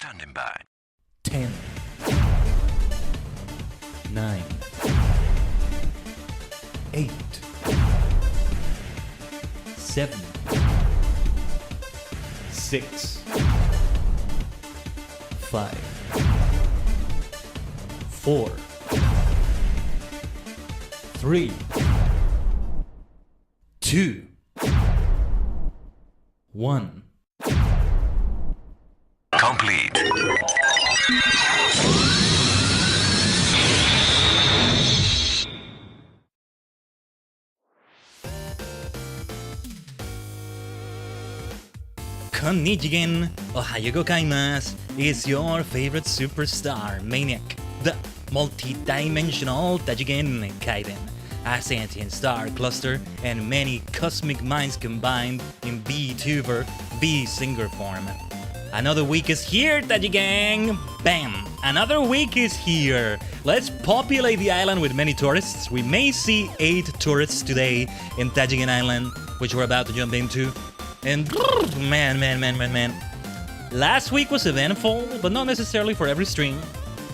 Standing by. 10, 9, 8, 7, 6, 5, 4, 3, 2, 1. Complete. Tajigen, Ohayo gozaimasu, is your favorite superstar maniac, the multi-dimensional Tajigen Khaiden, a sentient star cluster and many cosmic minds combined in VTuber V-singer form. Another week is here, Tajigen! Bam! Another week is here! Let's populate the island with many tourists. We may see 8 tourists today in Tajigen Island, which we're about to jump into. And man. Last week was eventful, but not necessarily for every stream.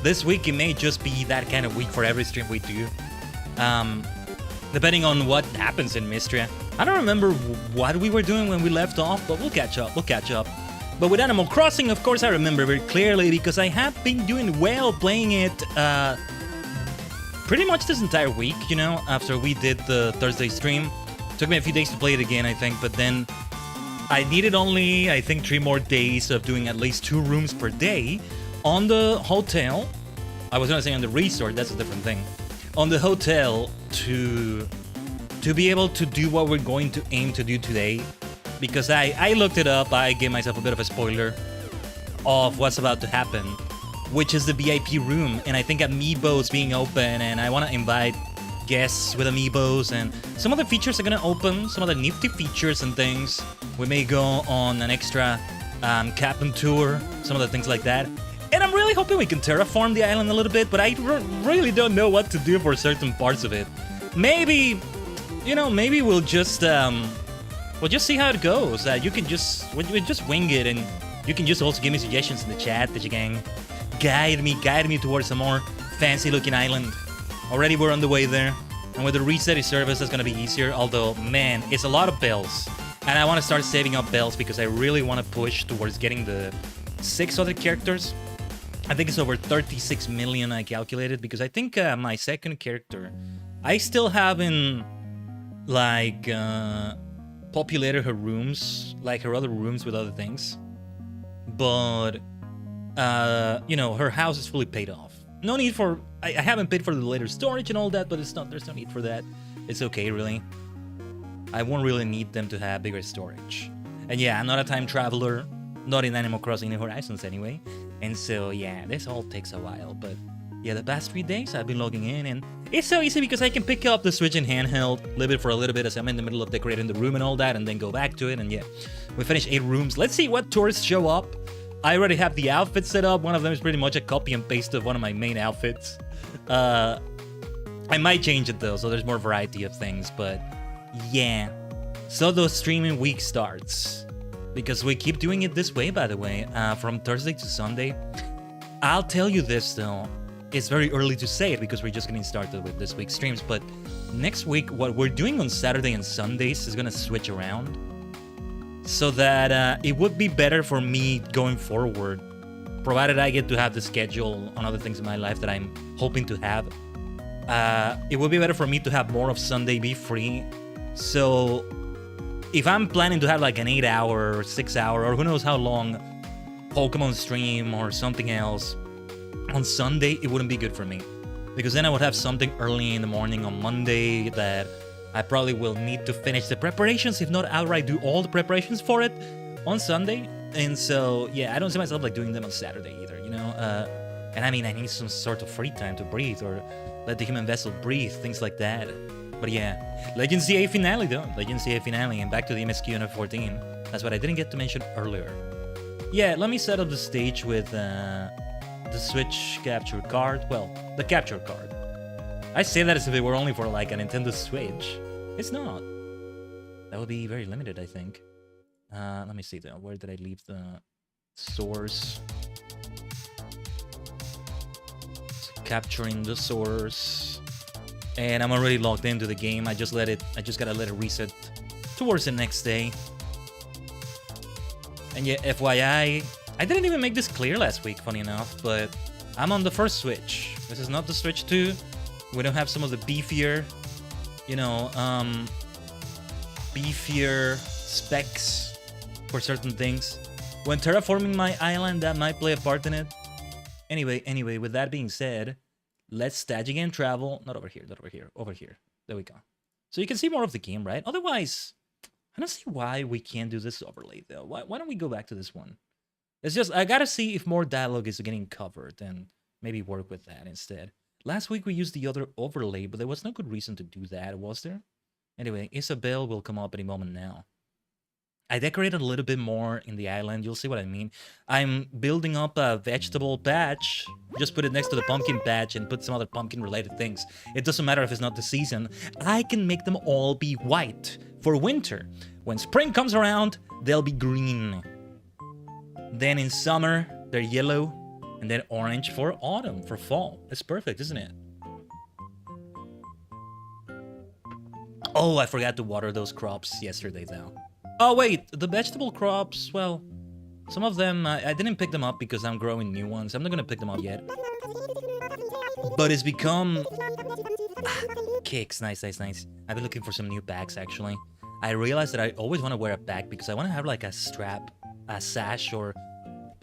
This week it may just be that kind of week for every stream we do. Depending on what happens in Mystria. I don't remember what we were doing when we left off, but we'll catch up. But with Animal Crossing, of course, I remember very clearly because I have been doing well playing it pretty much this entire week, you know, after we did the Thursday stream. Took me a few days to play it again, I think, but then I needed only, I think, 3 more days of doing at least 2 rooms per day on the hotel. I was gonna say on the resort, that's a different thing. On the hotel to be able to do what we're going to aim to do today. Because I looked it up, I gave myself a bit of a spoiler of what's about to happen, which is the VIP room, and I think Amiibo's being open, and I want to invite guests with Amiibos, and some of the features are gonna open, some of the nifty features and things. We may go on an extra kapp'n tour, some of the things like that. And I'm really hoping we can terraform the island a little bit, but I really don't know what to do for certain parts of it. Maybe, you know, maybe we'll just see how it goes. You can just wing it, and you can just also give me suggestions in the chat, Tajigen. Guide me towards a more fancy-looking island. Already we're on the way there, and with the reset service, that's gonna be easier. Although, man, it's a lot of bells, and I want to start saving up bells because I really want to push towards getting the 6 other characters. I think it's over 36 million I calculated, because I think my second character, I still haven't like populated her rooms, like her other rooms with other things. But you know, her house is fully paid off. No need for, I haven't paid for the later storage and all that, but there's no need for that. It's okay, really. I won't really need them to have bigger storage. And yeah, I'm not a time traveler, not in Animal Crossing New Horizons anyway. And so yeah, this all takes a while, but yeah, the past 3 days I've been logging in, and it's so easy because I can pick up the Switch in handheld, leave it for a little bit as I'm in the middle of decorating the room and all that, and then go back to it. And yeah, we finished 8 rooms. Let's see what tourists show up. I already have the outfit set up. One of them is pretty much a copy and paste of one of my main outfits. I might change it though, so there's more variety of things, but yeah. So the streaming week starts, because we keep doing it this way, by the way, from Thursday to Sunday. I'll tell you this though, it's very early to say it because we're just getting started with this week's streams, but next week, what we're doing on Saturday and Sundays is gonna switch around, so that it would be better for me going forward, provided I get to have the schedule on other things in my life that I'm hoping to have. It would be better for me to have more of Sunday be free. So if I'm planning to have like an 8-hour or 6-hour or who knows how long Pokemon stream or something else on Sunday, it wouldn't be good for me, because then I would have something early in the morning on Monday that I probably will need to finish the preparations, if not outright do all the preparations for it on Sunday. And so yeah, I don't see myself like doing them on Saturday either, you know. And I mean, I need some sort of free time to breathe, or let the human vessel breathe, things like that. But yeah, Legend CA finale though. Legend CA finale, and back to the MSQ F14. That's what I didn't get to mention earlier. Yeah, let me set up the stage with the Switch capture card. Well, the capture card. I say that as if it were only for like a Nintendo Switch. It's not. That would be very limited, I think. Let me see though. Where did I leave the source? capturing the source. And I'm already logged into the game. I just gotta let it reset towards the next day. And yeah, FYI, I didn't even make this clear last week, funny enough, but I'm on the first Switch. This is not the Switch 2. We don't have some of the beefier, you know, beefier specs for certain things. When terraforming my island, that might play a part in it. Anyway, with that being said, let's Tajigen travel. Not over here, over here. There we go. So you can see more of the game, right? Otherwise, I don't see why we can't do this overlay, though. Why don't we go back to this one? It's just, I gotta see if more dialogue is getting covered and maybe work with that instead. Last week we used the other overlay, but there was no good reason to do that, was there? Anyway, Isabel will come up any moment now. I decorated a little bit more in the island. You'll see what I mean. I'm building up a vegetable patch. Just put it next to the pumpkin patch and put some other pumpkin-related things. It doesn't matter if it's not the season. I can make them all be white for winter. When spring comes around, they'll be green. Then in summer, they're yellow. And then orange for autumn, for fall. It's perfect, isn't it? Oh, I forgot to water those crops yesterday, though. Oh, wait, the vegetable crops, well, some of them, I didn't pick them up because I'm growing new ones. I'm not going to pick them up yet. But it's become... Kicks, nice. I've been looking for some new bags, actually. I realized that I always want to wear a bag because I want to have like a strap, a sash, or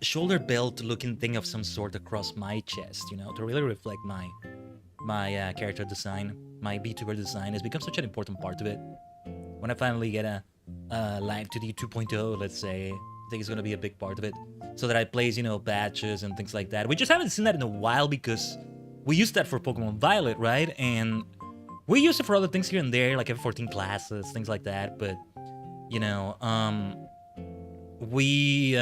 shoulder belt looking thing of some sort across my chest, you know, to really reflect my character design, my VTuber design. Has become such an important part of it. When I finally get a Live 2D 2.0, let's say, I think it's going to be a big part of it, so that I place, you know, badges and things like that. We just haven't seen that in a while because we used that for Pokemon Violet, right? And we use it for other things here and there, like F14 classes, things like that, but, you know, we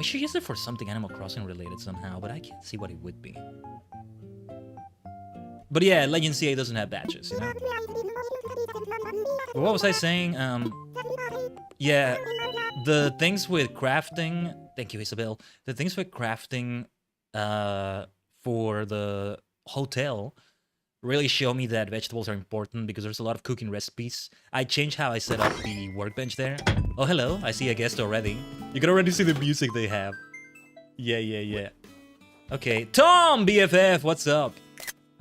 should use it for something Animal Crossing related somehow, but I can't see what it would be. But yeah, Legend CA doesn't have badges, you know? But what was I saying? Yeah, the things with crafting... Thank you, Isabel. The things with crafting for the hotel really show me that vegetables are important because there's a lot of cooking recipes. I changed how I set up the workbench there. Oh, hello. I see a guest already. You can already see the music they have. Yeah. Okay, Tom, BFF, what's up?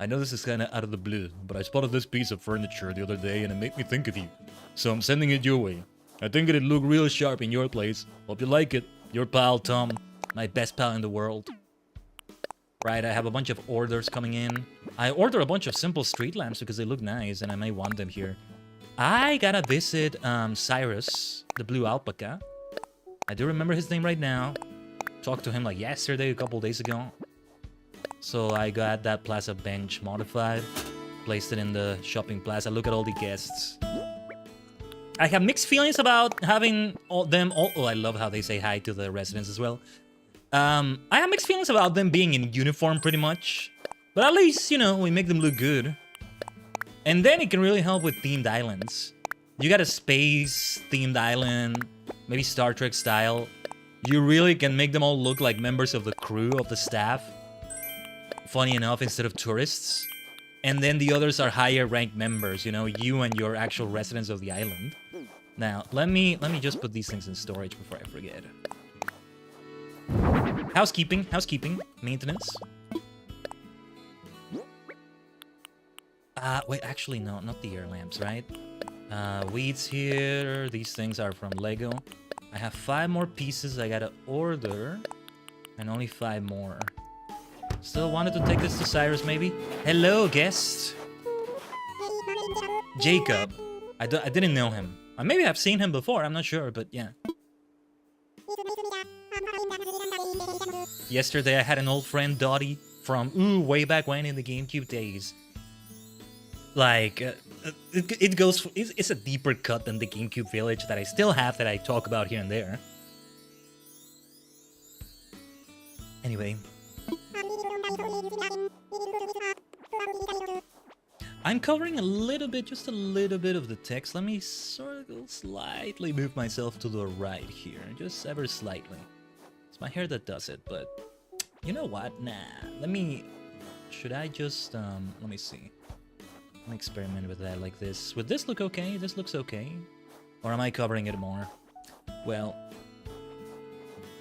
I know this is kind of out of the blue, but I spotted this piece of furniture the other day and it made me think of you. So I'm sending it your way. I think it'd look real sharp in your place. Hope you like it. Your pal, Tom. My best pal in the world. Right, I have a bunch of orders coming in. I ordered a bunch of simple street lamps because they look nice and I may want them here. I gotta visit Cyrus, the blue alpaca. I do remember his name right now. Talked to him like yesterday, a couple days ago. So I got that plaza bench modified. Placed it in the shopping plaza. Look at all the guests. I have mixed feelings about having them all... Oh, I love how they say hi to the residents as well. I have mixed feelings about them being in uniform pretty much. But at least, you know, we make them look good. And then it can really help with themed islands. You got a space-themed island, maybe Star Trek style. You really can make them all look like members of the crew, of the staff. Funny enough, instead of tourists. And then the others are higher ranked members, you know, you and your actual residents of the island. Now, let me just put these things in storage before I forget. Housekeeping, maintenance. Wait, actually, no, not the air lamps, right? Weeds here, these things are from Lego. I have 5 more pieces I gotta order, and only 5 more. Still wanted to take this to Cyrus, maybe? Hello, guest! Jacob. I didn't know him. Maybe I've seen him before, I'm not sure, but yeah. Yesterday I had an old friend, Dottie, from, way back when in the GameCube days. Like, it's a deeper cut than the GameCube Village that I still have that I talk about here and there. Anyway. I'm covering a little bit, just a little bit of the text. Let me slightly move myself to the right here, just ever slightly. It's my hair that does it, but You know what? Nah. Let me... Should I just... Let me see. Let me experiment with that like this. Would this look okay? This looks okay. Or am I covering it more? Well,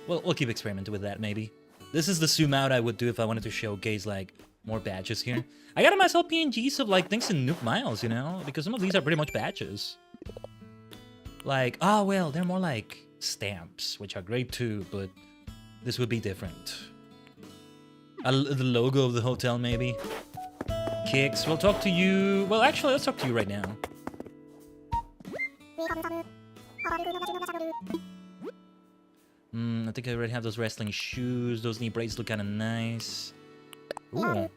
we'll keep experimenting with that, maybe. This is the zoom out I would do if I wanted to showcase, like, more badges here. I got myself PNGs of, like, things in Nook Miles, you know? Because some of these are pretty much badges. Like, oh, well, they're more like stamps, which are great too, but this would be different. The logo of the hotel, maybe. Kicks, we'll talk to you... Well, actually, let's talk to you right now. I think I already have those wrestling shoes. Those knee braids look kind of nice. Ooh.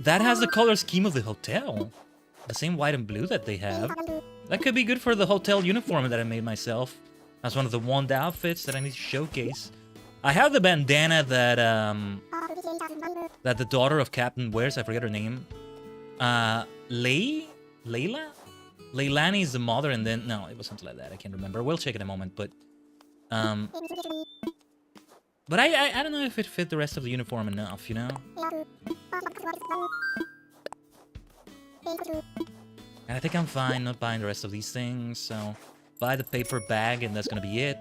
That has the color scheme of the hotel. The same white and blue that they have. That could be good for the hotel uniform that I made myself. That's one of the wand outfits that I need to showcase. I have the bandana that that the daughter of Kapp'n wears. I forget her name. Layla? Leilani is the mother, and then... No, it was something like that. I can't remember. We'll check in a moment, but... But I don't know if it fit the rest of the uniform enough, you know? And I think I'm fine not buying the rest of these things, so... Buy the paper bag, and that's gonna be it.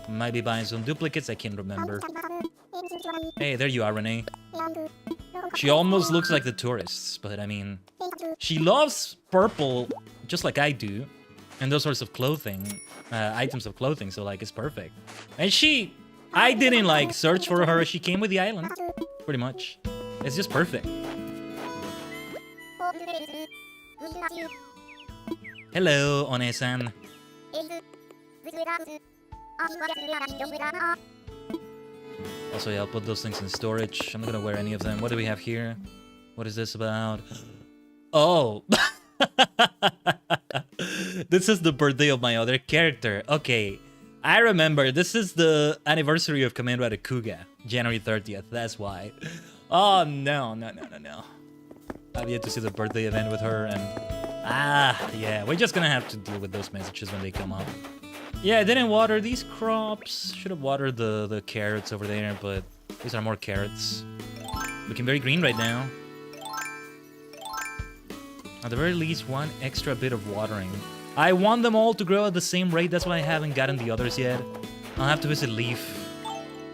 Might be buying some duplicates, I can't remember. Hey, there you are, Renee. She almost looks like the tourists, but I mean... She loves purple, just like I do. And those sorts of clothing, items of clothing, so like, it's perfect. And she... I didn't like search for her, she came with the island. Pretty much. It's just perfect. Hello, One-san. Also, yeah, I'll put those things in storage. I'm not gonna wear any of them. What do we have here? What is this about? Oh! This is the birthday of my other character. Okay, I remember. This is the anniversary of Command Kuga, January 30th. That's why. Oh, no. I've yet to see the birthday event with her, and... yeah, we're just gonna have to deal with those messages when they come up. Yeah, I didn't water these crops. Should have watered the carrots over there, but these are more carrots. Looking very green right now. At the very least, one extra bit of watering. I want them all to grow at the same rate. That's why I haven't gotten the others yet. I'll have to visit Leaf.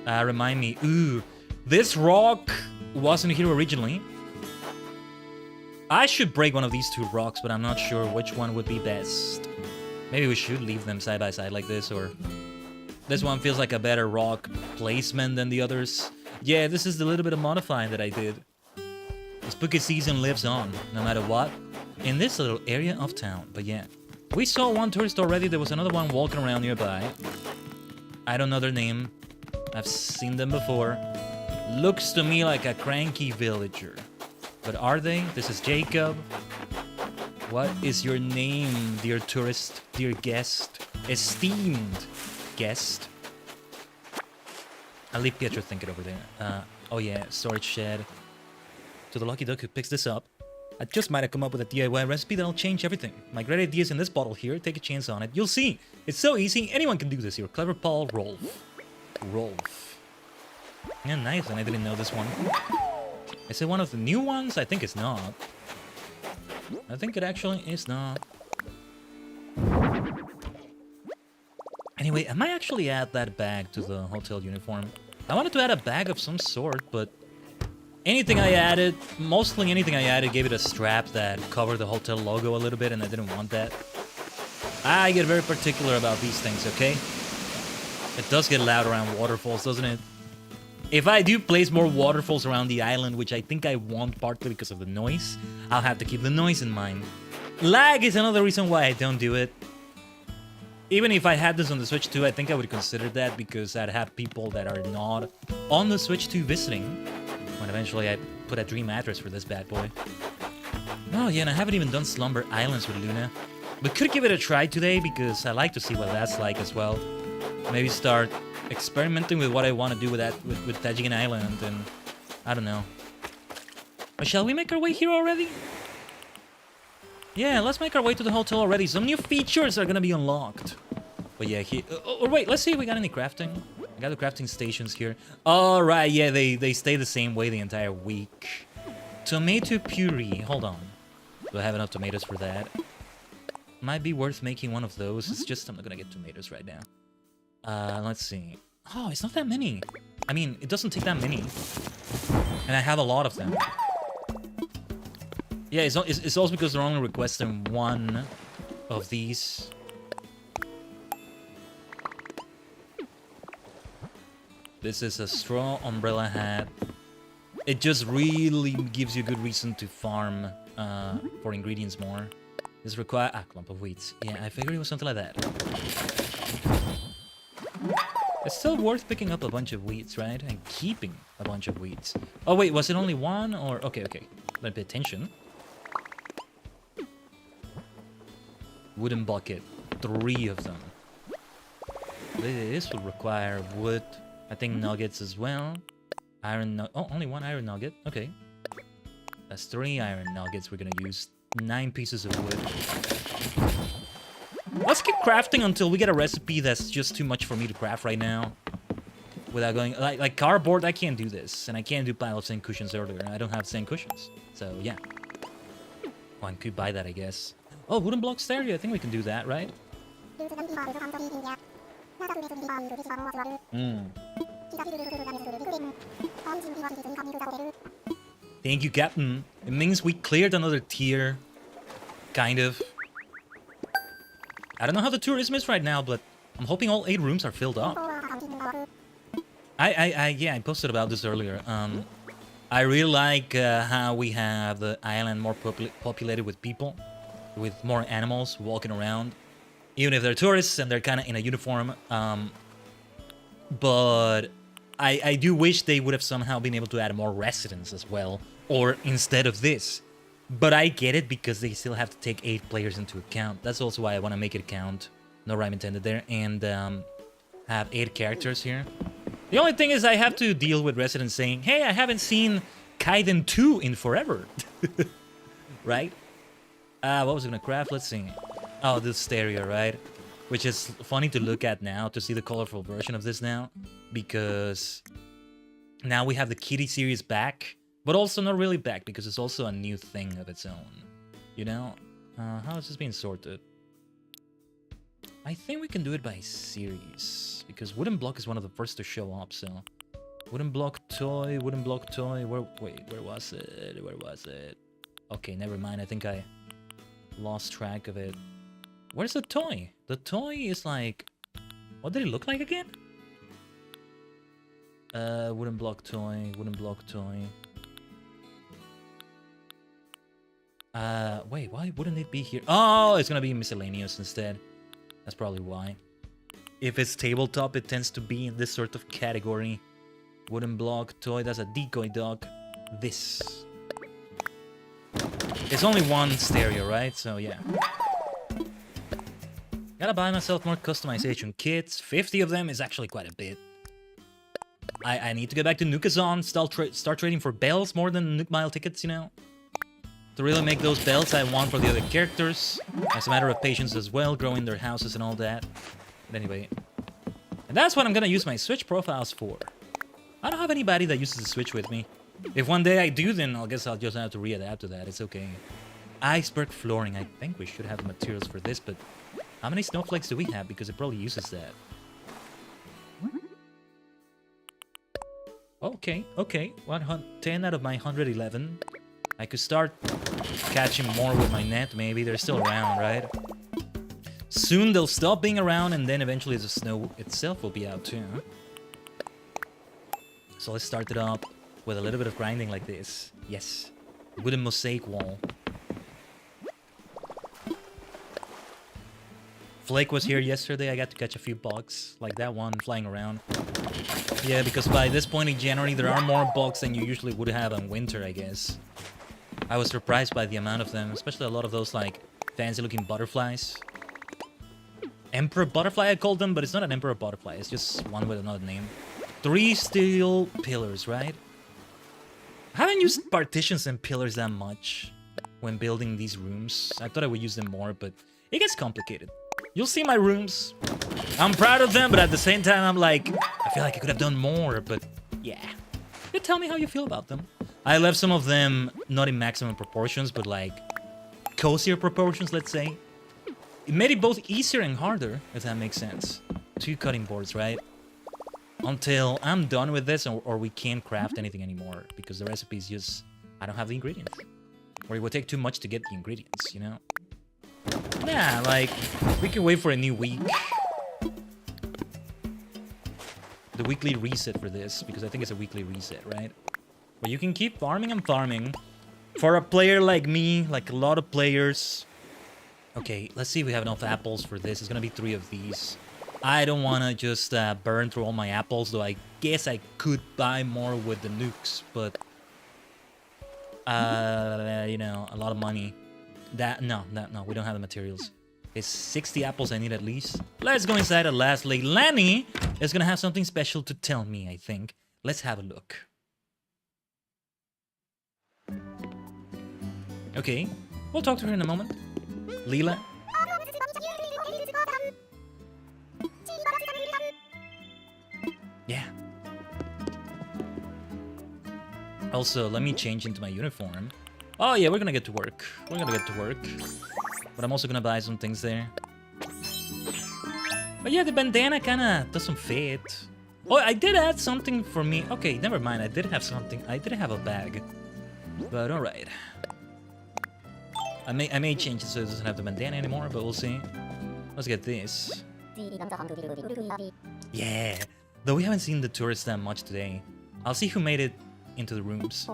Remind me. Ooh, this rock wasn't here originally. I should break one of these two rocks, but I'm not sure which one would be best. Maybe we should leave them side by side like this, or... This one feels like a better rock placement than the others. Yeah, this is the little bit of modifying that I did. The spooky season lives on, no matter what, in this little area of town. But yeah, we saw one tourist already. There was another one walking around nearby. I don't know their name. I've seen them before. Looks to me like a cranky villager. But are they? This is Jacob. What is your name, dear tourist, dear guest, esteemed guest? I'll leave Pietro thinking over there. Oh yeah, storage shed. To the lucky duck who picks this up. I just might have come up with a DIY recipe that'll change everything. My great idea's in this bottle here, take a chance on it. You'll see, it's so easy, anyone can do this here. Clever Paul Rolf. Rolf. Yeah, nice, and I didn't know this one. Is it one of the new ones? I think it's not. I think it actually is not. Anyway, I might actually add that bag to the hotel uniform. I wanted to add a bag of some sort, but anything I added, mostly anything I added, gave it a strap that covered the hotel logo a little bit, and I didn't want that. I get very particular about these things, okay? It does get loud around waterfalls, doesn't it? If I do place more waterfalls around the island, which I think I want partly because of the noise, I'll have to keep the noise in mind. Lag is another reason why I don't do it. Even if I had this on the Switch 2, I think I would consider that because I'd have people that are not on the Switch 2 visiting when eventually I put a dream address for this bad boy. Oh yeah, and I haven't even done Slumber Islands with Luna. We could give it a try today because I like to see what that's like as well. Maybe start experimenting with what I want to do with that with Tajigen Island, and I don't know. But shall we make our way here already? Yeah, let's make our way to the hotel already. Some new features are gonna be unlocked. But yeah, or wait, let's see if we got any crafting. I got the crafting stations here. All right, yeah, they stay the same way the entire week. Tomato puree. Hold on. Do I have enough tomatoes for that? Might be worth making one of those. It's just I'm not gonna get tomatoes right now. Let's see. Oh, it's not that many. I mean, it doesn't take that many. And I have a lot of them. Yeah, it's also because they're only requesting one of these. This is a straw umbrella hat. It just really gives you a good reason to farm for ingredients more. This require a clump of wheat. Yeah, I figured it was something like that. It's still worth picking up a bunch of wheats, right? And keeping a bunch of wheats. Oh wait, was it only one or okay? Let me pay attention. Wooden bucket, 3 of them. This will require wood. I think nuggets as well. Iron oh, only 1 iron nugget. Okay. That's 3 iron nuggets we're gonna use. 9 pieces of wood. Let's keep crafting until we get a recipe that's just too much for me to craft right now. Without going... Like cardboard, I can't do this. And I can't do pile of sand cushions earlier. I don't have sand cushions. So, yeah. Oh, I could buy that, I guess. Oh, wooden block stereo. I think we can do that, right? Thank you, Captain. It means we cleared another tier. Kind of. I don't know how the tourism is right now, but I'm hoping all 8 rooms are filled up. Yeah, I posted about this earlier. I really like how we have the island more populated with people, with more animals walking around, even if they're tourists and they're kind of in a uniform. But I do wish they would have somehow been able to add more residents as well, or instead of this. But I get it because they still have to take 8 players into account. That's also why I want to make it count. No rhyme intended there. And have 8 characters here. The only thing is I have to deal with residents saying, hey, I haven't seen Khaiden 2 in forever. Right? What was I going to craft? Let's see. Oh, this stereo, right? Which is funny to look at now, to see the colorful version of this now. Because now we have the Kitty series back. But also not really back, because it's also a new thing of its own. You know? How is this being sorted? I think we can do it by series. Because wooden block is one of the first to show up, so... Wooden block toy, wooden block toy... Wait, where was it? Where was it? Okay, never mind. I think I lost track of it. Where's the toy? The toy is like... What did it look like again? Wooden block toy, wooden block toy... wait, why wouldn't it be here? Oh, it's gonna be miscellaneous instead. That's probably why. If it's tabletop, it tends to be in this sort of category. Wooden block toy, that's a decoy dog. This. It's only 1 stereo, right? So, yeah. Gotta buy myself more customization kits. 50 of them is actually quite a bit. I need to get back to Nukazon, start trading for bells more than Nook Mile tickets, you know? To really make those belts I want for the other characters. As a matter of patience as well, growing their houses and all that. But anyway. And that's what I'm gonna use my Switch profiles for. I don't have anybody that uses the Switch with me. If one day I do, then I guess I'll just have to readapt to that. It's okay. Iceberg flooring. I think we should have the materials for this, but... How many snowflakes do we have? Because it probably uses that. Okay. 10 out of my 111. I could start catching more with my net, maybe. They're still around, right? Soon they'll stop being around, and then eventually the snow itself will be out too. So let's start it up with a little bit of grinding like this. Yes. Wooden mosaic wall. Flake was here yesterday. I got to catch a few bugs, like that one flying around. Yeah, because by this point in January, there are more bugs than you usually would have in winter, I guess. I was surprised by the amount of them, especially a lot of those, like, fancy-looking butterflies. Emperor butterfly, I called them, but it's not an emperor butterfly. It's just one with another name. 3 steel pillars, right? I haven't used partitions and pillars that much when building these rooms. I thought I would use them more, but it gets complicated. You'll see my rooms I'm proud of them, but at the same time, I'm like, I feel like I could have done more, but yeah. You tell me how you feel about them. I left some of them not in maximum proportions, but like cozier proportions, let's say. It made it both easier and harder, if that makes sense. 2 cutting boards, right? Until I'm done with this, or we can't craft anything anymore, because the recipe's just, I don't have the ingredients. Or it would take too much to get the ingredients, you know? Yeah, like, we can wait for a new week. The weekly reset for this, because I think it's a weekly reset, right? But you can keep farming and farming. For a player like me, like a lot of players... Okay, let's see if we have enough apples for this. It's gonna be 3 of these. I don't wanna just burn through all my apples, though I guess I could buy more with the nukes, but... you know, a lot of money. No, we don't have the materials. It's 60 apples I need at least. Let's go inside, and lastly, Lanny is gonna have something special to tell me, I think. Let's have a look. Okay, we'll talk to her in a moment. Leela? Yeah. Also, let me change into my uniform. Oh yeah, we're gonna get to work. We're gonna get to work. But I'm also gonna buy some things there. But yeah, the bandana kinda doesn't fit. Oh, I did add something for me. Okay, never mind. I did have something. I did have a bag. But alright. I may change it so it doesn't have the bandana anymore, but we'll see. Let's get this. Yeah. Though we haven't seen the tourists that much today. I'll see who made it into the rooms.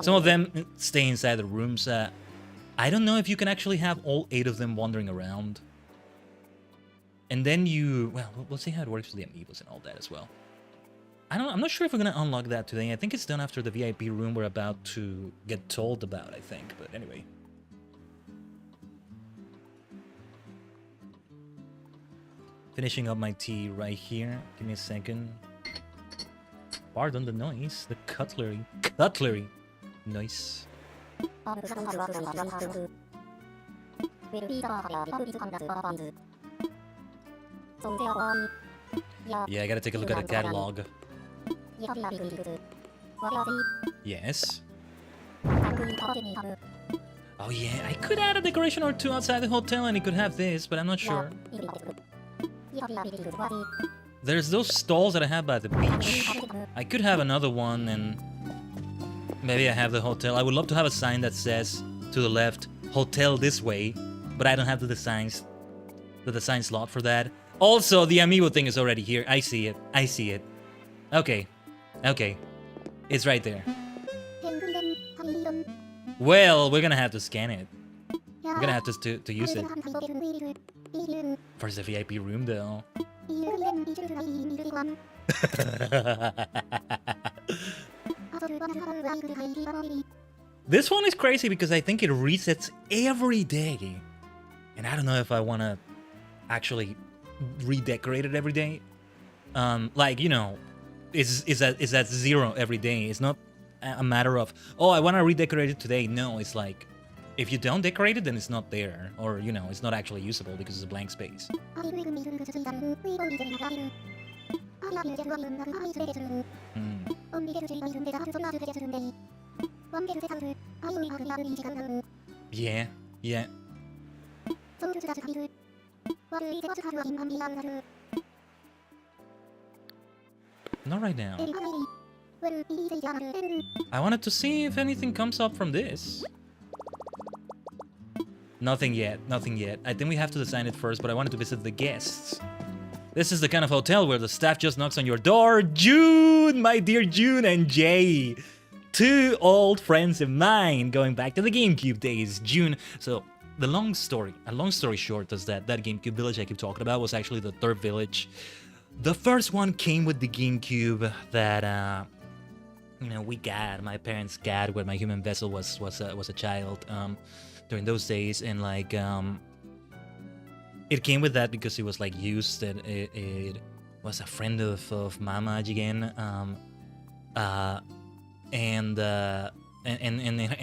Some of them stay inside the rooms. I don't know if you can actually have all 8 of them wandering around. And then you... Well, we'll see how it works with the amiibos and all that as well. I'm not sure if we're gonna unlock that today. I think it's done after the VIP room we're about to get told about, I think. But anyway. Finishing up my tea right here. Give me a second. Pardon the noise. The cutlery. Cutlery. Nice. Yeah, I gotta take a look at the catalog. Yes. Oh yeah, I could add a decoration or 2 outside the hotel and it could have this, but I'm not sure. There's those stalls that I have by the beach. I could have another one and maybe I have the hotel. I would love to have a sign that says to the left, hotel this way, but I don't have the design slot for that. Also, the amiibo thing is already here. I see it. I see it. Okay. Okay. It's right there. Well, we're gonna have to scan it. We're gonna have to use it. First the VIP room though. This one is crazy because I think it resets every day. And I don't know if I wanna actually redecorate it every day. Like, you know, is that 0 every day. It's not a matter of, oh, I wanna redecorate it today. No, it's like, if you don't decorate it, then it's not there. Or, you know, it's not actually usable because it's a blank space. Yeah, yeah. Not right now. I wanted to see if anything comes up from this. Nothing yet, nothing yet. I think we have to design it first, but I wanted to visit the guests. This is the kind of hotel where the staff just knocks on your door. June, my dear June and Jay. 2 old friends of mine going back to the GameCube days. June. So, a long story short is that GameCube village I keep talking about was actually the 3rd village. The first one came with the GameCube that, you know, we got. My parents got when my human vessel was a child. During those days, and like it came with that because it was like used, and it was a friend of Mama Tajigen, and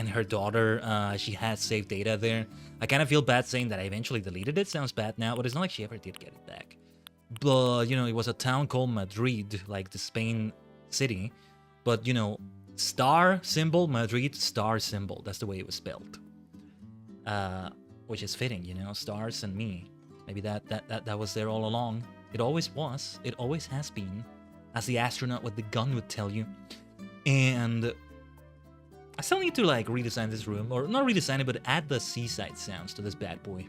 her daughter, she had saved data there. I kind of feel bad saying that I eventually deleted it. Sounds bad now, but it's not like she ever did get it back. but, you know, it was a town called Madrid, like the Spain city. But, you know, star symbol, Madrid, star symbol. That's the way it was spelled. Which is fitting, you know, stars and me. Maybe that was there all along. It always was. It always has been. As the astronaut with the gun would tell you. And I still need to, like, redesign this room. Or not redesign it, but add the seaside sounds to this bad boy.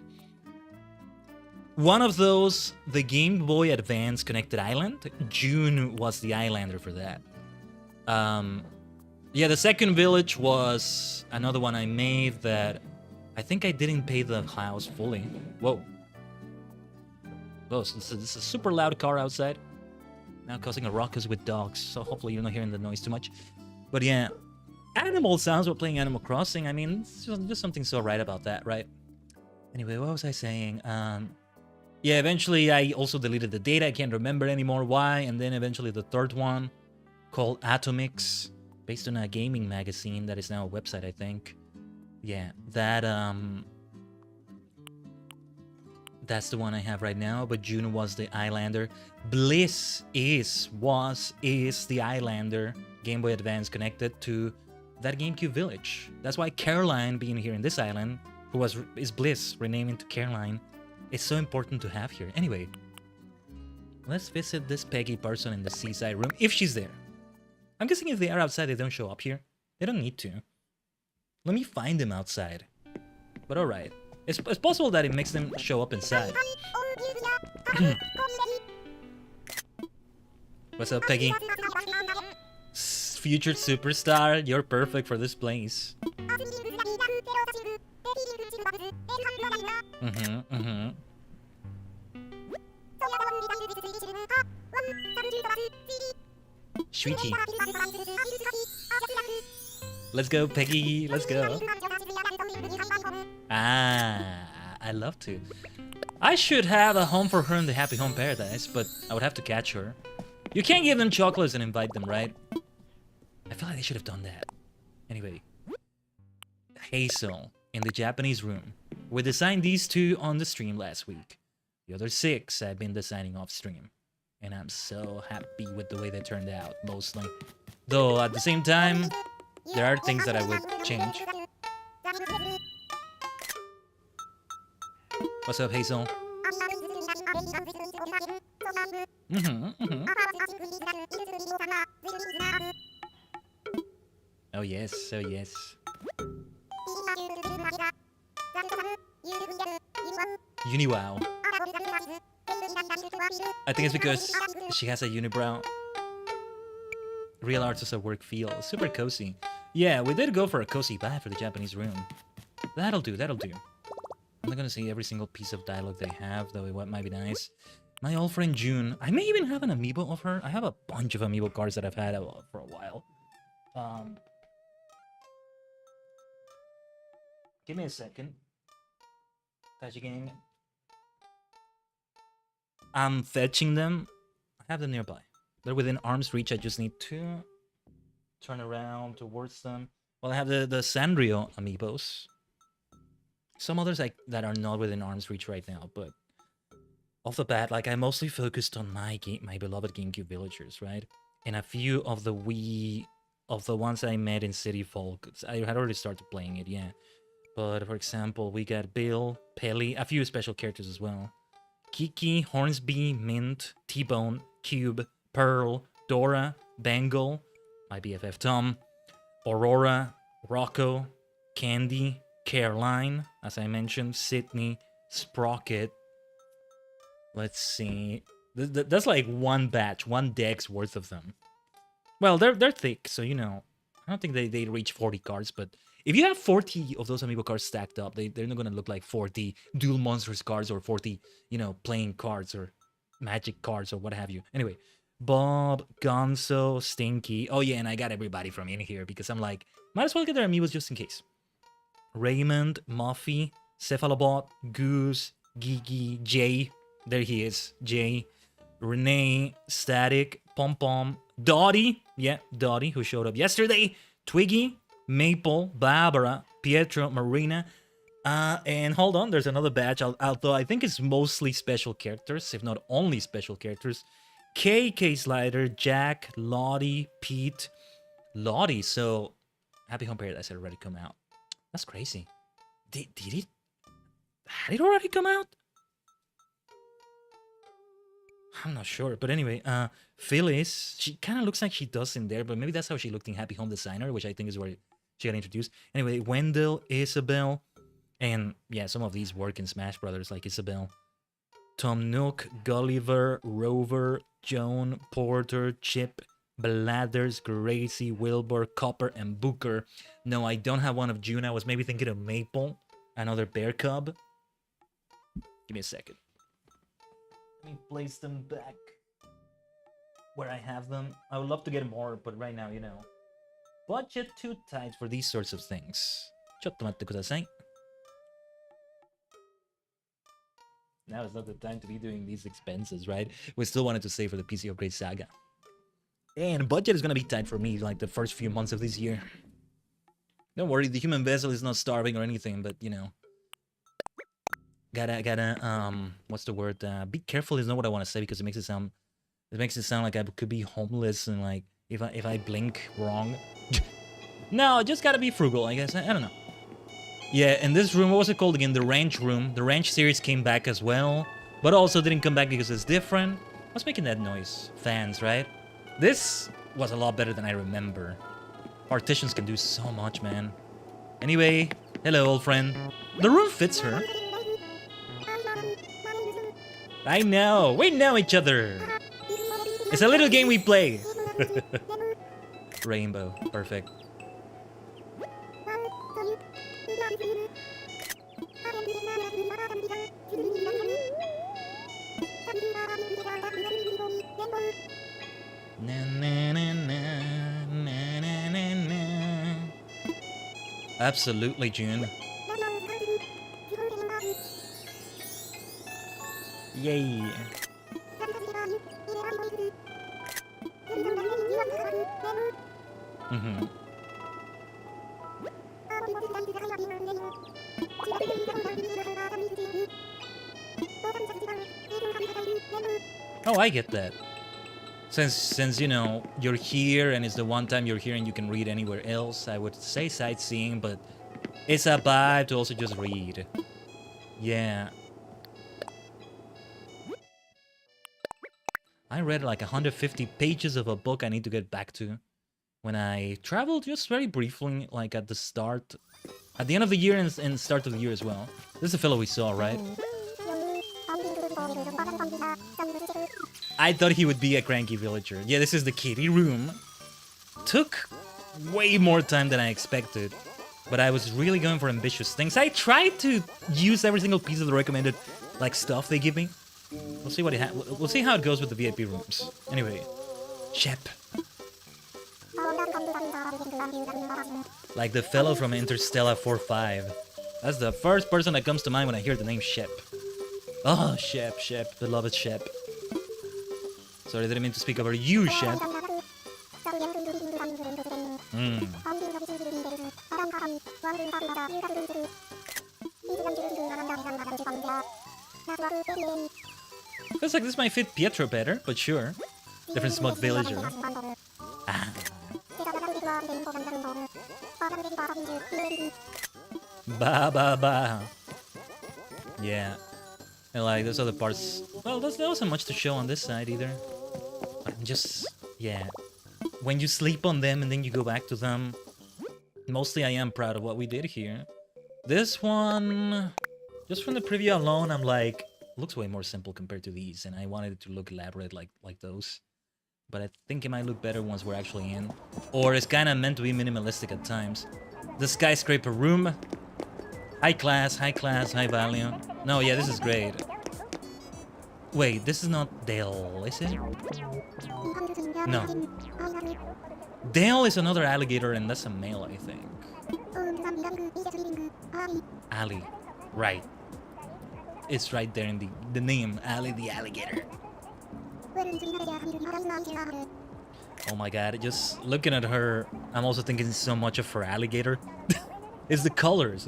One of those, the Game Boy Advance Connected Island. June was the islander for that. Yeah, the second village was another one I made that I think I didn't pay the house fully. Whoa. Whoa, so this is a super loud car outside. Now causing a ruckus with dogs, so hopefully you're not hearing the noise too much. But yeah, animal sounds while playing Animal Crossing. I mean, it's just something so right about that, right? Anyway, what was I saying? Yeah, eventually I also deleted the data. I can't remember anymore why. And then eventually the third one, called Atomix, based on a gaming magazine that is now a website, I think. Yeah, that's the one I have right now, but June was the islander. Bliss is the islander. Game Boy Advance connected to that GameCube village. That's why Caroline being here in this island, is Bliss, renaming to Caroline, is so important to have here. Anyway, let's visit this Peggy person in the seaside room, if she's there. I'm guessing if they are outside, they don't show up here. They don't need to. Let me find them outside. But alright. It's possible that it makes them show up inside. What's up, Peggy? Future superstar, you're perfect for this place. Sweetie. Let's go, Peggy. Let's go. I'd love to. I should have a home for her in the Happy Home Paradise, but I would have to catch her. You can't give them chocolates and invite them, right? I feel like they should have done that. Anyway. Hazel in the Japanese room. We designed these two on the stream last week. The other 6 I've been designing off stream. And I'm so happy with the way they turned out, mostly. Though, at the same time, there are things that I would change. What's up, Hazel? Oh yes, oh yes. Uniwow. I think it's because she has a unibrow. Real artists at work feel super cozy. Yeah, we did go for a cozy vibe for the Japanese room. That'll do, that'll do. I'm not gonna say every single piece of dialogue they have, though it might be nice. My old friend June. I may even have an amiibo of her. I have a bunch of amiibo cards that I've had for a while. Give me a second. Tajigen. I'm fetching them. I have them nearby. They're within arm's reach. I just need to turn around towards them. Well, I have the Sanrio amiibos. Some others that are not within arm's reach right now, but off the bat, like I mostly focused on my beloved GameCube villagers, right? And a few of the ones I met in City Folk. I had already started playing it, yeah. But for example, we got Bill, Pelly, a few special characters as well. Kiki, Hornsby, Mint, T-Bone, Cube, Pearl, Dora, Bangle, my BFF Tom, Aurora, Rocco, Candy, Caroline, as I mentioned, Sydney, Sprocket. Let's see. That's like one batch, one deck's worth of them. Well, they're thick, so you know. I don't think they reach 40 cards, but if you have 40 of those amiibo cards stacked up, they're not gonna look like 40 Duel Monsters cards or 40, you know, playing cards or magic cards or what have you. Anyway, Bob, Gonzo, Stinky. Oh yeah, and I got everybody from in here because I'm like, might as well get their amiibos just in case. Raymond, Muffy, Cephalobot, Goose, Gigi, Jay. There he is, Jay. Renee, Static, Pom Pom, Dottie. Yeah, Dottie, who showed up yesterday. Twiggy, Maple, Barbara, Pietro, Marina, And hold on, there's another badge, although I think it's mostly special characters, if not only special characters. K Slider, Jack, Lottie, Pete. Lottie, so Happy Home Paradise had already come out. That's crazy. Did it? Had it already come out? I'm not sure, but anyway, Phyllis, she kind of looks like she does in there, but maybe that's how she looked in Happy Home Designer, which I think is where she got introduced. Anyway, Wendell, Isabel, and yeah, some of these work in Smash Brothers, like Isabel. Tom Nook, Gulliver, Rover, Joan, Porter, Chip, Blathers, Gracie, Wilbur, Copper, and Booker. No, I don't have one of June. I was maybe thinking of Maple, another bear cub. Give me a second. Let me place them back where I have them. I would love to get more, but right now, you know, budget too tight for these sorts of things. ちょっと待ってください. Now is not the time to be doing these expenses, right? We still wanted to save for the PC Upgrade Saga. And budget is gonna be tight for me, like the first few months of this year. Don't worry, the human vessel is not starving or anything, but you know. Gotta, what's the word? Be careful is not what I want to say because it makes it sound like I could be homeless and like, if I blink wrong. No, just gotta be frugal, I guess. I don't know. Yeah, in this room, what was it called again? The Ranch room. The Ranch series came back as well, but also didn't come back because it's different. What's making that noise? Fans, right? This was a lot better than I remember. Partitions can do so much, man. Anyway, hello, old friend. The room fits her. I know, we know each other. It's a little game we play. Rainbow, perfect. Absolutely, June. Yay. Oh, I get that. Since you know you're here and it's the one time you're here and you can read anywhere else, I would say sightseeing, but it's a vibe to also just read. Yeah. I read like 150 pages of a book I need to get back to when I traveled just very briefly, like at the end of the year and start of the year as well. This is the fellow we saw, right? I thought he would be a cranky villager. Yeah, this is the kitty room. Took way more time than I expected, but I was really going for ambitious things. I tried to use every single piece of the recommended like stuff they give me. We'll see we'll see how it goes with the VIP rooms. Anyway, Shep. Like the fellow from Interstellar 4-5. That's the first person that comes to mind when I hear the name Shep. Oh, Shep, beloved Shep. Sorry, I didn't mean to speak over you, Shep. Feels like this might fit Pietro better, but sure. Different smug villager. Ah. Ba. Yeah. And like those other parts. Well, there wasn't much to show on this side either. But I'm just, yeah. When you sleep on them and then you go back to them. Mostly I am proud of what we did here. This one, just from the preview alone, I'm like, looks way more simple compared to these, and I wanted it to look elaborate like those. But I think it might look better once we're actually in. Or it's kind of meant to be minimalistic at times. The skyscraper room. High class, high value. No, yeah, this is great. Wait, this is not Dale, is it? No. Dale is another alligator, and that's a male, I think. Ali. Right. It's right there in the name, Ali the alligator. Oh my god, just looking at her, I'm also thinking so much of her alligator. It's the colors,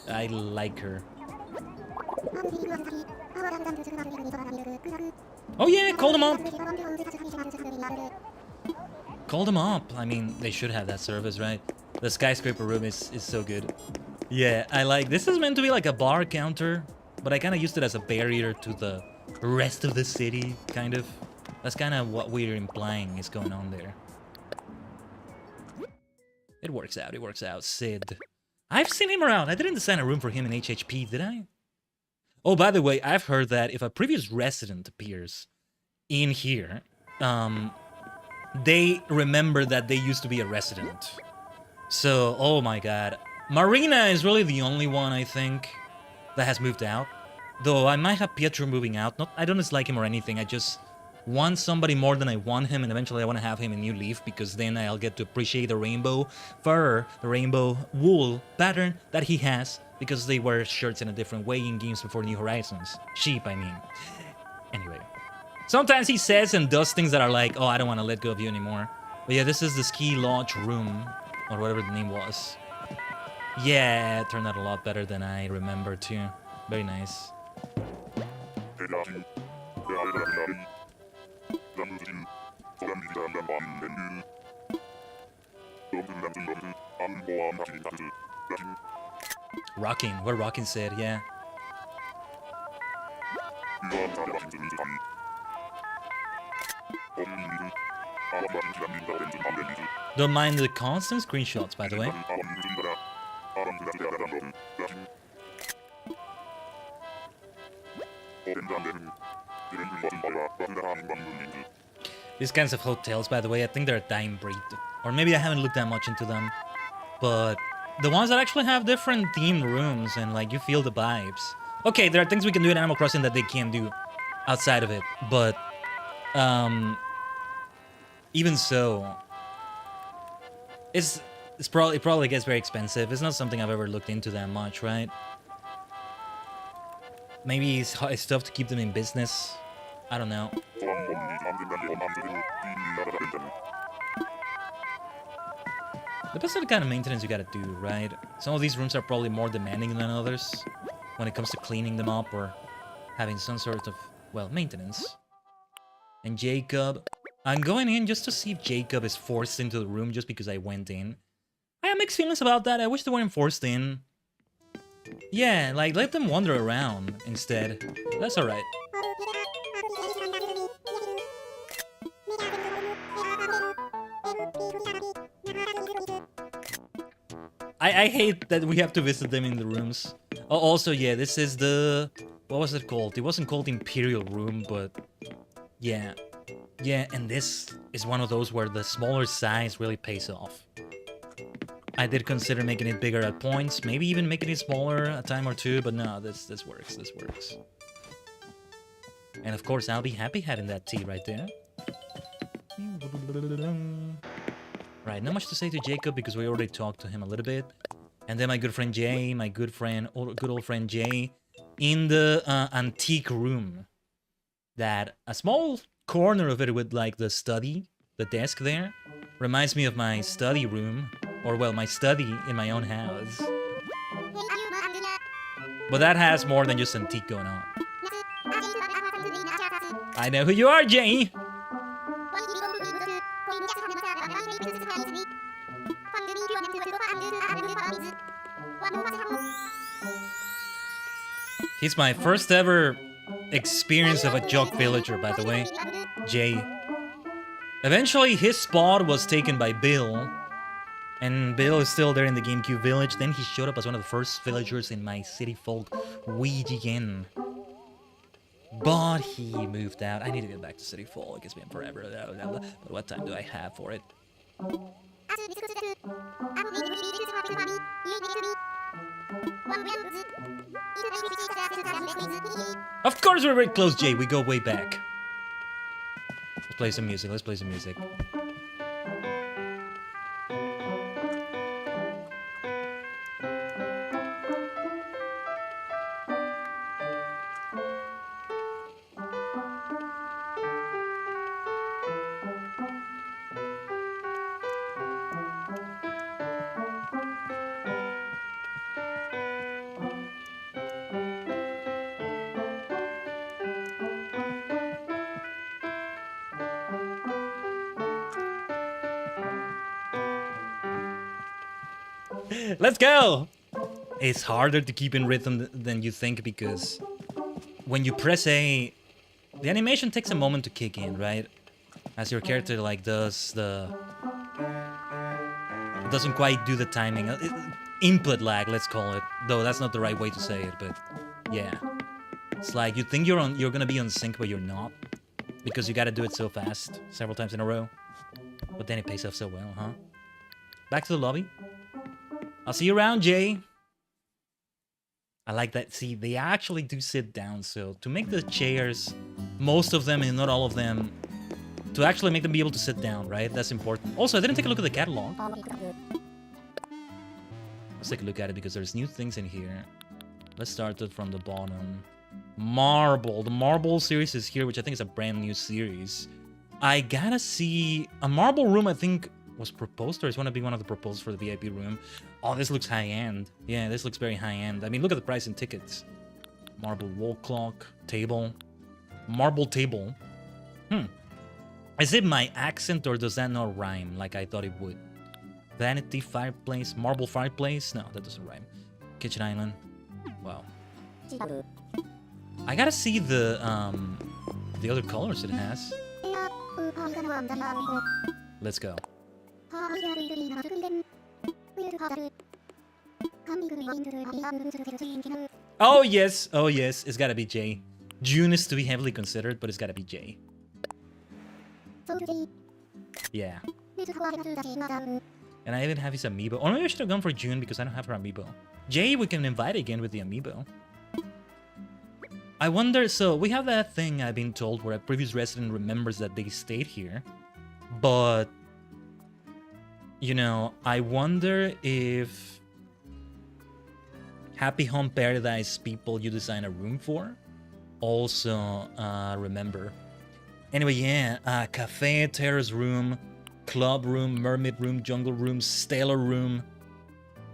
I like her. Oh yeah, call them up. Call them up. I mean, they should have that service, right? The skyscraper room is so good. Yeah, I like... This is meant to be like a bar counter, but I kind of used it as a barrier to the rest of the city, kind of. That's kind of what we're implying is going on there. It works out, it works out. Sid. I've seen him around. I didn't design a room for him in HHP, did I? Oh, by the way, I've heard that if a previous resident appears in here, they remember that they used to be a resident. So, oh my god. Marina is really the only one, I think, that has moved out. Though I might have Pietro moving out. I don't dislike him or anything, I just want somebody more than I want him, and eventually I want to have him in New Leaf, because then I'll get to appreciate the rainbow fur, the rainbow wool pattern that he has, because they wear shirts in a different way in games before New Horizons. Sheep, I mean. Anyway. Sometimes he says and does things that are like, oh, I don't want to let go of you anymore. But yeah, this is the ski lodge room, or whatever the name was. Yeah, it turned out a lot better than I remember too. Very nice. Rocking, what Rocking said, yeah. Don't mind the constant screenshots, by the way. These kinds of hotels, by the way, I think they're a dying breed. Or maybe I haven't looked that much into them. But the ones that actually have different themed rooms and, like, you feel the vibes. Okay, there are things we can do in Animal Crossing that they can't do outside of it. But, even so, it probably gets very expensive. It's not something I've ever looked into that much, right? Maybe it's tough to keep them in business. I don't know. Depends on the kind of maintenance you gotta do, right? Some of these rooms are probably more demanding than others when it comes to cleaning them up or having some sort of, well, maintenance. And Jacob... I'm going in just to see if Jacob is forced into the room just because I went in. I have mixed feelings about that. I wish they weren't forced in. Yeah, like, let them wander around instead. That's alright. I hate that we have to visit them in the rooms. Oh, also, yeah, this is the... What was it called? It wasn't called Imperial Room, but... Yeah. Yeah, and this is one of those where the smaller size really pays off. I did consider making it bigger at points, maybe even making it smaller a time or two, but no, this works, this works. And of course, I'll be happy having that tea right there. Right, not much to say to Jacob because we already talked to him a little bit. And then my good friend Jay, good old friend Jay, in the antique room. That a small corner of it with like the study, the desk there, reminds me of my study room. Or well, my study in my own house. But that has more than just antique going on. I know who you are, Jay! He's my first ever experience of a jock villager, by the way. Jay. Eventually, his spot was taken by Bill. And Bill is still there in the GameCube village. Then he showed up as one of the first villagers in my city folk, Tajigen. But he moved out. I need to get back to City Folk. It's been forever. But what time do I have for it? Of course we're very close, Jay. We go way back. Let's play some music. Let's play some music. Let's go! It's harder to keep in rhythm than you think because when you press A, the animation takes a moment to kick in, right? As your character like doesn't quite do the timing. Input lag, let's call it. Though that's not the right way to say it, but yeah. It's like you think you're gonna be on sync, but you're not. Because you gotta do it so fast, several times in a row. But then it pays off so well, huh? Back to the lobby. I'll see you around, Jay. I like that. See, they actually do sit down, so to make the chairs, most of them and not all of them, to actually make them be able to sit down, right? That's important. Also, I didn't take a look at the catalog. Let's take a look at it because there's new things in here. Let's start it from the bottom. Marble. The Marble series is here, which I think is a brand new series. I gotta see... A Marble room, I think, was proposed, or is going to be one of the proposals for the VIP room. Oh, this looks high-end. Yeah, this looks very high-end. I mean, look at the price in tickets. Marble wall clock. Table. Marble table. Is it my accent, or does that not rhyme like I thought it would? Vanity fireplace. Marble fireplace? No, that doesn't rhyme. Kitchen island. Wow. I gotta see the other colors it has. Let's go. Oh yes, oh yes, it's gotta be J. June is to be heavily considered, but it's gotta be J. Yeah. And I even have his amiibo. Or maybe I should have gone for June because I don't have her amiibo. Jay, we can invite again with the amiibo. I wonder, so we have that thing I've been told where a previous resident remembers that they stayed here. But, you know, I wonder if Happy Home Paradise people you design a room for also remember. Anyway, yeah, cafe, terrace room, club room, mermaid room, jungle room, stellar room.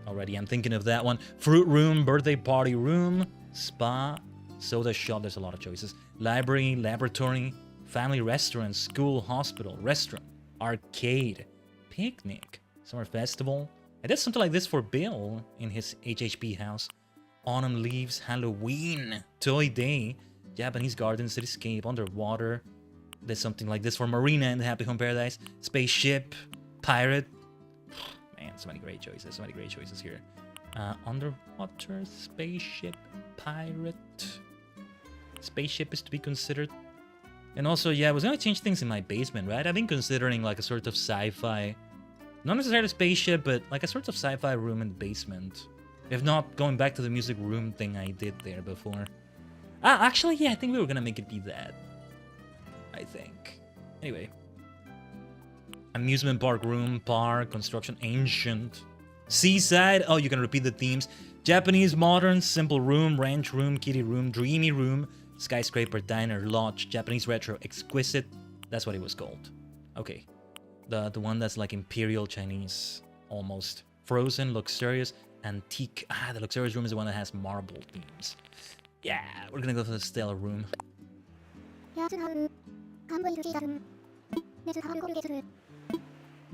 Already, I'm thinking of that one. Fruit room, birthday party room, spa, soda shop. There's a lot of choices. Library, laboratory, family restaurant, school, hospital, restaurant, arcade, picnic, summer festival. I did something like this for Bill in his HHP house. Autumn leaves, Halloween, toy day, Japanese garden, cityscape, underwater. There's something like this for Marina and the Happy Home Paradise. Spaceship, pirate. Man, so many great choices. So many great choices here. Underwater, spaceship, pirate. Spaceship is to be considered. And also, yeah, I was gonna change things in my basement, right? I've been considering like a sort of sci-fi, not necessarily a spaceship, but like a sort of sci-fi room in the basement. If not, going back to the music room thing I did there before. Actually, yeah, I think we were gonna make it be that. I think. Anyway. Amusement park room, park, construction, ancient. Seaside, oh, you can repeat the themes. Japanese, modern, simple room, ranch room, kiddie room, dreamy room, skyscraper, diner, lodge, Japanese retro, exquisite. That's what it was called. Okay. The one that's like imperial Chinese, almost. Frozen, luxurious, antique. The luxurious room is the one that has marble themes. Yeah, we're gonna go for the stellar room.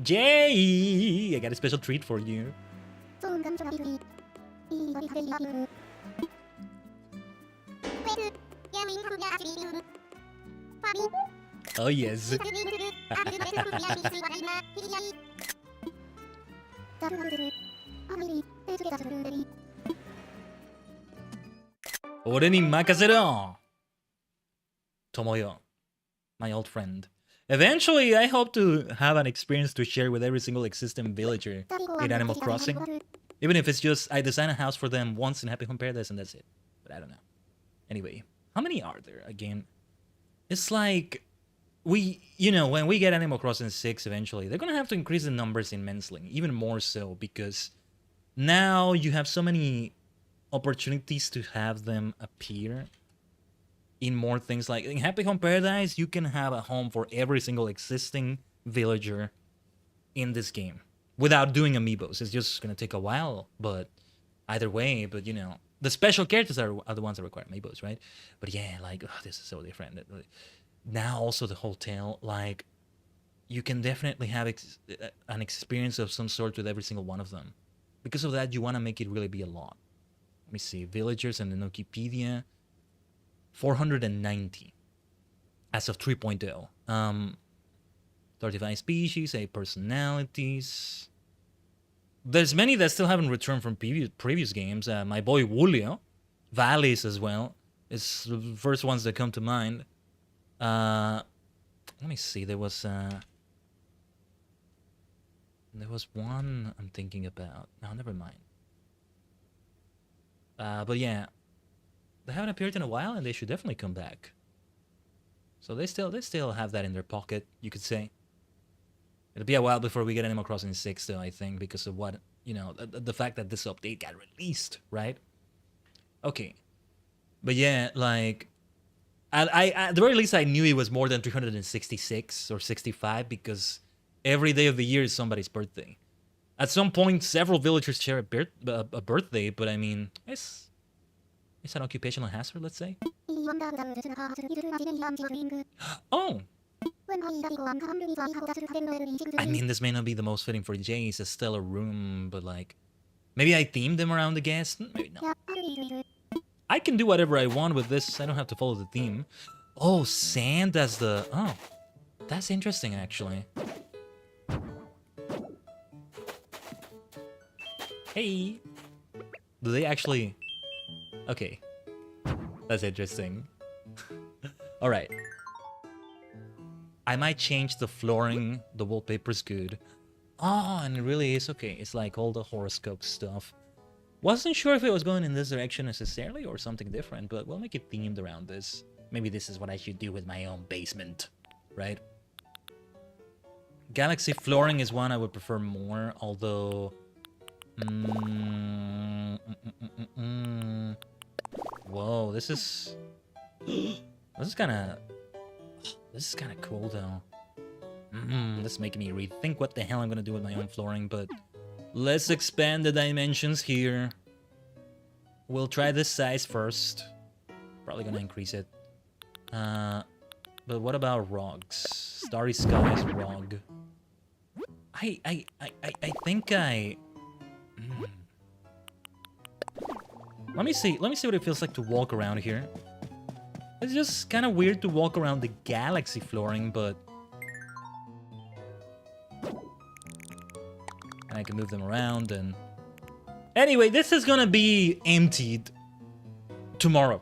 Jay, I got a special treat for you. Oh yes. Ore ni makasero. Tomoyo, my old friend. Eventually, I hope to have an experience to share with every single existing villager in Animal Crossing. Even if it's just, I design a house for them once in Happy Home Paradise and that's it. But I don't know. Anyway, how many are there again? It's like, you know, when we get Animal Crossing 6 eventually, they're gonna have to increase the numbers immensely. Even more so, because now you have so many opportunities to have them appear in more things. Like in Happy Home Paradise, you can have a home for every single existing villager in this game without doing amiibos. It's just gonna take a while, but either way, but you know, the special characters are the ones that require amiibos, right? But yeah, like, oh, this is so different. Now also the hotel, like, you can definitely have an experience of some sort with every single one of them. because of that, you want to make it really be a lot. Let me see. Villagers and the Wikipedia. 490 as of 3.0. 35 species, 8 personalities. There's many that still haven't returned from previous games. My boy Julio, Valles as well, is the first ones that come to mind. Let me see. There was one I'm thinking about. No, never mind. But yeah, they haven't appeared in a while, and they should definitely come back. So they still have that in their pocket, you could say. It'll be a while before we get Animal Crossing 6, though, I think, because of what, you know, the fact that this update got released, right? Okay. But yeah, like, I at the very least, I knew it was more than 366 or 65, because every day of the year is somebody's birthday. At some point, several villagers share a birthday, but I mean, it's an occupational hazard, let's say. Oh! I mean, this may not be the most fitting for Jay. It's a stellar room, but like, maybe I themed them around the guest? Maybe not. I can do whatever I want with this. I don't have to follow the theme. Oh, sand as the... Oh, that's interesting, actually. Hey! Do they actually... Okay. That's interesting. Alright. I might change the flooring. The wallpaper's good. Oh, and it really is okay. It's like all the horoscope stuff. Wasn't sure if it was going in this direction necessarily or something different, but we'll make it themed around this. Maybe this is what I should do with my own basement, right? Galaxy flooring is one I would prefer more, although... Whoa, this is... This is kind of cool, though. This is making me rethink what the hell I'm gonna do with my own flooring, but let's expand the dimensions here. We'll try this size first. Probably gonna increase it. But what about rugs? Starry Skies rug. I think I... Let me see what it feels like to walk around here. It's just kind of weird to walk around the galaxy flooring, but... And I can move them around and... Anyway, this is gonna be emptied tomorrow.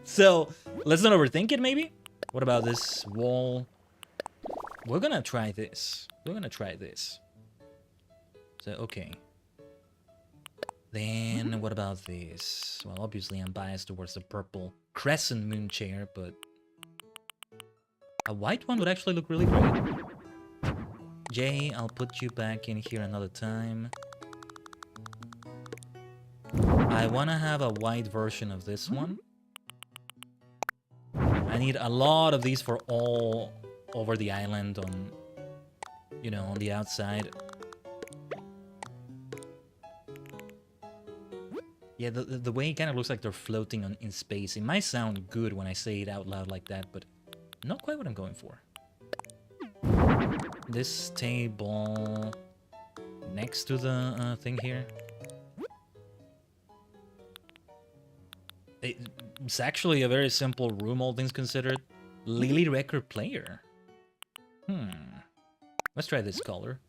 So, let's not overthink it, maybe? What about this wall? We're gonna try this. So, okay. Then, what about this? Well, obviously I'm biased towards the purple crescent moon chair, but... A white one would actually look really great. Jay, I'll put you back in here another time. I want to have a white version of this one. I need a lot of these for all over the island on, you know, on the outside. Yeah, the way it kind of looks like they're floating in space. It might sound good when I say it out loud like that, but not quite what I'm going for. This table next to the thing here. It's actually a very simple room, all things considered. Lily record player. Let's try this color.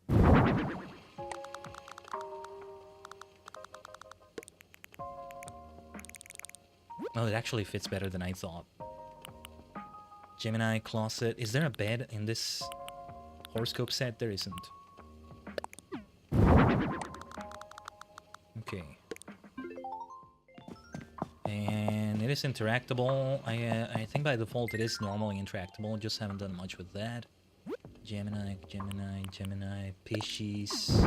Oh, it actually fits better than I thought. Gemini closet. Is there a bed in this horoscope set? There isn't. Okay. And it is interactable. I think by default it is normally interactable. Just haven't done much with that. Gemini, Pisces.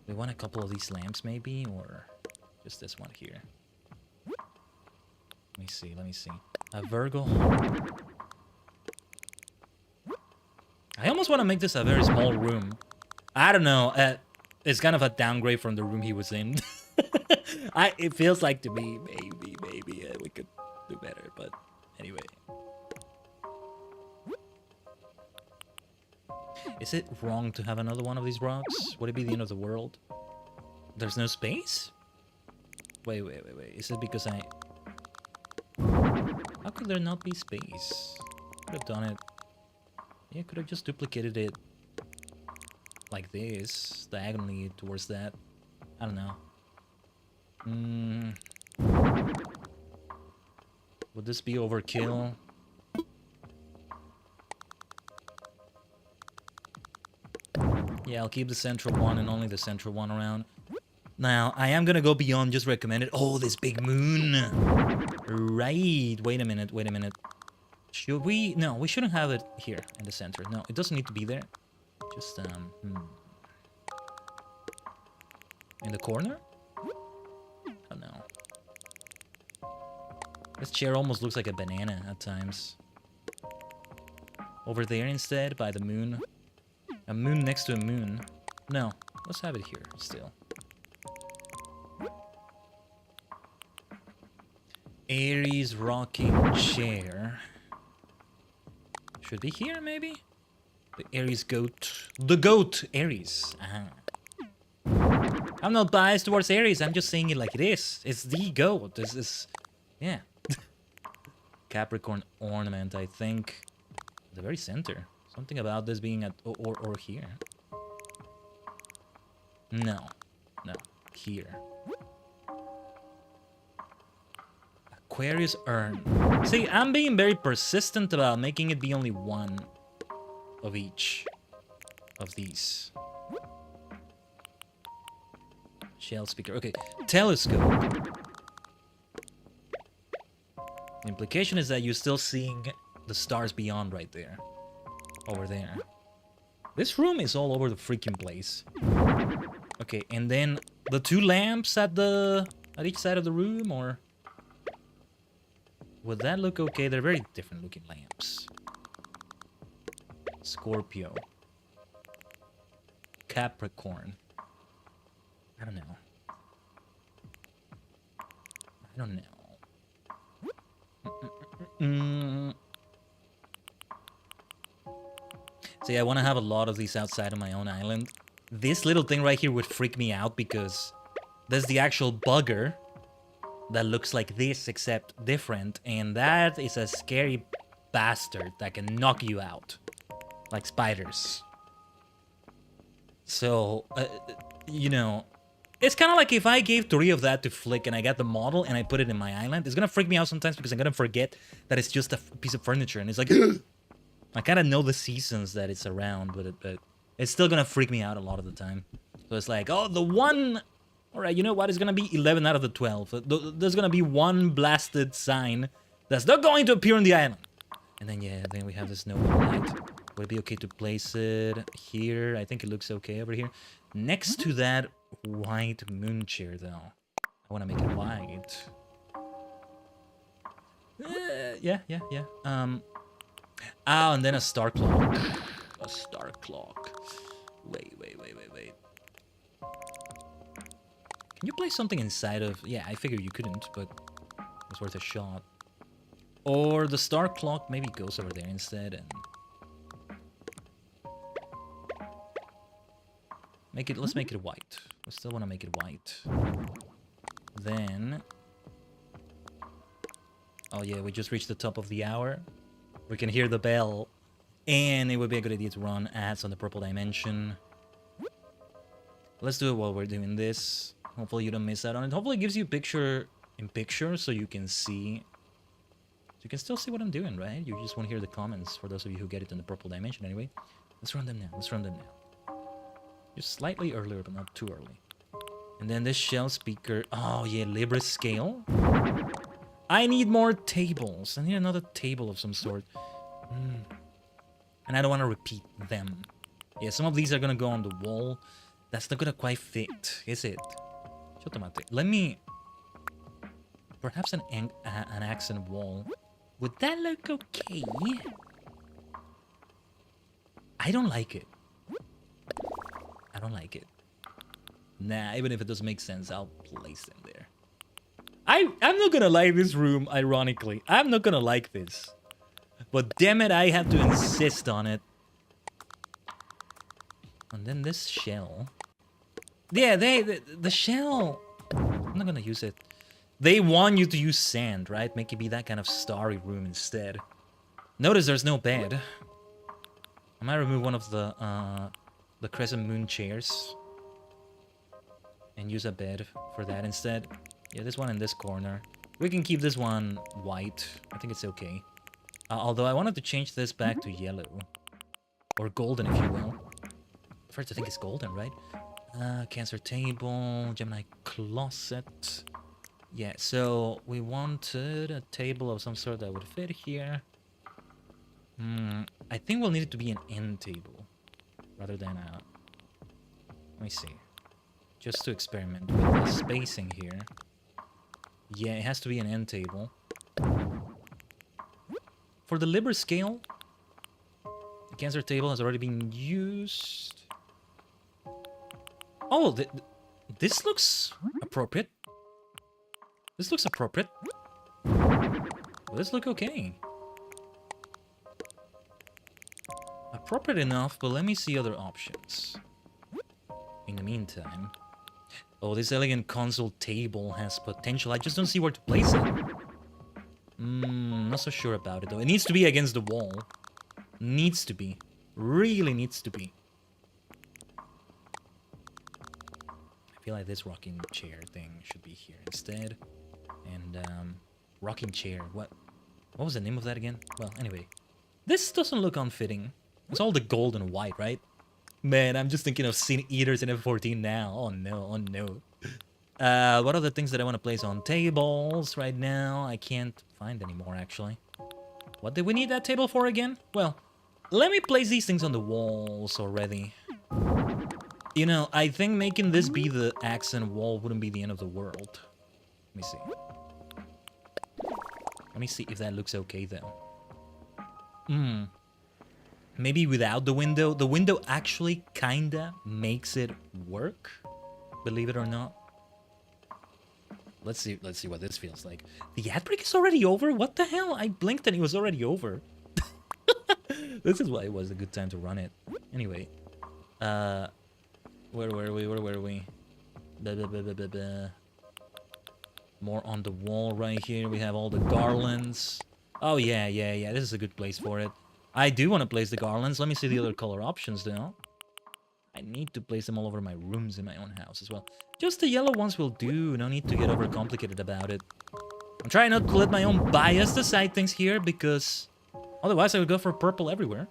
We want a couple of these lamps maybe, or just this one here. Let me see. A Virgo. I almost want to make this a very small room. I don't know. It's kind of a downgrade from the room he was in. It feels like to me, maybe we could do better, but anyway. Is it wrong to have another one of these rocks? Would it be the end of the world? There's no space? Wait. Is it because I... How could there not be space? Could have done it... Yeah, could have just duplicated it like this, diagonally towards that. I don't know. Would this be overkill? Yeah, I'll keep the central one and only the central one around. Now, I am gonna go beyond just recommended. Oh, this big moon! Right, wait a minute. Should we? No, we shouldn't have it here in the center. No, it doesn't need to be there. Just, in the corner? Oh, no. This chair almost looks like a banana at times. Over there instead, by the moon. A moon next to a moon. No, let's have it here still. Aries rocking chair. Should be here, maybe? The Aries goat. The goat! Aries. I'm not biased towards Aries, I'm just saying it like it is. It's the goat. This is... Yeah. Capricorn ornament, I think. At the very center. Something about this being at... Or here. No. Here. Aquarius urn. See, I'm being very persistent about making it be only one of each of these. Shell speaker. Okay, telescope. The implication is that you're still seeing the stars beyond right there. Over there. This room is all over the freaking place. Okay, and then the two lamps at each side of the room, or... Would that look okay? They're very different looking lamps. Scorpio. Capricorn. I don't know. See, I want to have a lot of these outside of my own island. This little thing right here would freak me out because there's the actual bugger that looks like this except different, and that is a scary bastard that can knock you out like spiders. So you know, it's kind of like if I gave 3 of that to Flick and I got the model and I put it in my island, it's gonna freak me out sometimes because I'm gonna forget that it's just a piece of furniture, and it's like I kind of know the seasons that it's around, but it's still gonna freak me out a lot of the time. So it's like, oh, the one... Alright, you know what? It's gonna be 11 out of the 12. There's gonna be one blasted sign that's not going to appear on the island. And then, yeah, then we have this no light. Would it be okay to place it here? I think it looks okay over here. Next to that white moon chair, though. I want to make it white. Yeah. Oh, and then a star clock. A star clock. Wait. Can you place something inside of... Yeah, I figured you couldn't, but it's worth a shot. Or the star clock maybe goes over there instead and... Let's make it white. I still want to make it white. Then... Oh yeah, we just reached the top of the hour. We can hear the bell. And it would be a good idea to run ads on the purple dimension. Let's do it while we're doing this. Hopefully you don't miss out on it. Hopefully it gives you picture-in-picture so you can see... So you can still see what I'm doing, right? You just won't hear the comments for those of you who get it in the purple dimension anyway. Let's run them now. Just slightly earlier, but not too early. And then this shell speaker... Oh yeah, Libra scale. I need more tables. I need another table of some sort. And I don't want to repeat them. Yeah, some of these are going to go on the wall. That's not going to quite fit, is it? Let me... Perhaps an accent wall. Would that look okay? I don't like it. Nah, even if it doesn't make sense, I'll place them there. I'm not gonna like this room, ironically. I'm not gonna like this. But damn it, I have to insist on it. And then this shell. Yeah, the shell. I'm not gonna use it. They want you to use sand, right? Make it be that kind of starry room instead. Notice there's no bed. I might remove one of the crescent moon chairs and use a bed for that instead. Yeah, this one in this corner. We can keep this one white. I think it's okay. Although I wanted to change this back to yellow. Or golden, if you will. First, I think it's golden, right? Cancer table, Gemini closet. Yeah, so we wanted a table of some sort that would fit here. I think we'll need it to be an end table rather than a... Let me see. Just to experiment with the spacing here. Yeah, it has to be an end table. For the Liber scale, the Cancer table has already been used. Oh, this looks appropriate. This looks appropriate. Well, this look okay. Appropriate enough, but let me see other options. In the meantime... Oh, this elegant console table has potential. I just don't see where to place it. Not so sure about it, though. It needs to be against the wall. Needs to be. Really needs to be. I feel like this rocking chair thing should be here instead. And, rocking chair. What was the name of that again? Well, anyway. This doesn't look unfitting. It's all the gold and white, right? Man, I'm just thinking of Sin Eaters in F14 now. Oh no, oh no. What are the things that I want to place on tables right now? I can't find any more, actually. What did we need that table for again? Well, let me place these things on the walls already. You know, I think making this be the accent wall wouldn't be the end of the world. Let me see. Let me see if that looks okay, though. Maybe without the window. The window actually kinda makes it work. Believe it or not. Let's see what this feels like. The ad break is already over? What the hell? I blinked and it was already over. This is why it was a good time to run it. Anyway. Where were we? Blah, blah, blah, blah, blah, blah. More on the wall right here. We have all the garlands. Oh, yeah. This is a good place for it. I do want to place the garlands. Let me see the other color options, though. I need to place them all over my rooms in my own house as well. Just the yellow ones will do. No need to get overcomplicated about it. I'm trying not to let my own bias decide things here, because otherwise I would go for purple everywhere.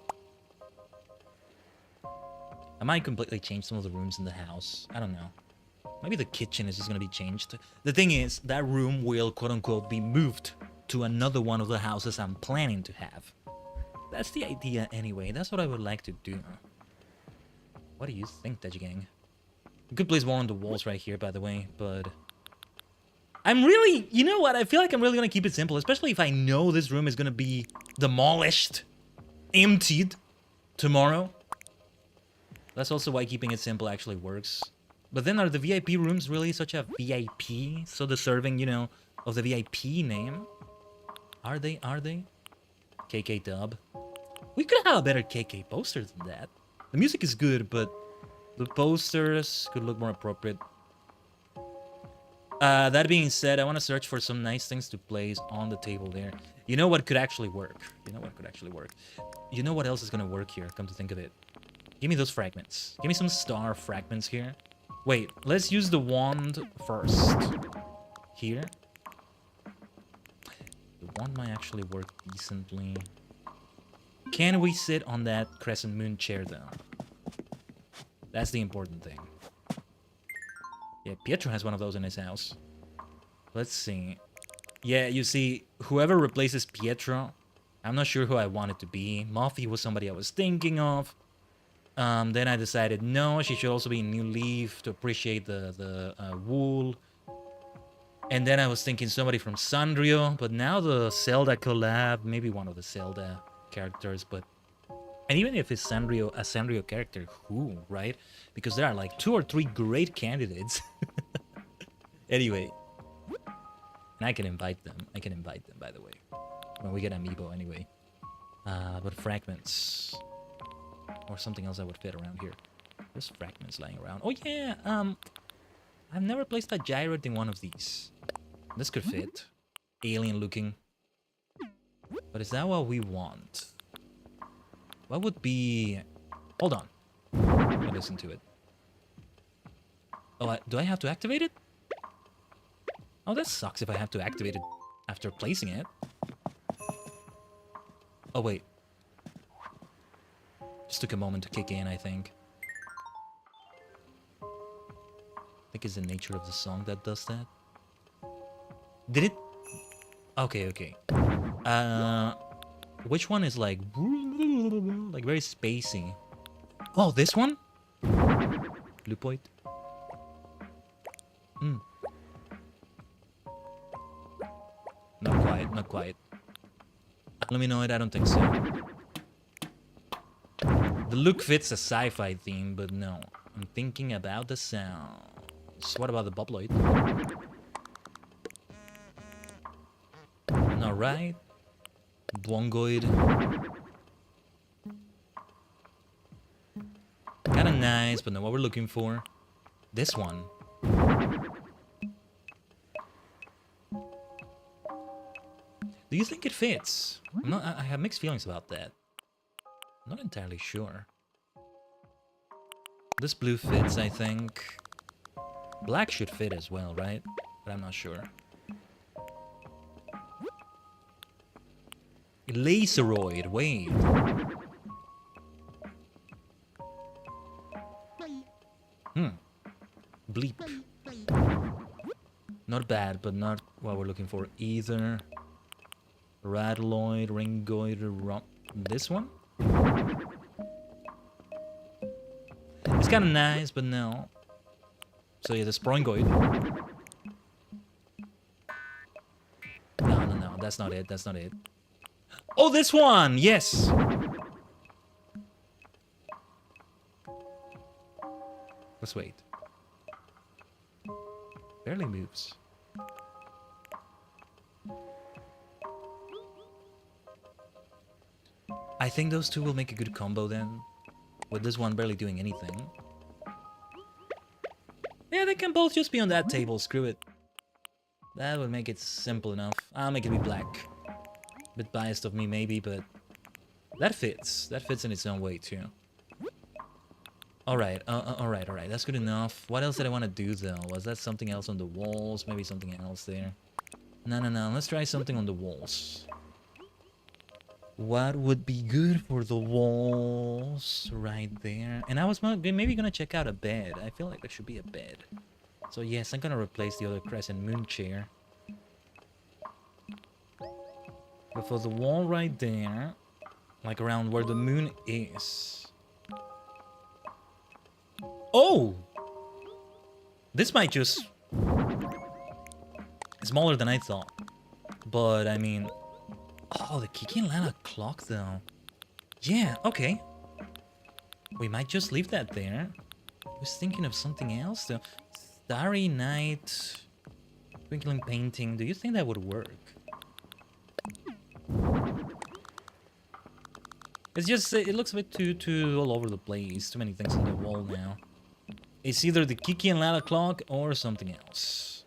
I might completely change some of the rooms in the house. I don't know. Maybe the kitchen is just going to be changed. The thing is, that room will, quote-unquote, be moved to another one of the houses I'm planning to have. That's the idea anyway. That's what I would like to do. What do you think, Tajigen? You could place more on the walls right here, by the way, but... I'm really... You know what? I feel like I'm really going to keep it simple, especially if I know this room is going to be demolished, emptied tomorrow. That's also why keeping it simple actually works. But then are the VIP rooms really such a VIP? So deserving, you know, of the VIP name? Are they? KK dub. We could have a better KK poster than that. The music is good, but the posters could look more appropriate. That being said, I want to search for some nice things to place on the table there. You know what could actually work? You know what else is going to work here, come to think of it? Give me those fragments. Give me some star fragments here. Wait, let's use the wand first. Here. The wand might actually work decently. Can we sit on that crescent moon chair, though? That's the important thing. Yeah, Pietro has one of those in his house. Let's see. Yeah, you see, whoever replaces Pietro, I'm not sure who I want it to be. Muffy was somebody I was thinking of. Then I decided, no, she should also be New Leaf to appreciate the wool. And then I was thinking somebody from Sanrio, but now the Zelda collab, maybe one of the Zelda characters, but... And even if it's Sanrio, a Sanrio character, who, right? Because there are like 2 or 3 great candidates. Anyway. And I can invite them. By the way. When we get Amiibo, anyway. But fragments. Or something else that would fit around here. There's fragments lying around. Oh yeah, I've never placed a gyrate in one of these. This could fit. Alien looking. But is that what we want? What would be... Hold on. Let me listen to it. Oh, do I have to activate it? Oh, that sucks if I have to activate it after placing it. Oh, wait. Just took a moment to kick in, I think. I think it's the nature of the song that does that. Did it? Okay, okay. Which one is like very spacey? Oh, this one? Blue point. Not quite, not quite. Let me know it, I don't think so. The look fits a sci-fi theme, but no. I'm thinking about the sounds. What about the bobloid? Alright. Blongoid. Kinda nice, but not what we're looking for. This one. Do you think it fits? I have mixed feelings about that. I'm not entirely sure. This blue fits, I think. Black should fit as well, right? But I'm not sure. Laseroid, wait. Bleep. Not bad, but not what we're looking for either. Rattloid, Ringoid, this one? It's kind of nice, but no. So yeah, the Sprongoid. No, that's not it, that's not it. Oh, this one! Yes! Let's wait. Barely moves. I think those two will make a good combo then. With this one barely doing anything. Yeah, they can both just be on that table, screw it. That would make it simple enough. I'll make it be black. Bit biased of me maybe, but that fits. That fits in its own way too. Alright, alright. That's good enough. What else did I want to do though? Was that something else on the walls? Maybe something else there. No. Let's try something on the walls. What would be good for the walls? Right there. And I was maybe gonna check out a bed. I feel like there should be a bed. So yes, I'm gonna replace the other crescent moon chair. But for the wall right there, like around where the moon is. Oh! This might just... Smaller than I thought. But, I mean... Oh, the Kiki and Lana clock, though. Yeah, okay. We might just leave that there. I was thinking of something else, though. Starry Night... Twinkling Painting. Do you think that would work? It's just... It looks a bit too all over the place. Too many things on the wall now. It's either the Kiki and Lala clock or something else.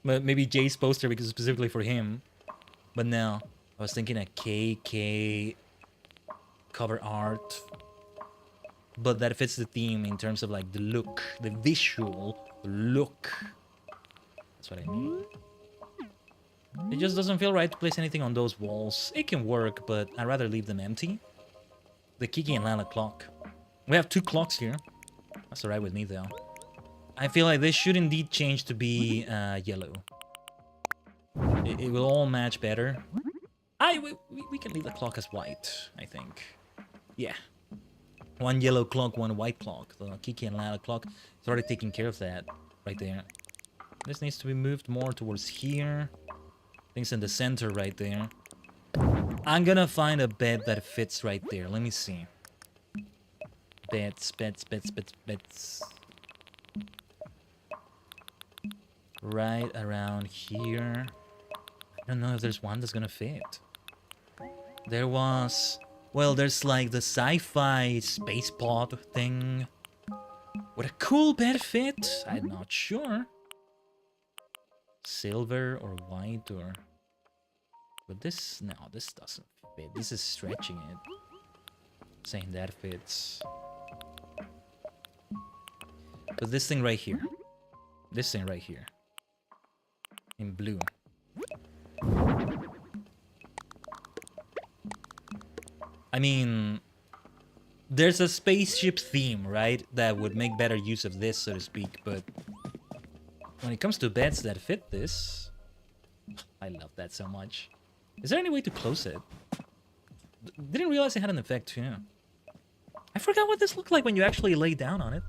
But maybe Jay's poster because it's specifically for him. But no, I was thinking a KK cover art. But that fits the theme in terms of like the look, the visual look. That's what I mean. It just doesn't feel right to place anything on those walls. It can work, but I'd rather leave them empty. The Kiki and Lala clock. We have two clocks here. That's alright with me, though. I feel like this should indeed change to be yellow. It will all match better. We can leave the clock as white, I think. Yeah. One yellow clock, one white clock. The Kiki and Lala clock is already taking care of that right there. This needs to be moved more towards here. Things in the center right there. I'm gonna find a bed that fits right there. Let me see. Beds. Right around here. I don't know if there's one that's gonna fit. There was... Well, there's like the sci-fi space pod thing. Would a cool bed fit? I'm not sure. Silver or white or... But this... No, this doesn't fit. This is stretching it. Saying that fits. But this thing right here. This thing right here. In blue. I mean... There's a spaceship theme, right? That would make better use of this, so to speak, but... When it comes to beds that fit this... I love that so much. Is there any way to close it? Didn't realize it had an effect, too. I forgot what this looked like when you actually lay down on it.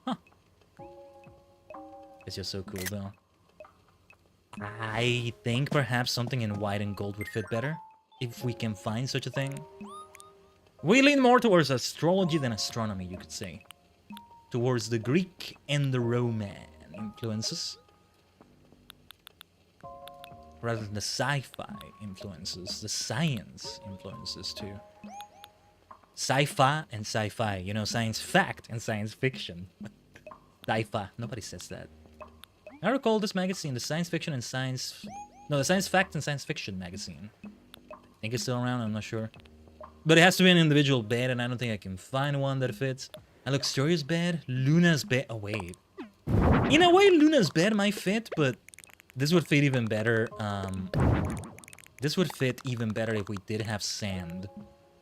Huh. It's just so cool, though. I think perhaps something in white and gold would fit better. If we can find such a thing. We lean more towards astrology than astronomy, you could say. Towards the Greek and the Roman influences. Rather than the sci-fi influences, the science influences too. Sci-fi and sci-fi, you know, science fact and science fiction. Sci-fi, nobody says that. I recall this magazine, the science fiction and science... No, the science fact and science fiction magazine. I think it's still around, I'm not sure. But it has to be an individual bed, and I don't think I can find one that fits. A luxurious bed, Luna's bed... Oh, wait. In a way, Luna's bed might fit, but... This would fit even better. This would fit even better if we did have sand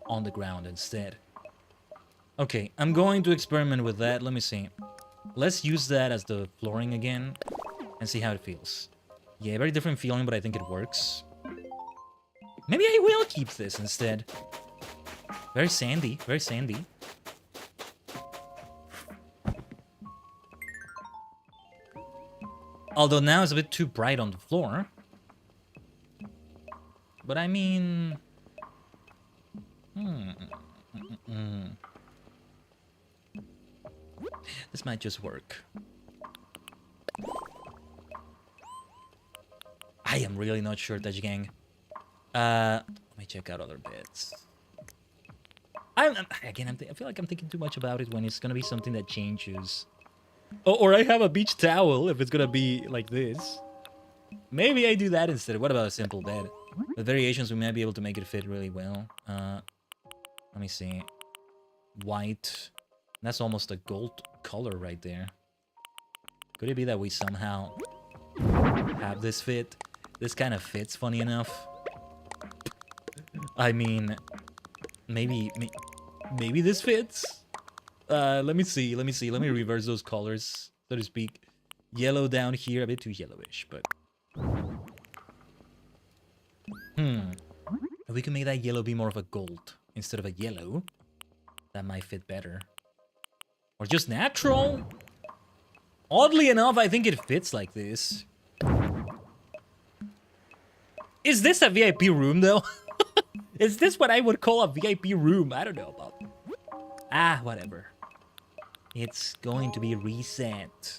on the ground instead. Okay, I'm going to experiment with that. Let me see. Let's use that as the flooring again and see how it feels. Yeah, very different feeling, but I think it works. Maybe I will keep this instead. Very sandy, very sandy. Although now it's a bit too bright on the floor. But I mean... This might just work. I am really not sure, Tajigen. Let me check out other bits. I feel like I'm thinking too much about it when it's gonna be something that changes. Oh, or I have a beach towel if it's gonna be like this. Maybe I do that instead. What about a simple bed? With variations, we might be able to make it fit really well. Let me see. White. That's almost a gold color right there. Could it be that we somehow have this fit? This kind of fits, funny enough. I mean, maybe this fits. Let me see. Let me reverse those colors, so to speak. Yellow down here, a bit too yellowish, but... If we can make that yellow be more of a gold instead of a yellow, that might fit better. Or just natural. Oddly enough, I think it fits like this. Is this a VIP room, though? Is this what I would call a VIP room? I don't know about... Ah, whatever. It's going to be reset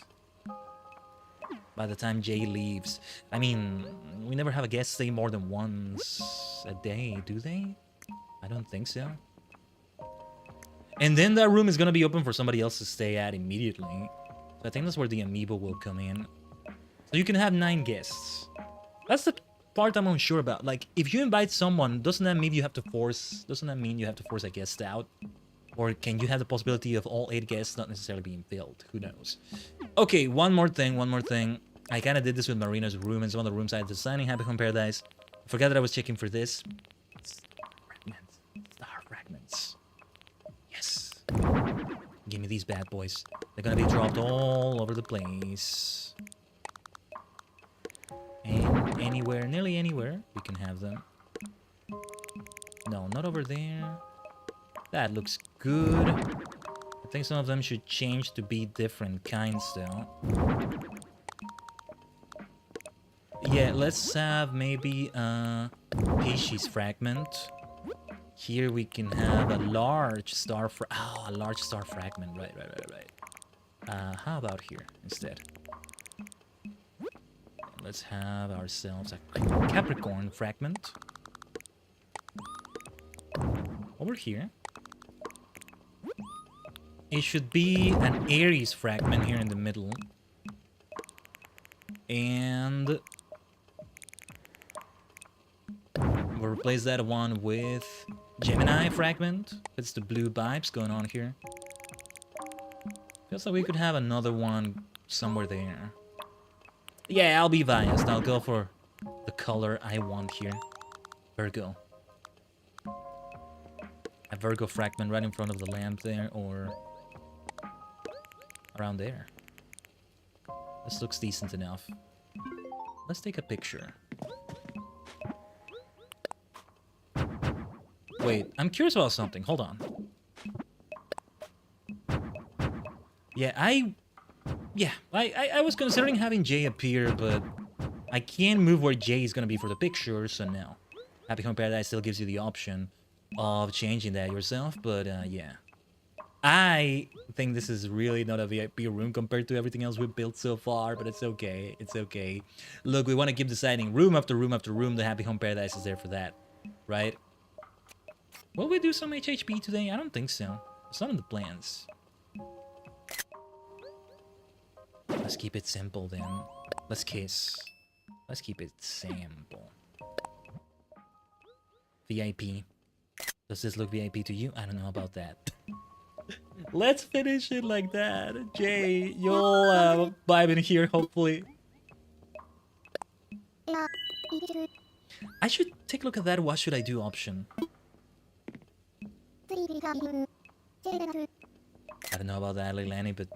by the time Jay leaves. I mean, we never have a guest stay more than once a day, do they? I don't think so. And then that room is going to be open for somebody else to stay at immediately. So I think that's where the amiibo will come in. So you can have 9 guests. That's the part I'm unsure about. Like, if you invite someone, doesn't that mean you have to force a guest out? Or can you have the possibility of all 8 guests not necessarily being filled? Who knows? Okay, one more thing. I kind of did this with Marina's room and some of the rooms I had designing Happy Home Paradise. I forgot that I was checking for this. Star fragments. Yes. Give me these bad boys. They're gonna be dropped all over the place. And anywhere, nearly anywhere, we can have them. No, not over there. That looks good. I think some of them should change to be different kinds, though. Yeah, let's have maybe a species fragment. Here we can have a large star a large star fragment. Right. How about here instead? Let's have ourselves a Capricorn fragment. Over here. it should be an Aries fragment here in the middle. And we'll replace that one with Gemini fragment. It's the blue vibes going on here. Feels like we could have another one somewhere there. Yeah, I'll be biased. I'll go for the color I want here. Virgo. A Virgo fragment right in front of the lamp there, or around there. This looks decent enough. Let's take a picture. Wait, I'm curious about something. Hold on. Yeah, I was considering having Jay appear, but I can't move where Jay is gonna be for the picture, so no. Happy Home Paradise still gives you the option of changing that yourself, but yeah. I think this is really not a VIP room compared to everything else we've built so far, but it's okay. It's okay. Look, we want to keep deciding room after room after room. The Happy Home Paradise is there for that, right? Will we do some HHP today? I don't think so. It's not in the plans. Let's keep it simple then. Let's kiss. Let's keep it simple. VIP. Does this look VIP to you? I don't know about that. Let's finish it like that. Jay, you'll vibe in here, hopefully. I should take a look at that what should I do option. I don't know about that, Leilani, but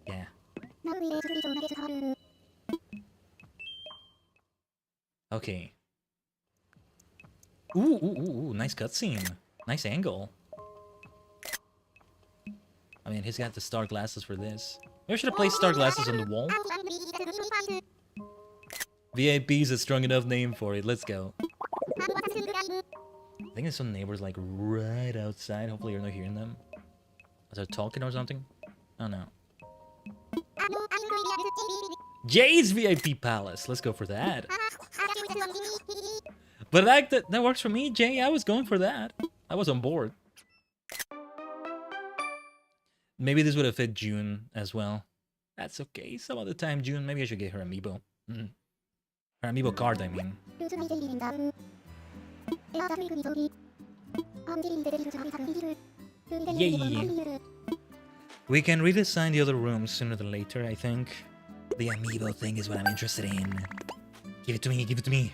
yeah. Okay. Ooh, nice cutscene. Nice angle. I mean, he's got the star glasses for this. Maybe I should have placed star glasses on the wall. VIP is a strong enough name for it. Let's go. I think there's some neighbors like right outside. Hopefully you're not hearing them. Are they talking or something? Oh no. Jay's VIP Palace. Let's go for that. But that works for me, Jay. I was going for that. I was on board. Maybe this would have fit June as well. That's okay. Some other time, June. Maybe I should get her amiibo. Her amiibo card, I mean. Yay! We can redesign the other rooms sooner than later, I think. The amiibo thing is what I'm interested in. Give it to me, give it to me.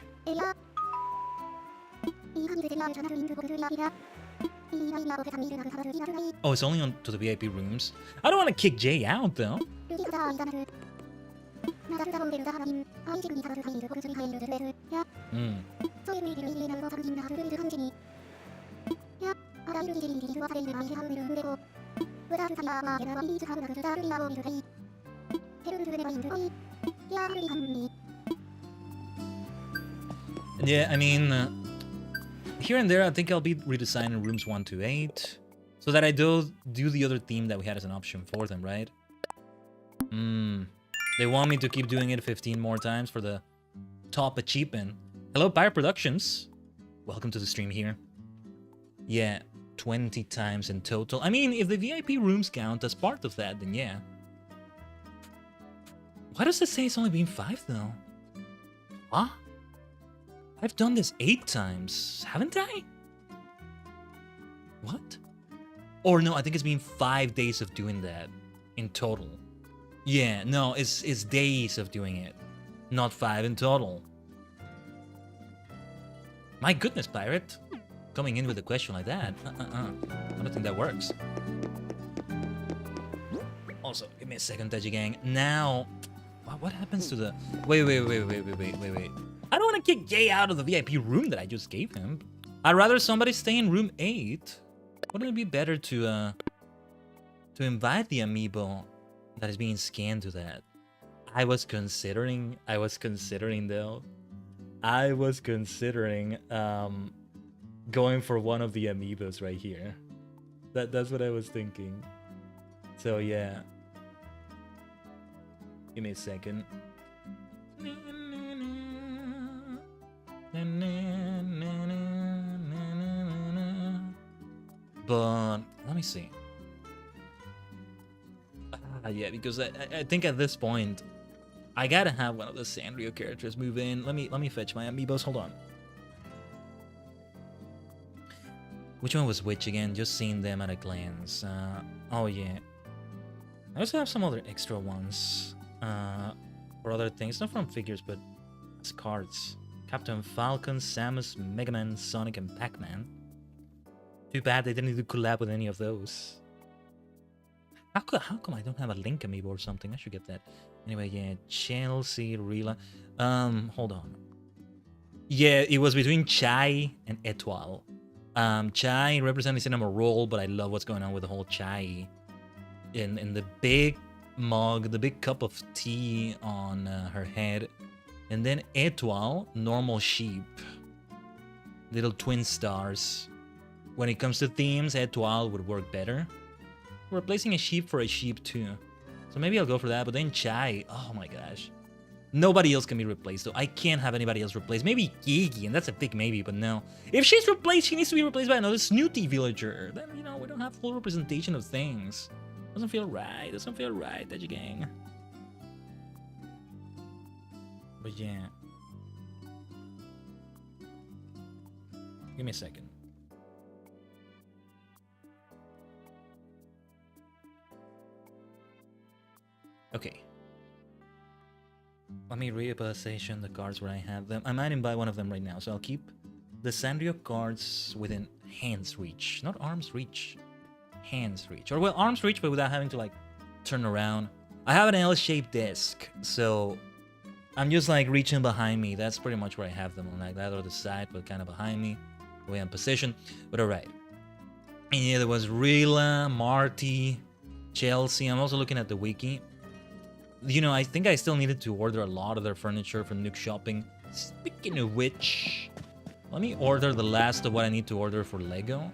Oh, it's only on to the VIP rooms. I don't want to kick Jay out, though. Yeah, I mean... here and there, I think I'll be redesigning rooms 1 to 8, so that I do the other theme that we had as an option for them, right? They want me to keep doing it 15 more times for the top achievement. Hello, Pirate Productions. Welcome to the stream here. Yeah, 20 times in total. I mean, if the VIP rooms count as part of that, then yeah. Why does it say it's only been 5, though? Huh? I've done this 8 times, haven't I? What? Or no, I think it's been 5 days of doing that in total. Yeah, no, it's days of doing it, not 5 in total. My goodness, Pirate. Coming in with a question like that. I don't think that works. Also, give me a second, Tajigen. Now, what happens to the... Wait. I don't want to kick Jay out of the VIP room that I just gave him. I'd rather somebody stay in room 8. Wouldn't it be better to invite the amiibo that is being scanned to that? I was considering going for one of the amiibos right here. That's what I was thinking. So yeah. Give me a second. But let me see. Yeah, because I think at this point, I gotta have one of the Sanrio characters move in. Let me fetch my amiibos. Hold on. Which one was which again? Just seeing them at a glance. Oh yeah. I also have some other extra ones. For other things, not from figures, but as cards. Captain Falcon, Samus, Mega Man, Sonic, and Pac-Man. Too bad they didn't do collab with any of those. How come I don't have a Link amiibo or something? I should get that. Anyway, yeah, Chelsea, Rila. Hold on. Yeah, it was between Chai and Etoile. Chai represents Cinema Roll, but I love what's going on with the whole Chai in the big mug, the big cup of tea on her head. And then Etoile, normal sheep. Little twin stars. When it comes to themes, Etoile would work better. Replacing a sheep for a sheep too. So maybe I'll go for that, but then Chai, oh my gosh. Nobody else can be replaced though. I can't have anybody else replaced. Maybe Gigi, and that's a big maybe, but no. If she's replaced, she needs to be replaced by another snooty villager. Then, you know, we don't have full representation of things. Doesn't feel right. Doesn't feel right, Tajigen. But yeah. Give me a second. Okay. Let me reposition the cards where I have them. I might even buy one of them right now, so I'll keep the Sanrio cards within hand's reach. Not arm's reach. Hand's reach. Or, well, arm's reach, but without having to, like, turn around. I have an L-shaped desk, so I'm just, like, reaching behind me. That's pretty much where I have them, like that, or the side, but kind of behind me, the way I'm positioned. But alright. And yeah, there was Rila, Marty, Chelsea. I'm also looking at the wiki. You know, I think I still needed to order a lot of their furniture from Nook Shopping. Speaking of which, let me order the last of what I need to order for Lego.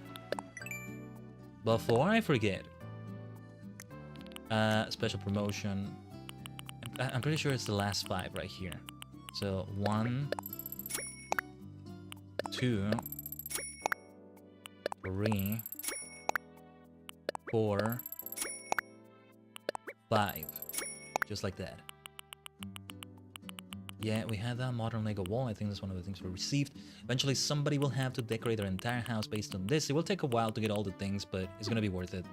Before I forget. Special promotion. I'm pretty sure it's the last 5 right here. So 1, 2, 3, 4, 5. Just like that. Yeah, we had that modern Lego wall. I think that's one of the things we received. Eventually, somebody will have to decorate their entire house based on this. It will take a while to get all the things, but it's gonna be worth it.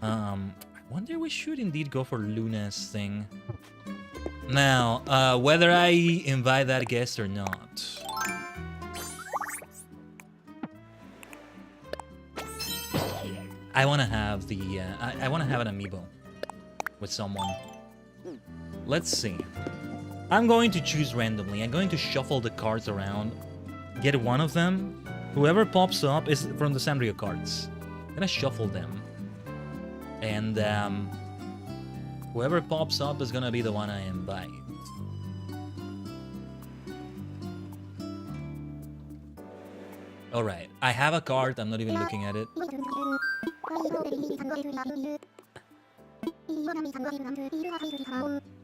I wonder we should indeed go for Luna's thing. Now, whether I invite that guest or not. I wanna have the, I wanna have an amiibo with someone. Let's see. I'm going to choose randomly. I'm going to shuffle the cards around. Get one of them. Whoever pops up is from the Sanrio cards. I'm gonna shuffle them. And whoever pops up is gonna be the one I invite. Alright, I have a card. I'm not even looking at it.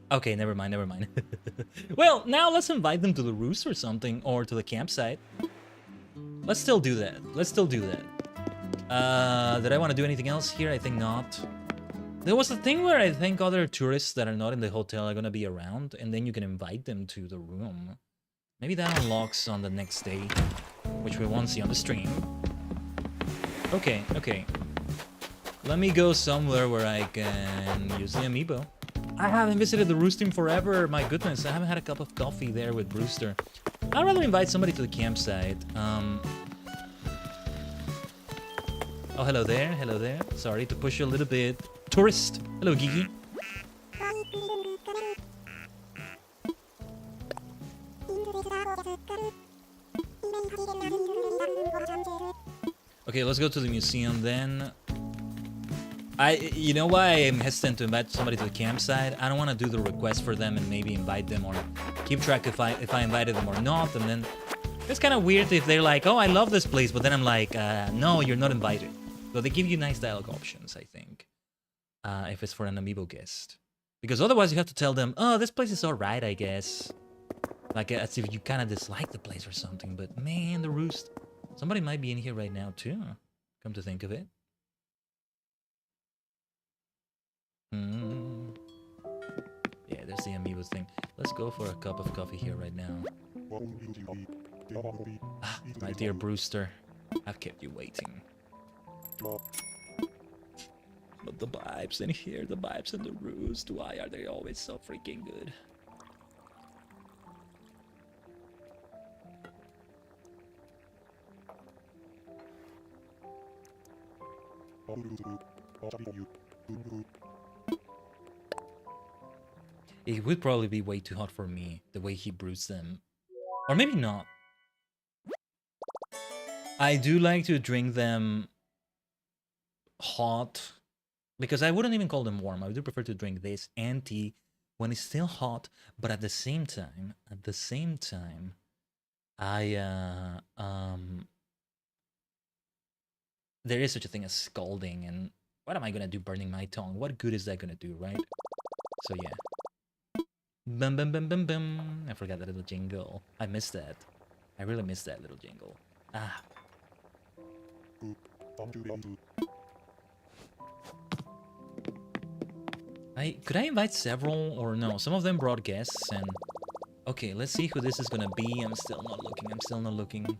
Okay, never mind, never mind. Well, now let's invite them to the roost or something, or to the campsite. Let's still do that. Let's still do that. Did I want to do anything else here? I think not. There was a thing where I think other tourists that are not in the hotel are gonna be around, and then you can invite them to the room. Maybe that unlocks on the next day, which we won't see on the stream. Okay, okay. Let me go somewhere where I can use the amiibo. I haven't visited the Roost in forever. My goodness, I haven't had a cup of coffee there with Brewster. I'd rather invite somebody to the campsite. Oh, hello there. Hello there. Sorry to push you a little bit. Tourist. Hello, Gigi. Okay, let's go to the museum then. You know why I'm hesitant to invite somebody to the campsite? I don't want to do the request for them and maybe invite them or keep track if I invited them or not. And then it's kind of weird if they're like, oh, I love this place, but then I'm like, no, you're not invited. So they give you nice dialogue options, I think, if it's for an amiibo guest. Because otherwise you have to tell them, oh, this place is alright, I guess. Like, as if you kind of dislike the place or something. But man, the Roost. Somebody might be in here right now too, come to think of it. Hmm. Yeah, there's the amiibo thing. Let's go for a cup of coffee here right now. Ah, my dear Brewster, I've kept you waiting. But the vibes in here, the vibes in the roost, why are they always so freaking good? It would probably be way too hot for me, the way he brews them. Or maybe not. I do like to drink them hot, because I wouldn't even call them warm. I do prefer to drink this and tea when it's still hot, but at the same time, there is such a thing as scalding, and what am I gonna do burning my tongue? What good is that gonna do, right? So yeah. Bum bum bum bum bum. I forgot that little jingle. I missed that. I really missed that little jingle. Ah. Could I invite several or no? Some of them brought guests and... Okay, let's see who this is gonna be. I'm still not looking.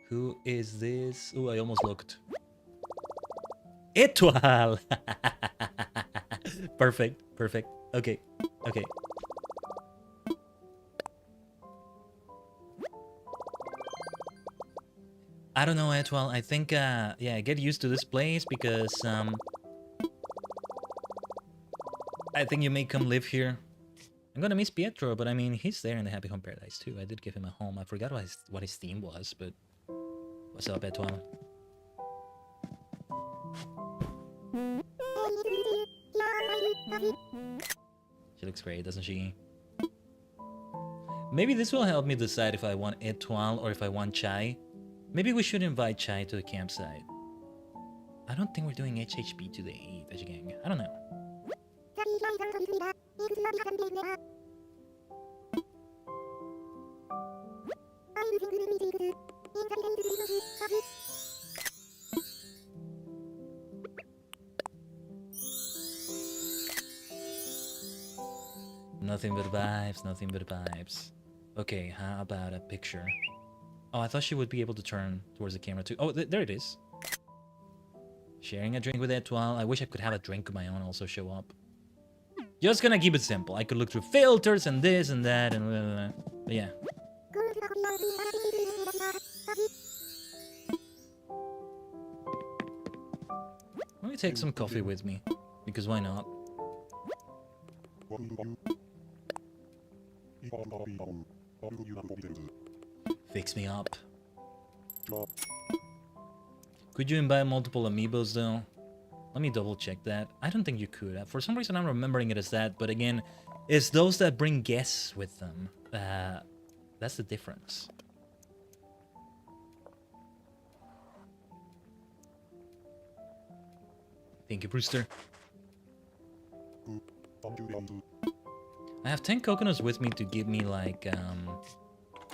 Who is this? Oh, I almost looked. Etoile! Perfect. Okay. I don't know, Etoile. I think, yeah, get used to this place because, I think you may come live here. I'm gonna miss Pietro, but I mean, he's there in the Happy Home Paradise too. I did give him a home. I forgot what his theme was, but... What's up, Etoile? She looks great, doesn't she? Maybe this will help me decide if I want Etoile or if I want Chai. Maybe we should invite Chai to the campsite. I don't think we're doing HHP today, Tajigen. I don't know. Nothing but vibes. Okay, how about a picture? Oh, I thought she would be able to turn towards the camera too. Oh, there it is. Sharing a drink with Etoile. I wish I could have a drink of my own also show up. Just gonna keep it simple. I could look through filters and this and that and blah, blah, blah. But yeah. Let me take some coffee with me, because why not? Fix me up. Could you invite multiple amiibos though? Let me double check that. I don't think you could. For some reason I'm remembering it as that, but again, it's those that bring guests with them. That's the difference. Thank you, Brewster. I have 10 coconuts with me to give me like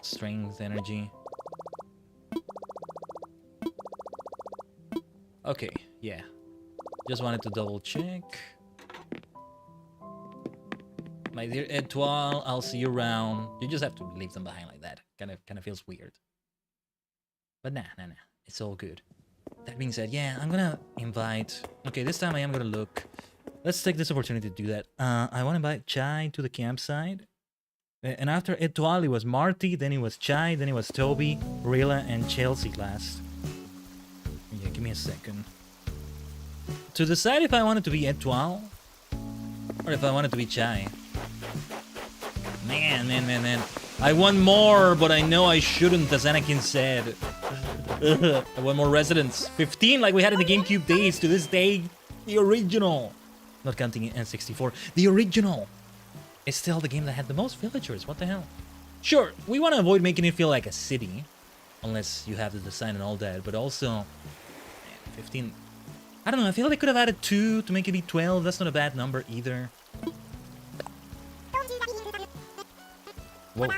strength energy. Okay, yeah. Just wanted to double check. My dear Etoile, I'll see you around. You just have to leave them behind like that. Kind of feels weird. But nah. It's all good. That being said, yeah, I'm gonna invite... Okay, this time I am gonna look. Let's take this opportunity to do that. I want to invite Chai to the campsite. And after Etoile, it was Marty, then it was Chai, then it was Toby, Rilla, and Chelsea last. Yeah, give me a second. To decide if I wanted to be Etoile, or if I wanted to be Chai. Man. I want more, but I know I shouldn't, as Anakin said. I want more residents. 15 like we had in the GameCube days, to this day. The original. Not counting N64. The original. It's still the game that had the most villagers. What the hell? Sure, we want to avoid making it feel like a city. Unless you have the design and all that. But also... Man, 15... I don't know, I feel like they could have added 2 to make it be 12. That's not a bad number either. Whoa.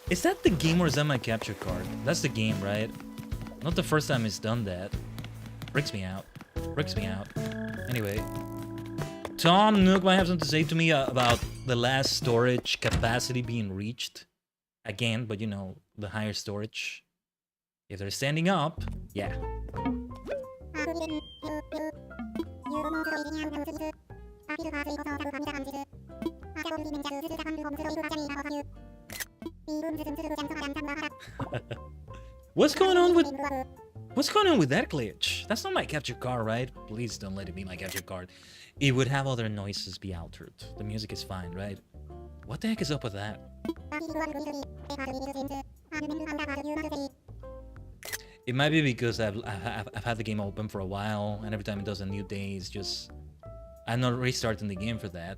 Is that the game or is that my capture card? That's the game, right? Not the first time he's done that. Freaks me out. Freaks me out. Anyway. Tom Nook might have something to say to me about the last storage capacity being reached. Again, but you know, the higher storage. If they're standing up, yeah. What's going on with that glitch? That's not my capture card, right? Please don't let it be my capture card. It would have other noises be altered. The music is fine, right? What the heck is up with that? It might be because I've had the game open for a while, and every time it does a new day, it's just... I'm not restarting the game for that.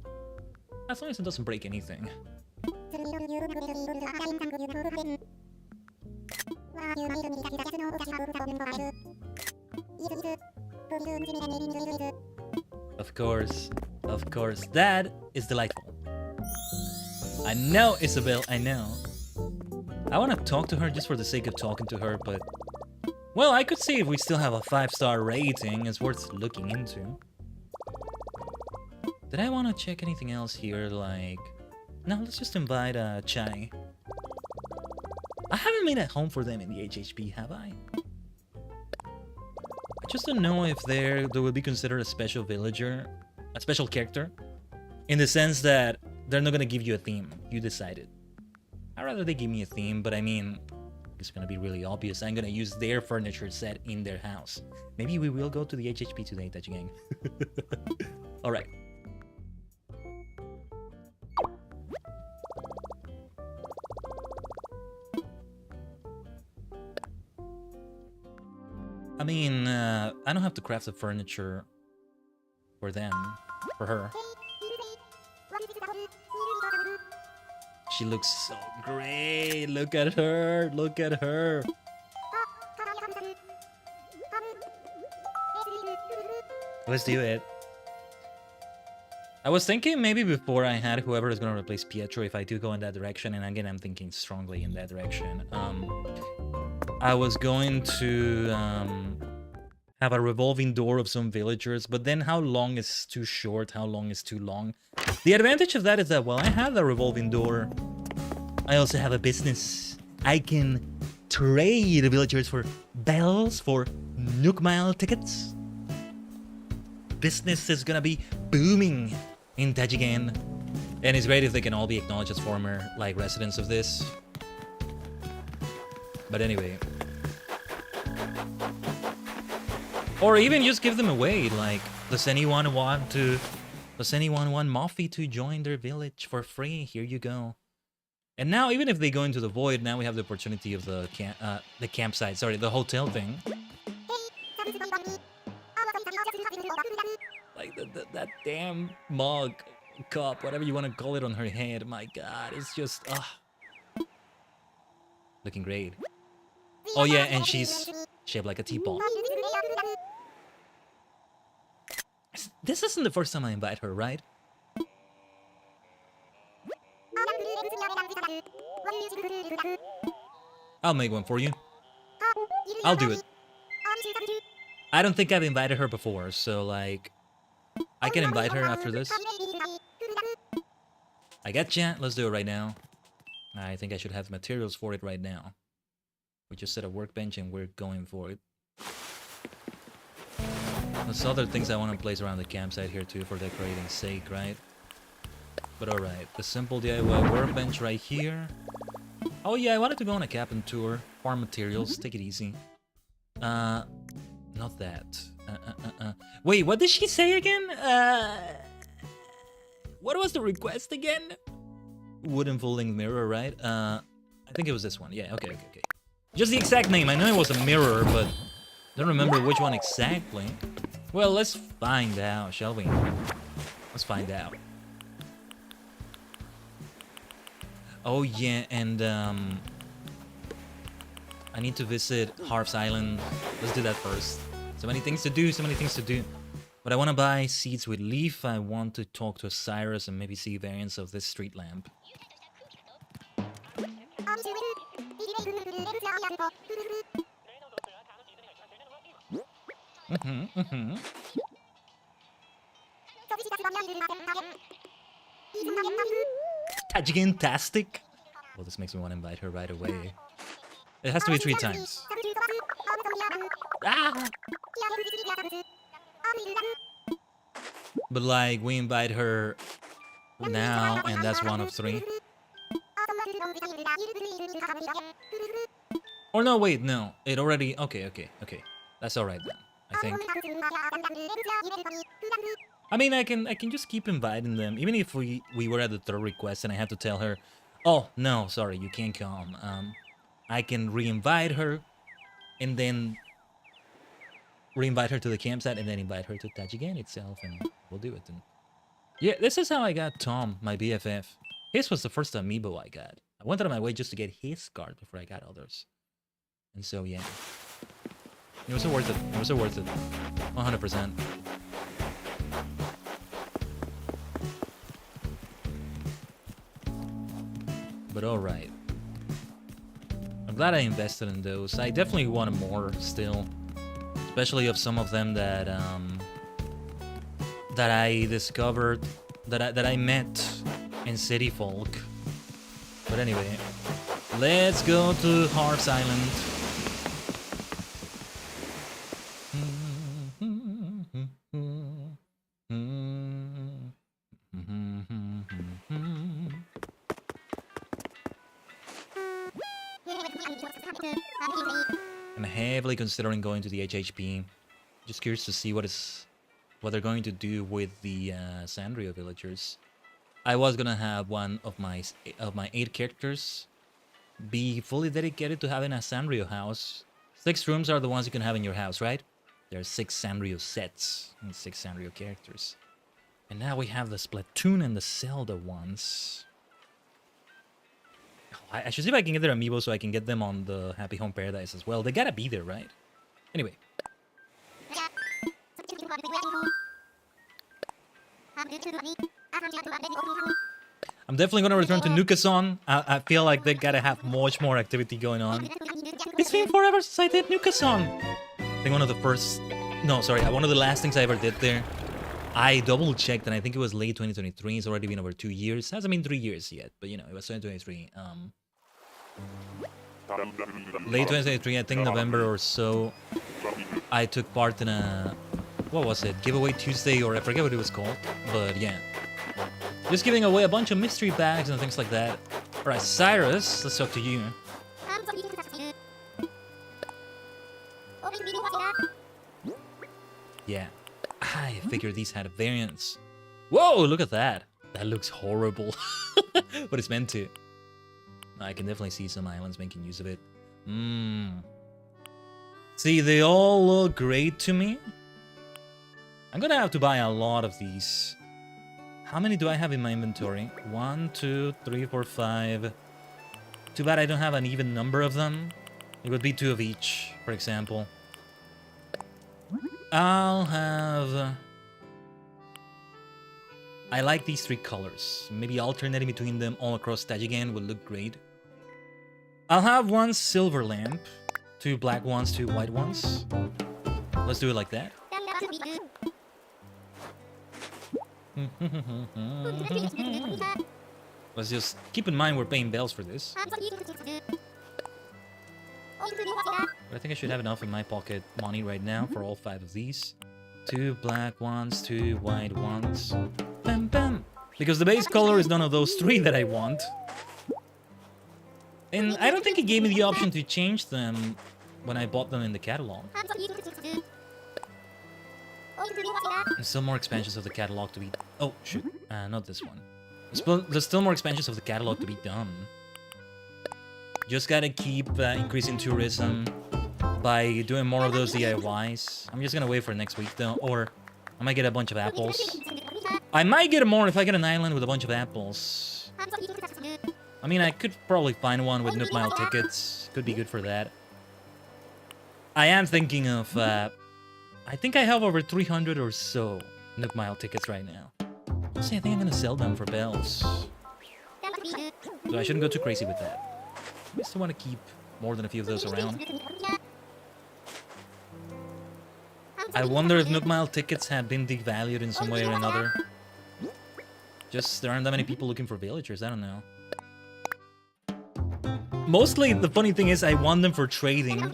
As long as it doesn't break anything. Of course. That is delightful. I know, Isabel, I know. I want to talk to her just for the sake of talking to her, but... Well, I could see if we still have a 5-star rating. It's worth looking into. Did I want to check anything else here, like... No, let's just invite Chai. I haven't made a home for them in the HHP, have I? I just don't know if they will be considered a special villager, a special character, in the sense that they're not gonna give you a theme. You decided. I'd rather they give me a theme, but I mean, it's gonna be really obvious. I'm gonna use their furniture set in their house. Maybe we will go to the HHP today, Tajigen. All right. I mean, I don't have to craft the furniture for them, for her. She looks so great. Look at her. Look at her. Let's do it. I was thinking maybe before I had whoever is going to replace Pietro, if I do go in that direction, and again, I'm thinking strongly in that direction. I was going to have a revolving door of some villagers, but then how long is too short? How long is too long? The advantage of that is that, well, I have the revolving door. I also have a business. I can trade villagers for bells, for Nook Mile tickets. Business is gonna be booming in Tajigen. And it's great if they can all be acknowledged as former, like, residents of this. But anyway. Or even just give them away, like, does anyone want Moffy to join their village for free? Here you go. And now, even if they go into the void, now we have the opportunity of the campsite, sorry, the hotel thing. Like, that damn mug, cup, whatever you want to call it on her head, my god, it's just, looking great. Oh yeah, and she's shaped like a teapot. This isn't the first time I invite her, right? I'll make one for you. I'll do it. I don't think I've invited her before, so like... I can invite her after this. I gotcha. Let's do it right now. I think I should have materials for it right now. We just set a workbench and we're going for it. There's other things I want to place around the campsite here too for decorating's sake, right? But alright, the simple DIY workbench right here. Oh yeah, I wanted to go on a kapp'n tour. Farm materials, take it easy. Not that. Wait, what did she say again? What was the request again? Wooden folding mirror, right? I think it was this one. Yeah, okay. Just the exact name. I know it was a mirror, but don't remember which one exactly. Well, let's find out, shall we? Let's find out. Oh yeah, and I need to visit Harp's Island. Let's do that first. So many things to do, But I want to buy seeds with leaf. I want to talk to Cyrus and maybe see variants of this street lamp. Tajigen-tastic? Well, this makes me want to invite her right away. It has to be 3 times. Ah! But like, we invite her now, and that's 1 of 3. Or no, wait, no. It already... Okay. That's alright then, I think. I mean, I can just keep inviting them, even if we were at the 3rd request and I have to tell her, oh, no, sorry, you can't come. I can re-invite her, and then re-invite her to the campsite, and then invite her to Tajigen itself, and we'll do it then. Yeah, this is how I got Tom, my BFF. His was the first amiibo I got. I went out of my way just to get his card before I got others. And so, yeah. It was so worth it. It was so worth it. 100%. But alright. I'm glad I invested in those. I definitely want more still. Especially of some of them that that I discovered, that I met in City Folk. But anyway, let's go to Hearts Island. I'm heavily considering going to the HHP. Just curious to see what they're going to do with the Sanrio villagers. I was gonna have one of my 8 characters be fully dedicated to having a Sanrio house. 6 rooms are the ones you can have in your house, right? There are 6 Sanrio sets and 6 Sanrio characters. And now we have the Splatoon and the Zelda ones. I should see if I can get their amiibo so I can get them on the Happy Home Paradise as well. They gotta be there, right? Anyway. I'm definitely gonna return to Nukason. I feel like they gotta have much more activity going on. It's been forever since I did Nukason. I think one of the last things I ever did there. I double checked and I think it was late 2023. It's already been over 2 years. It hasn't been 3 years yet, but you know, it was 2023. Late 2023, I think November or so. I took part in a, what was it? Giveaway Tuesday, or I forget what it was called, but yeah. Just giving away a bunch of mystery bags and things like that. Alright, Cyrus, let's talk to you. Yeah, I figured these had a variance. Whoa, look at that. That looks horrible. But it's meant to. I can definitely see some islands making use of it. See, they all look great to me. I'm gonna have to buy a lot of these. How many do I have in my inventory? 1, 2, 3, 4, 5. Too bad I don't have an even number of them. It would be 2 of each, for example. I'll have... I like these 3 colors. Maybe alternating between them all across Tajigen would look great. I'll have 1 silver lamp, 2 black ones, 2 white ones. Let's do it like that. Let's just keep in mind we're paying bells for this. But I think I should have enough in my pocket money right now for all 5 of these. 2 black ones, 2 white ones. Bam, bam. Because the base color is none of those 3 that I want. And I don't think it gave me the option to change them when I bought them in the catalog. There's still more expansions of the catalog to be... Oh, shoot. Not this one. There's still more expansions of the catalog to be done. Just gotta keep increasing tourism by doing more of those DIYs. I'm just gonna wait for next week, though. Or I might get a bunch of apples. I might get more if I get an island with a bunch of apples. I mean, I could probably find one with Nook Mile tickets. Could be good for that. I am thinking of... I think I have over 300 or so Nook Mile tickets right now. See, I think I'm gonna sell them for bells. So I shouldn't go too crazy with that. I still want to keep more than a few of those around. I wonder if Nook Mile tickets have been devalued in some way or another. Just there aren't that many people looking for villagers, I don't know. Mostly, the funny thing is I want them for trading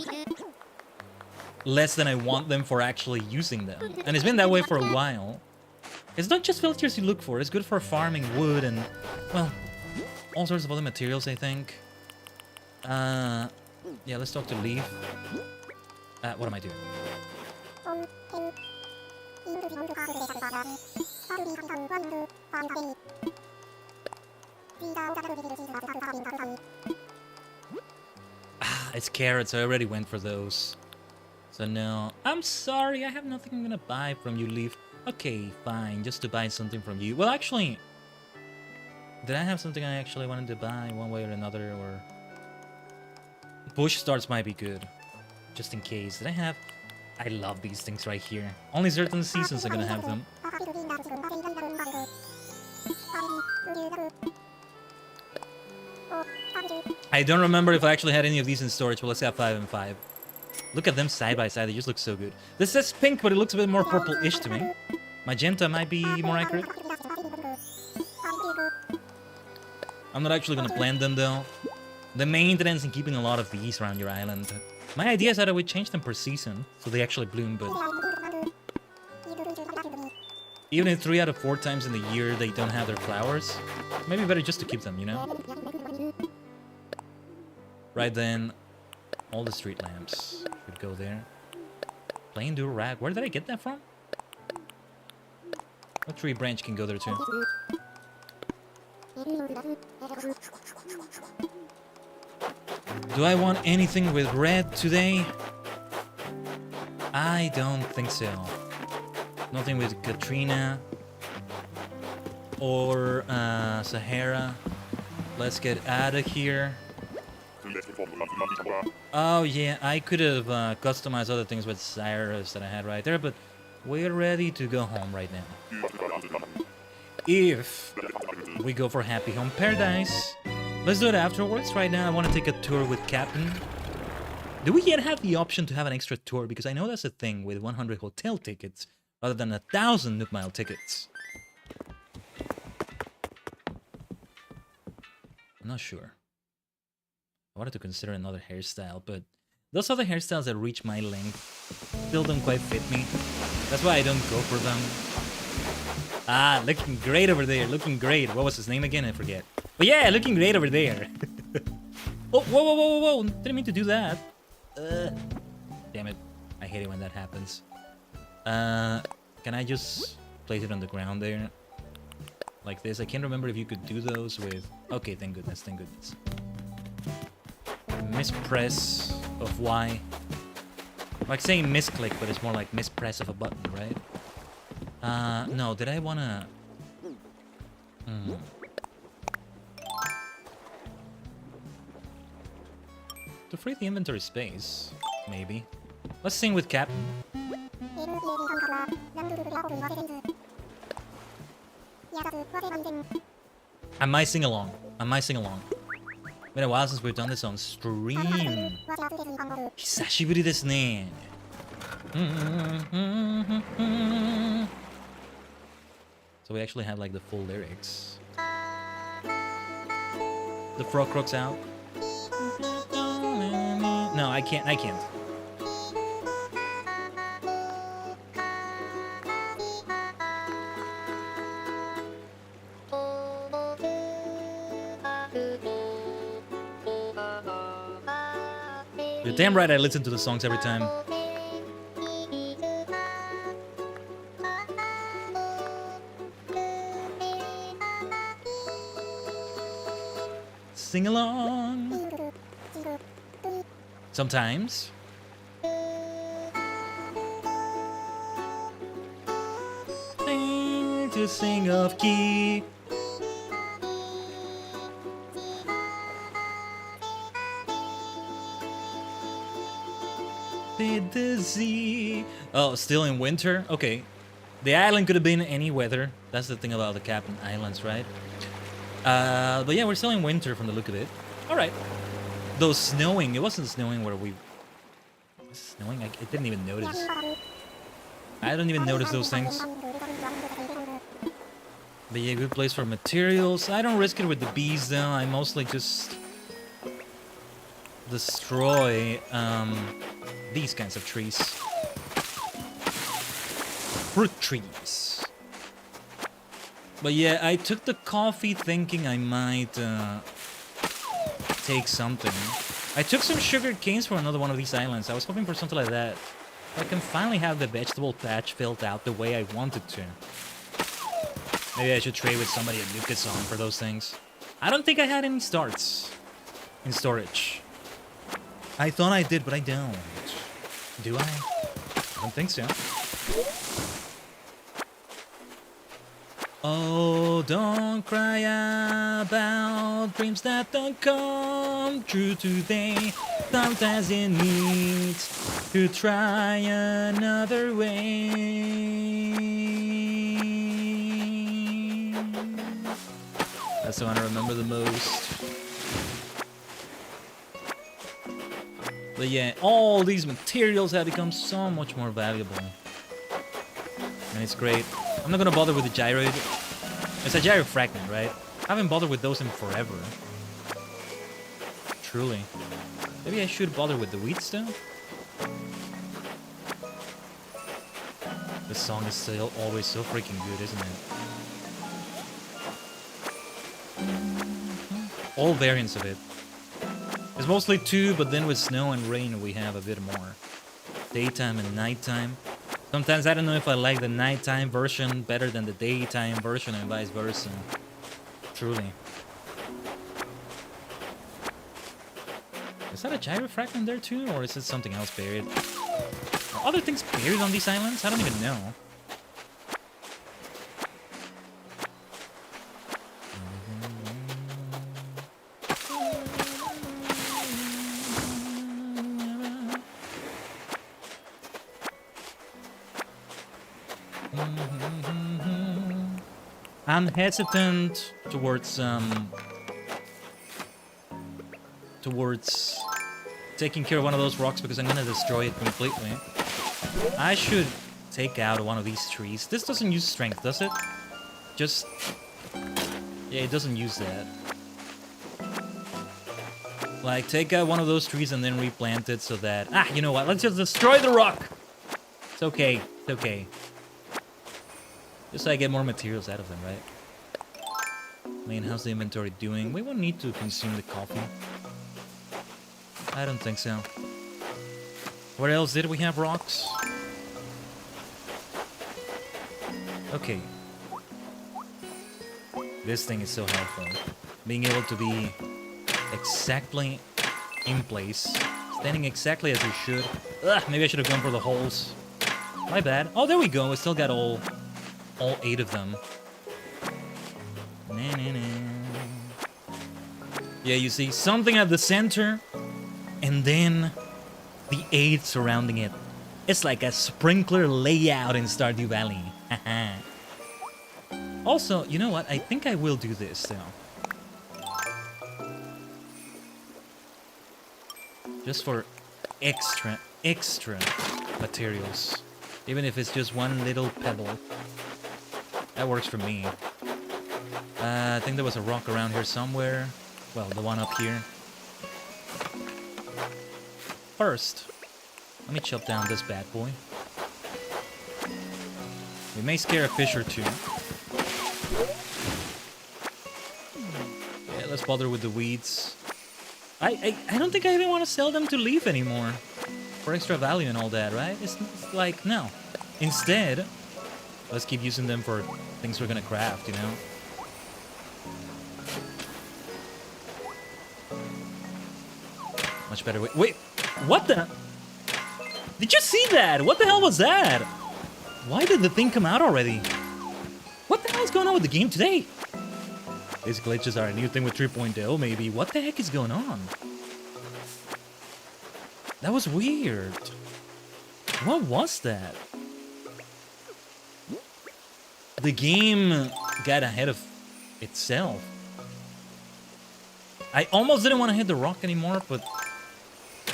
less than I want them for actually using them. And it's been that way for a while. It's not just villagers you look for, it's good for farming wood and, well, all sorts of other materials, I think. Yeah, let's talk to Leaf. What am I doing? It's carrots, I already went for those. So no, I'm sorry, I have nothing I'm gonna buy from you, Leaf. Okay, fine, just to buy something from you. Well, actually, did I have something I actually wanted to buy one way or another, or... Bush starts might be good, just in case. Did I have... I love these things right here. Only certain seasons are gonna have them. I don't remember if I actually had any of these in storage, but let's have 5 and 5. Look at them side by side, they just look so good. This says pink, but it looks a bit more purple-ish to me. Magenta might be more accurate. I'm not actually gonna plant them though. The maintenance in keeping a lot of these around your island. My idea is that I would change them per season, so they actually bloom, but... Even if 3 out of 4 times in the year they don't have their flowers, maybe better just to keep them, you know? Right then, all the street lamps should go there. Plain Durag, where did I get that from? A tree branch can go there too. Do I want anything with red today? I don't think so. Nothing with Katrina or Sahara. Let's get out of here. Oh yeah, I could have customized other things with Cyrus that I had right there, but we're ready to go home right now. If we go for Happy Home Paradise, let's do it afterwards. Right now I want to take a tour with kapp'n. Do we yet have the option to have an extra tour? Because I know that's a thing with 100 hotel tickets rather than 1,000 Nook Mile tickets. I'm not sure. I wanted to consider another hairstyle, but those other hairstyles that reach my length still don't quite fit me. That's why I don't go for them. Ah, looking great over there, looking great. What was his name again? I forget. But yeah, looking great over there. Oh, whoa, whoa, whoa, whoa, whoa. Didn't mean to do that. Damn it. I hate it when that happens. Can I just place it on the ground there? Like this? I can't remember if you could do those with... Okay, thank goodness, thank goodness. Mispress of Y. Like saying misclick, but it's more like mispress of a button, right? No, did I wanna... To free the inventory space, maybe. Let's sing with kapp'n. I might sing along. I might sing along. Been a while since we've done this on stream. Hisashiburi desu ne. So we actually have like the full lyrics. The frog croaks out. No, I can't. I can't. You're damn right I listen to the songs every time. Sing along. Sometimes. Sing to sing of key. Did the Z. Oh, still in winter? Okay. The island could have been any weather. That's the thing about the kapp'n Islands, right? But yeah, we're still in winter from the look of it. Alright. Though snowing, it wasn't snowing where we... Was it snowing? I didn't even notice. I don't even notice those things. But yeah, good place for materials. I don't risk it with the bees though. I mostly just destroy these kinds of trees. Fruit trees. But yeah, I took the coffee thinking I might take something. I took some sugar canes for another one of these islands. I was hoping for something like that. I can finally have the vegetable patch filled out the way I wanted to. Maybe I should trade with somebody at Lucas on for those things. I don't think I had any starts in storage. I thought I did, but I don't. Do I? I don't think so. Oh, don't cry about dreams that don't come true today. Sometimes you need to try another way. That's the one I remember the most. But yeah, all these materials have become so much more valuable. And it's great. I'm not gonna bother with the gyroid. It's a gyro fragment, right? I haven't bothered with those in forever. Truly. Maybe I should bother with the wheat still? The song is still always so freaking good, isn't it? All variants of it. It's mostly 2, but then with snow and rain we have a bit more. Daytime and nighttime. Sometimes I don't know if I like the nighttime version better than the daytime version and vice versa. Truly. Is that a gyro fragment there too, or is it something else buried? Are other things buried on these islands? I don't even know. I'm hesitant towards taking care of one of those rocks because I'm gonna destroy it completely. I should take out one of these trees. This doesn't use strength, does it? Just... yeah, it doesn't use that. Like, take out one of those trees and then replant it so that... ah, you know what? Let's just destroy the rock! It's okay. It's okay. Just so I get more materials out of them, right? I mean, how's the inventory doing? We won't need to consume the coffee. I don't think so. Where else did we have rocks? Okay. This thing is so helpful. Being able to be exactly in place. Standing exactly as you should. Ugh, maybe I should have gone for the holes. My bad. Oh, there we go. We still got all 8 of them. Yeah, you see something at the center, and then the 8 surrounding it. It's like a sprinkler layout in Stardew Valley. Also, you know what? I think I will do this now. Just for extra materials. Even if it's just one little pebble. That works for me. I think there was a rock around here somewhere. Well, the one up here. First, let me chop down this bad boy. We may scare a fish or two. Yeah, let's bother with the weeds. I don't think I even want to sell them to Leaf anymore. For extra value and all that, right? It's like, no. Instead, let's keep using them for things we're gonna craft, you know? Much better way. Wait, what the? Did you see that? What the hell was that? Why did the thing come out already? What the hell is going on with the game today? These glitches are a new thing with 3.0, maybe. What the heck is going on? That was weird. What was that? The game got ahead of itself. I almost didn't want to hit the rock anymore, but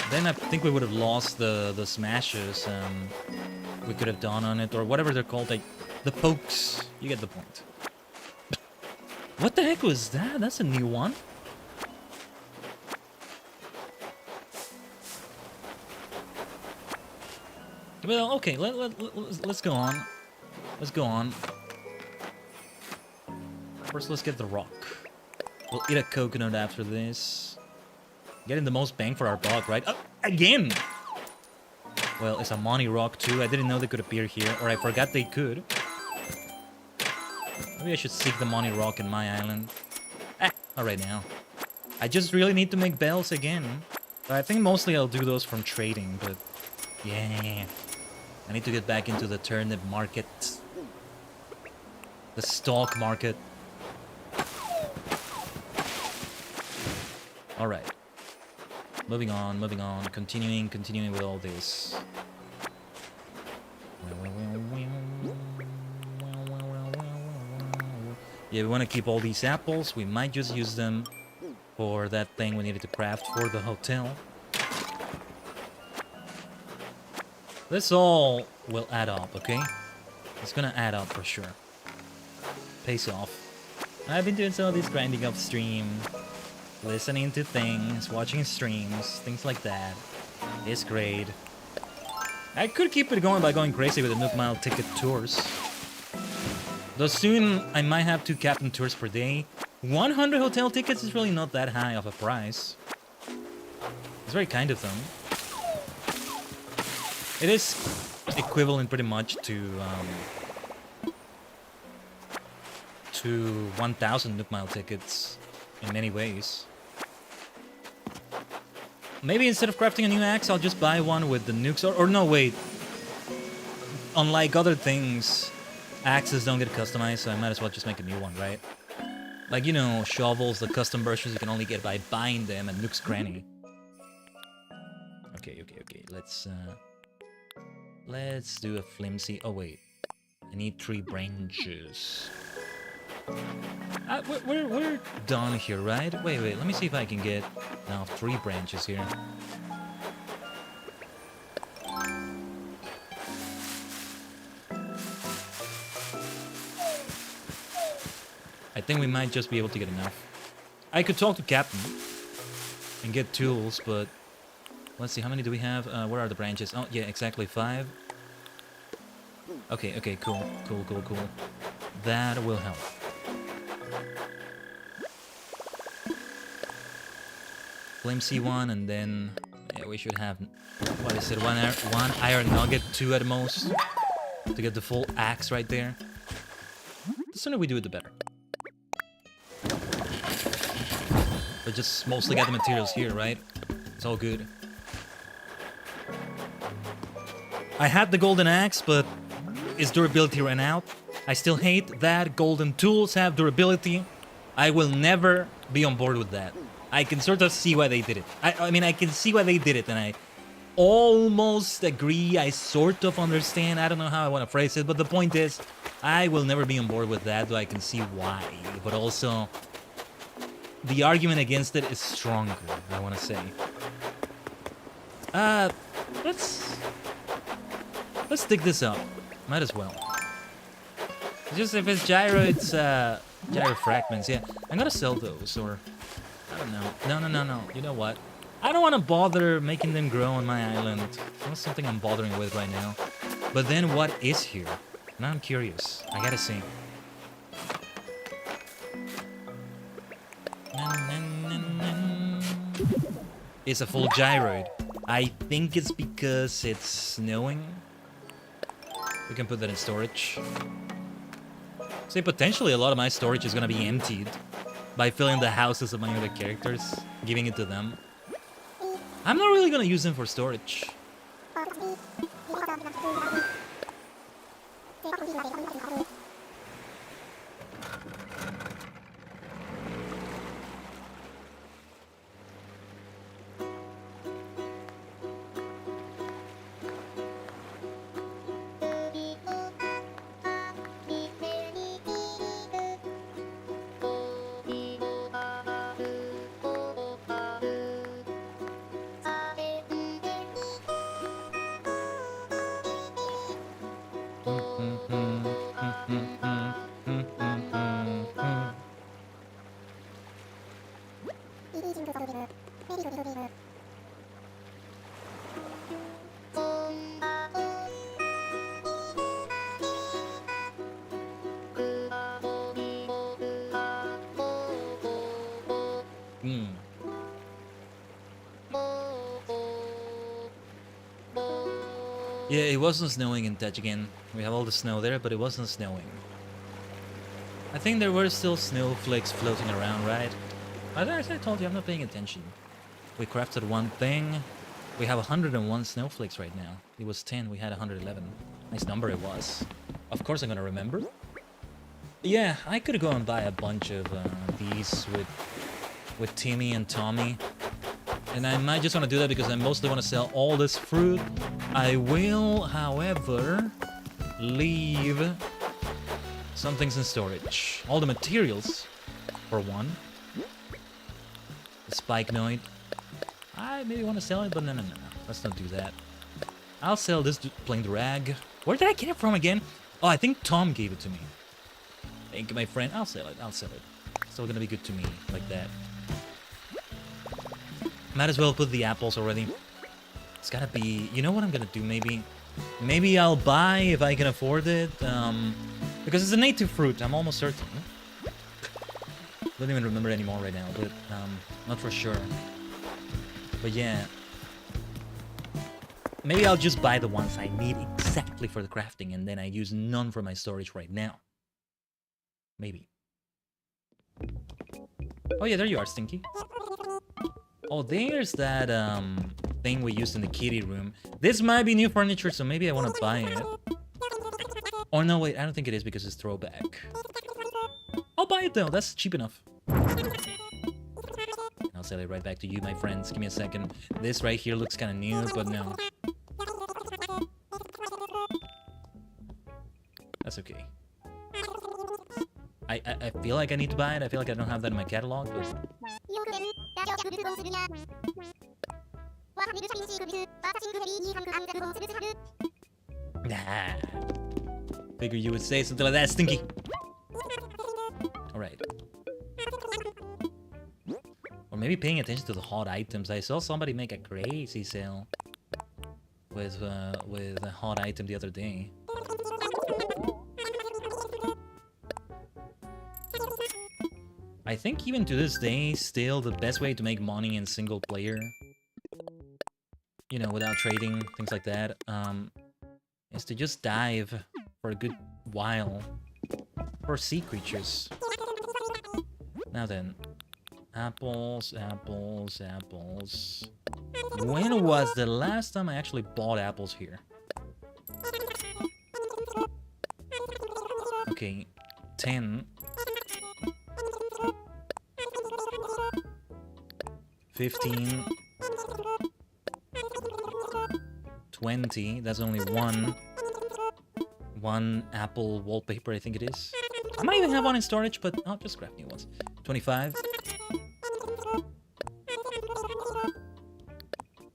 then I think we would have lost the smashes. we could have done on it, or whatever they're called, like the pokes. You get the point. What the heck was that? That's a new one. Well, okay, let's go on. Let's go on. First, let's get the rock. We'll eat a coconut after this. Getting the most bang for our buck, right? Oh, again! Well, it's a money rock too. I didn't know they could appear here, or I forgot they could. Maybe I should seek the money rock in my island. Not right now. I just really need to make bells again. I think mostly I'll do those from trading, but yeah. I need to get back into the turnip market. The stock market. Alright. Moving on, continuing with all this. Yeah, we want to keep all these apples. We might just use them for that thing we needed to craft for the hotel. This all will add up, okay? It's gonna add up for sure. Pays off. I've been doing some of this grinding up stream, listening to things, watching streams, things like that. It's great. I could keep it going by going crazy with the Nook Mile ticket tours. Though soon I might have 2 kapp'n tours per day. 100 hotel tickets is really not that high of a price. It's very kind of them. It is equivalent pretty much to 1,000 Nook Mile tickets in many ways. Maybe instead of crafting a new axe, I'll just buy one with the nukes. Or no, wait. Unlike other things, axes don't get customized, so I might as well just make a new one, right? Like, you know, shovels, the custom versions you can only get by buying them at Nook's Cranny. Okay. Let's do a flimsy... Oh, wait. I need 3 branches. We're done here, right? Wait. Let me see if I can get now 3 branches here. I think we might just be able to get enough. I could talk to Kapp'n and get tools, but let's see, how many do we have? Where are the branches? Oh, yeah, exactly 5. Okay, cool. That will help. Flimsy one, and then yeah, we should have, what is it, one iron nugget, 2 at most, to get the full axe right there. The sooner we do it, the better. But just mostly got the materials here, right? It's all good. I had the golden axe, but its durability ran out. I still hate that golden tools have durability. I will never be on board with that. I can sort of see why they did it. I mean, I can see why they did it, and I almost agree. I sort of understand. I don't know how I want to phrase it, but the point is, I will never be on board with that, though I can see why. But also, the argument against it is stronger, I want to say. Let's dig this up. Might as well. Just if it's gyro, it's gyro fragments. Yeah, I'm gonna sell those, or I don't know. No. You know what? I don't want to bother making them grow on my island. It's not something I'm bothering with right now. But then what is here? Now I'm curious. I gotta see. It's a full gyroid. I think it's because it's snowing. We can put that in storage. See, potentially a lot of my storage is gonna be emptied by filling the houses of my other characters, giving it to them. I'm not really gonna use them for storage. Yeah, it wasn't snowing in Tajigen. We have all the snow there, but it wasn't snowing. I think there were still snowflakes floating around, right? As I told you, I'm not paying attention. We crafted one thing. We have 101 snowflakes right now. It was 10, we had 111. Nice number it was. Of course I'm gonna remember. Yeah, I could go and buy a bunch of these with Timmy and Tommy. And I might just want to do that because I mostly want to sell all this fruit. I will, however, leave some things in storage. All the materials, for one. The spikenard. I maybe want to sell it, but no. Let's not do that. I'll sell this plain rag. Where did I get it from again? Oh, I think Tom gave it to me. Thank you, my friend. I'll sell it. Still gonna be good to me, like that. Might as well put the apples already. It's gotta be... You know what I'm gonna do, maybe? Maybe I'll buy if I can afford it. Because it's a native fruit, I'm almost certain. Don't even remember anymore right now, but not for sure. But yeah. Maybe I'll just buy the ones I need exactly for the crafting, and then I use none for my storage right now. Maybe. Oh yeah, there you are, Stinky. Oh, there's that thing we used in the kitty room. This might be new furniture, so maybe I want to buy it. Oh no, wait, I don't think it is because it's throwback. I'll buy it though, that's cheap enough. I'll sell it right back to you, my friends. Give me a second. This right here looks kind of new, but no. That's okay. I feel like I need to buy it. I feel like I don't have that in my catalog, but... Nah. Figure you would say something like that, Stinky. Alright. Or maybe paying attention to the hot items. I saw somebody make a crazy sale with a hot item the other day. I think even to this day, still the best way to make money in single player, you know, without trading, things like that, is to just dive for a good while for sea creatures. Now then, apples. When was the last time I actually bought apples here? Okay, 10. 15, 20, that's only one apple wallpaper, I think it is. I might even have one in storage, but I'll just grab new ones. 25,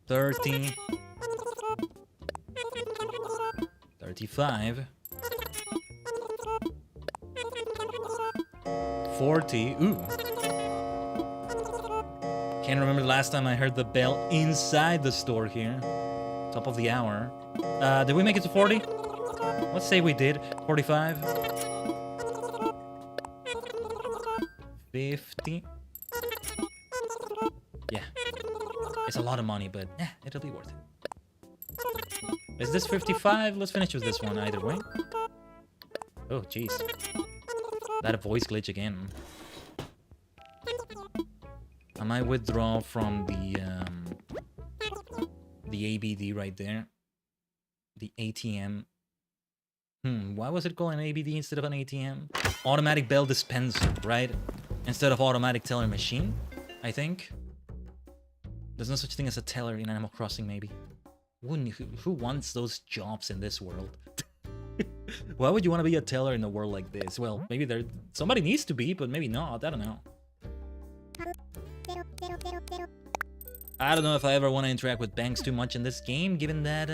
30, 35, 40, ooh. Can't remember the last time I heard the bell inside the store here. Top of the hour. Did we make it to 40? Let's say we did. 45. 50. Yeah. It's a lot of money, but it'll be worth it. Is this 55? Let's finish with this one either way. Oh, jeez. That voice glitch again. I might withdraw from the ABD right there. The ATM. Why was it called an ABD instead of an ATM? Automatic bell dispenser, right? Instead of automatic teller machine, I think. There's no such thing as a teller in Animal Crossing, maybe. Who wants those jobs in this world? Why would you want to be a teller in a world like this? Well, maybe somebody needs to be, but maybe not. I don't know. I don't know if I ever want to interact with banks too much in this game, given that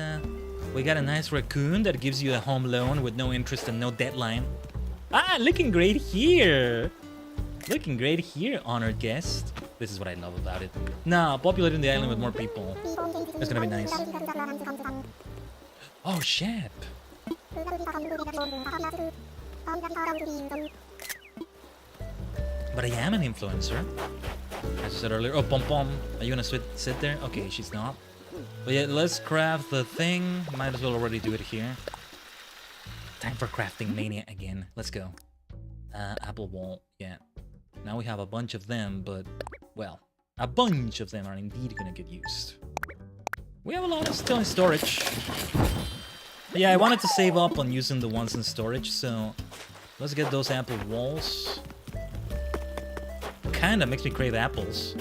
We got a nice raccoon that gives you a home loan with no interest and no deadline. Ah, looking great here. Looking great here, honored guest. This is what I love about it. Nah, populating the island with more people. It's gonna be nice. Oh, shit. But I am an influencer. As I said earlier. Oh, Pom Pom. Are you gonna sit there? Okay, she's not. But yeah, let's craft the thing. Might as well already do it here. Time for crafting mania again. Let's go. Apple wall. Yeah. Now we have a bunch of them, but, well, a bunch of them are indeed gonna get used. We have a lot of still in storage. But yeah, I wanted to save up on using the ones in storage, so let's get those apple walls. Kinda makes me crave apples.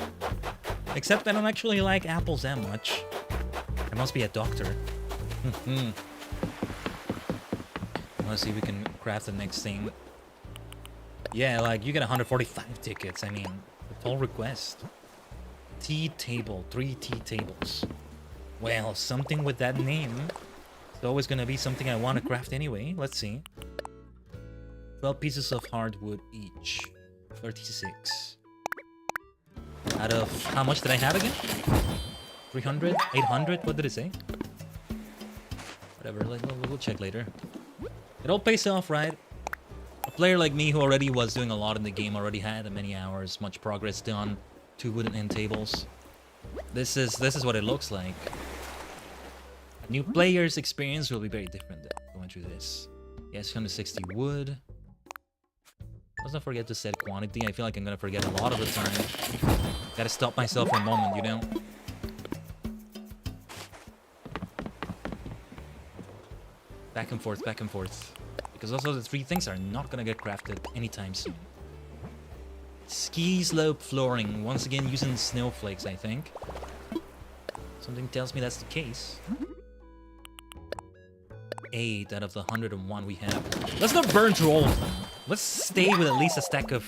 Except I don't actually like apples that much. I must be a doctor. Let's see if we can craft the next thing. Yeah, like, you get 145 tickets. I mean, a full request. Tea table. 3 tea tables. Well, something with that name. It's always gonna be something I want to craft anyway. Let's see. 12 pieces of hardwood each. 36. Out of... how much did I have again? 300? 800? What did it say? Whatever, we'll check later. It all pays off, right? A player like me who already was doing a lot in the game, already had many hours, much progress done, 2 wooden end tables. This is what it looks like. New players' experience will be very different though, going through this. Yes, 160 wood. Let's not forget to set quantity. I feel like I'm gonna forget a lot of the time. Gotta stop myself for a moment, you know? Back and forth, back and forth. Because also the 3 things are not gonna get crafted anytime soon. Ski slope flooring. Once again using snowflakes, I think. Something tells me that's the case. 8 out of the 101 we have. Let's not burn through all of them. Let's stay with at least a stack of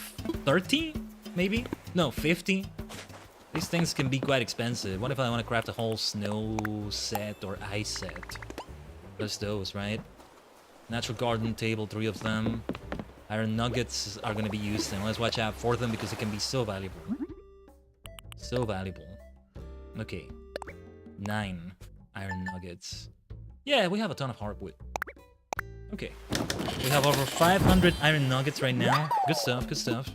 30, maybe? No, 50. These things can be quite expensive. What if I want to craft a whole snow set or ice set? There's those, right? Natural garden table, 3 of them. Iron nuggets are going to be used, and let's watch out for them because it can be so valuable. So valuable. Okay. 9 iron nuggets. Yeah, we have a ton of hardwood. Okay. We have over 500 iron nuggets right now. Good stuff, good stuff.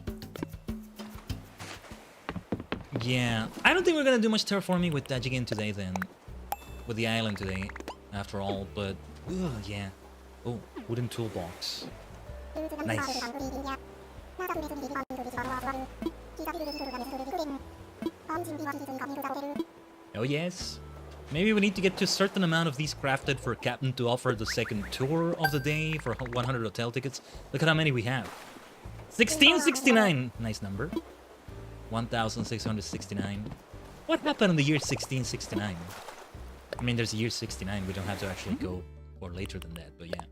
Yeah, I don't think we're gonna do much terraforming with Tajigen today then. With the island today, after all, but... yeah. Oh, wooden toolbox. Nice. Oh yes. Maybe we need to get to a certain amount of these crafted for Kapp'n to offer the second tour of the day for 100 hotel tickets. Look at how many we have. 1669! Nice number. 1669. What happened in the year 1669? I mean, there's a year 69. We don't have to actually go or later than that, but yeah.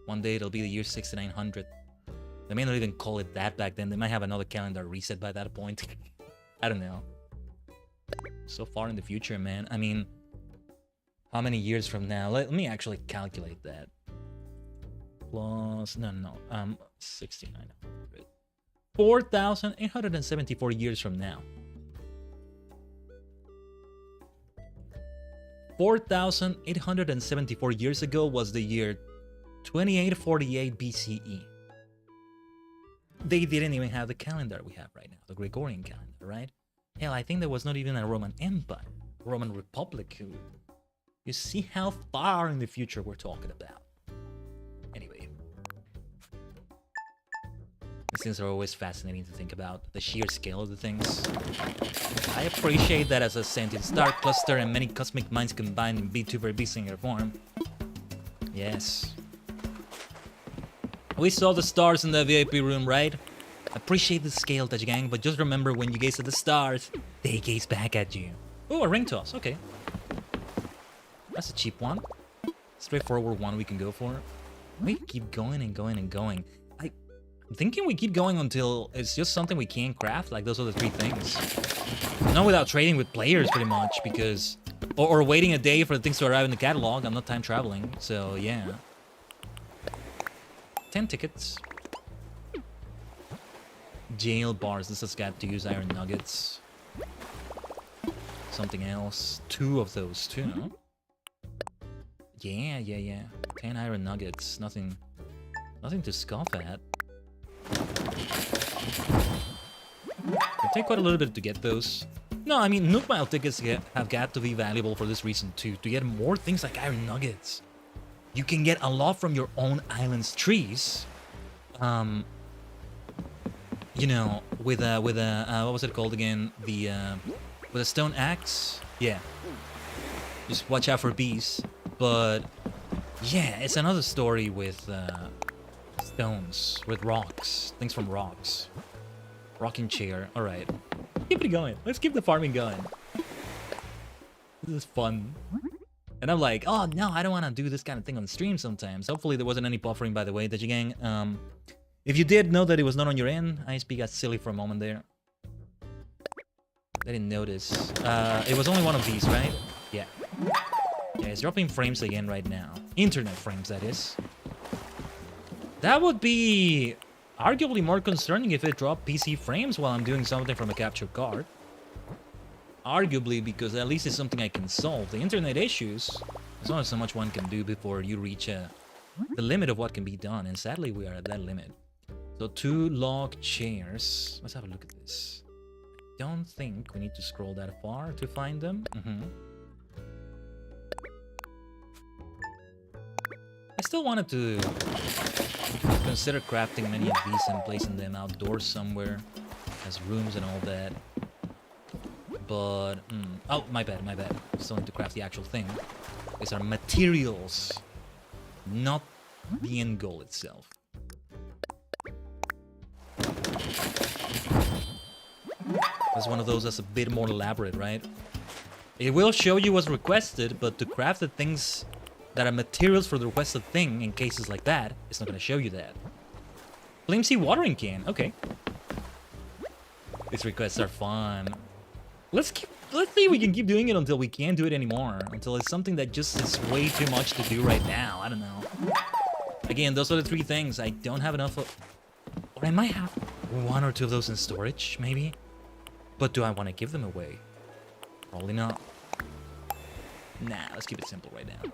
One day it'll be the year 6900. They may not even call it that back then. They might have another calendar reset by that point. I don't know. So far in the future, man. I mean, how many years from now? Let me actually calculate that. Plus, no, 6900. 4,874 years from now. 4,874 years ago was the year 2848 BCE. They didn't even have the calendar we have right now, the Gregorian calendar, right? Hell, I think there was not even a Roman Empire, Roman Republic. You see how far in the future we're talking about. Anyway. These things are always fascinating to think about, the sheer scale of the things. I appreciate that as a sentient star cluster and many cosmic minds combined in VTuber B-Singer form. Yes. We saw the stars in the VIP room, right? Appreciate the scale, Tajigen, but just remember when you gaze at the stars, they gaze back at you. Oh, a ring toss, okay. That's a cheap one. Straightforward one we can go for. We keep going and going and going. I'm thinking we keep going until it's just something we can't craft, like those are the 3 things. Not without trading with players, pretty much, because Or waiting a day for the things to arrive in the catalog. I'm not time traveling, so yeah. 10 tickets. Jail bars. This has got to use iron nuggets. Something else. 2 of those too. Yeah. 10 iron nuggets. Nothing to scoff at. It'll take quite a little bit to get those. No, I mean, Nook Mile tickets have got to be valuable for this reason too. To get more things like iron nuggets. You can get a lot from your own island's trees. You know, with a what was it called again? With a stone axe. Yeah. Just watch out for bees. But yeah, it's another story with stones, with rocks, things from rocks. Rocking chair. All right, keep it going. Let's keep the farming going. This is fun. And I'm like, oh no, I don't want to do this kind of thing on stream sometimes. Hopefully there wasn't any buffering, by the way, Tajigen. If you did know that it was not on your end, ISP got silly for a moment there. I didn't notice. It was only one of these, right? Yeah. Yeah, it's dropping frames again right now. Internet frames, that is. That would be arguably more concerning if it dropped PC frames while I'm doing something from a capture card. Arguably, because at least it's something I can solve. The internet issues, there's only so much one can do before you reach the limit of what can be done, and sadly we are at that limit. So 2 log chairs. Let's have a look at this. I don't think we need to scroll that far to find them. I still wanted to consider crafting many of these and placing them outdoors somewhere as rooms and all that. But, oh, my bad. Still need to craft the actual thing. These are materials, not the end goal itself. That's one of those that's a bit more elaborate, right? It will show you what's requested, but to craft the things that are materials for the requested thing in cases like that, it's not going to show you that. Flamesy watering can, okay. These requests are fun. Let's see if we can keep doing it until we can't do it anymore. Until it's something that just is way too much to do right now. I don't know. Again, those are the 3 things. I don't have enough of... Or I might have 1 or 2 of those in storage, maybe? But do I want to give them away? Probably not. Nah, let's keep it simple right now.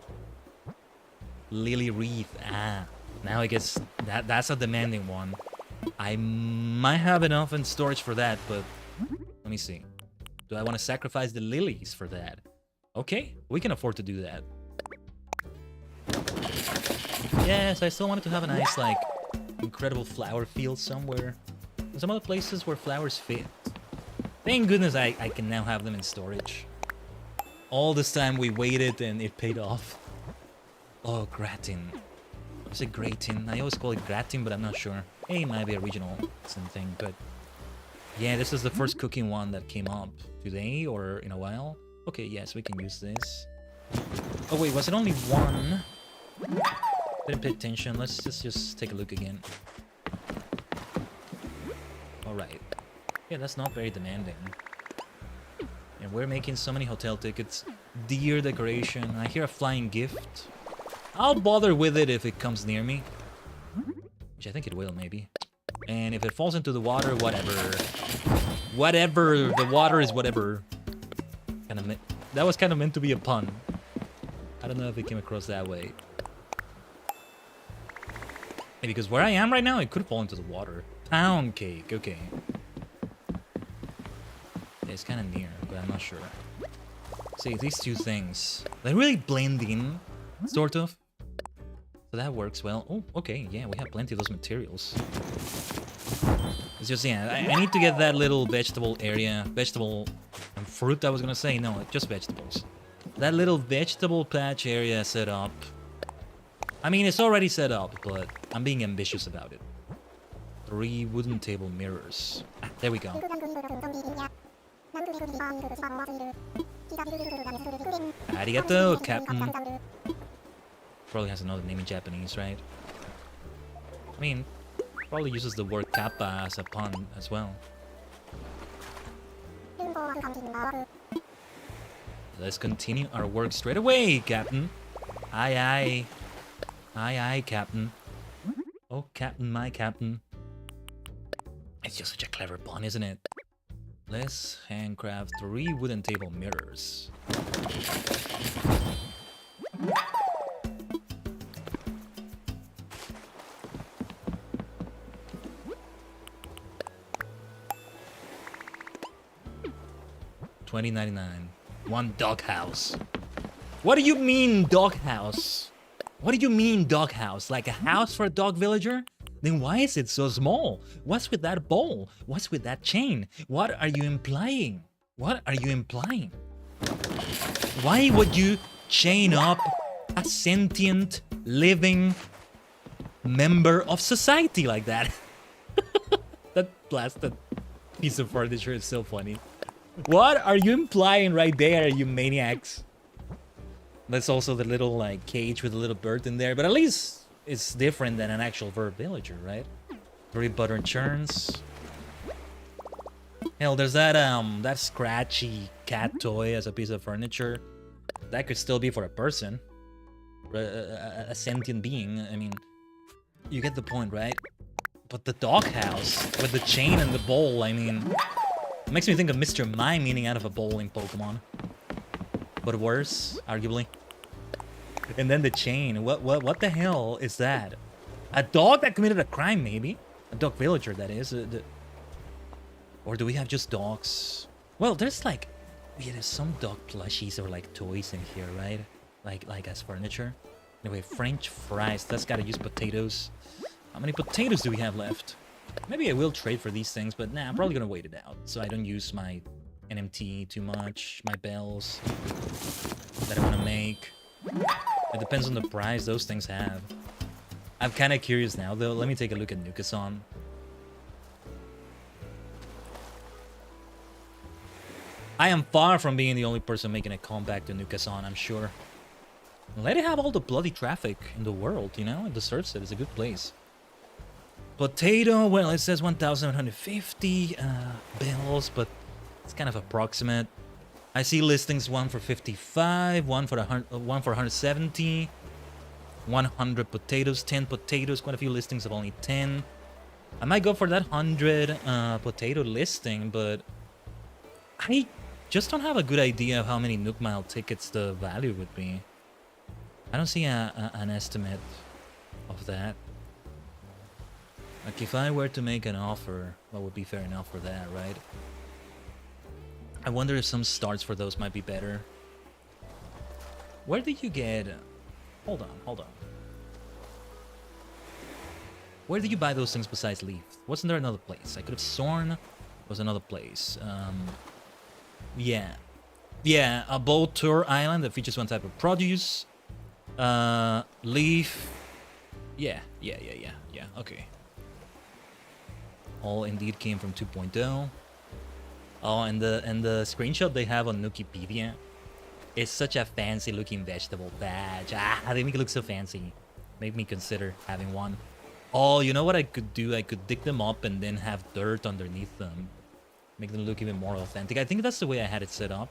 Lily wreath. Ah, now I guess that's a demanding one. I might have enough in storage for that, but let me see. Do I want to sacrifice the lilies for that? Okay, we can afford to do that. Yes, I still wanted to have a nice, like, incredible flower field somewhere. And some other places where flowers fit. Thank goodness I can now have them in storage. All this time we waited and it paid off. Oh, gratin. Is it gratin? I always call it gratin, but I'm not sure. It might be a regional thing, but... Yeah, this is the first cooking one that came up today or in a while. Okay, yes, we can use this. Oh wait, was it only 1? Didn't pay attention. Let's just take a look again. Alright. Yeah, that's not very demanding. And we're making so many hotel tickets. Deer decoration. I hear a flying gift. I'll bother with it if it comes near me. Which I think it will, maybe. And if it falls into the water, whatever. Whatever. The water is whatever. That was kind of meant to be a pun. I don't know if it came across that way. Yeah, because where I am right now, it could fall into the water. Pound cake. Okay. Yeah, it's kind of near, but I'm not sure. See, these 2 things. They really blend in, sort of. So that works well. Oh, okay, yeah, we have plenty of those materials. It's just, yeah, I need to get that little vegetable area. Vegetable and fruit, I was gonna say. No, just vegetables. That little vegetable patch area set up. I mean, it's already set up, but I'm being ambitious about it. 3 wooden table mirrors. Ah, there we go. Arigato, kapp'n. Probably has another name in Japanese, right? I mean, probably uses the word kappa as a pun as well. Let's continue our work straight away, Captain. Aye, aye. Aye, aye, Captain. Oh, Captain, my Captain. It's just such a clever pun, isn't it? Let's handcraft 3 wooden table mirrors. $20.99. 1 doghouse. What do you mean, doghouse? What do you mean, doghouse? Like a house for a dog villager? Then why is it so small? What's with that bowl? What's with that chain? What are you implying? What are you implying? Why would you chain up a sentient, living member of society like that? That blasted piece of furniture is so funny. What are you implying right there, you maniacs? That's also the little like cage with a little bird in there, but at least it's different than an actual verb villager, right? 3 butter churns. Hell, there's that scratchy cat toy as a piece of furniture. That could still be for a person, a sentient being. I mean, you get the point, right? But the doghouse with the chain and the bowl, I mean, it makes me think of Mr. Mime eating out of a bowl in Pokemon. But worse, arguably. And then the chain. What the hell is that? A dog that committed a crime, maybe? A dog villager, that is. Or do we have just dogs? Well, there's like... Yeah, there's some dog plushies or like toys in here, right? Like as furniture. Anyway, French fries. That's gotta use potatoes. How many potatoes do we have left? Maybe I will trade for these things, but nah, I'm probably gonna wait it out. So I don't use my NMT too much. My bells that I want to make. It depends on the price those things have. I'm kind of curious now, though. Let me take a look at Nukasan. I am far from being the only person making a comeback to Nukasan, I'm sure. Let it have all the bloody traffic in the world, you know? It deserves it. It's a good place. Potato, well, it says 1,150 bills, but it's kind of approximate. I see listings, one for 55, one for 170, 100 potatoes, 10 potatoes, quite a few listings of only 10. I might go for that 100 potato listing, but I just don't have a good idea of how many Nook Mile tickets the value would be. I don't see an estimate of that. Like if I were to make an offer, what would be fair enough for that, right? I wonder if some starts for those might be better. Where did you get... Hold on. Where did you buy those things besides Leaf? Wasn't there another place? I could have sworn was another place. Yeah, a boat tour island that features one type of produce. Leaf. Yeah, okay. All indeed came from 2.0. Oh, and the screenshot they have on Nukipedia is such a fancy looking vegetable badge. They make it look so fancy. Make me consider having one. Oh, you know what I could do? I could dig them up and then have dirt underneath them. Make them look even more authentic. I think that's the way I had it set up.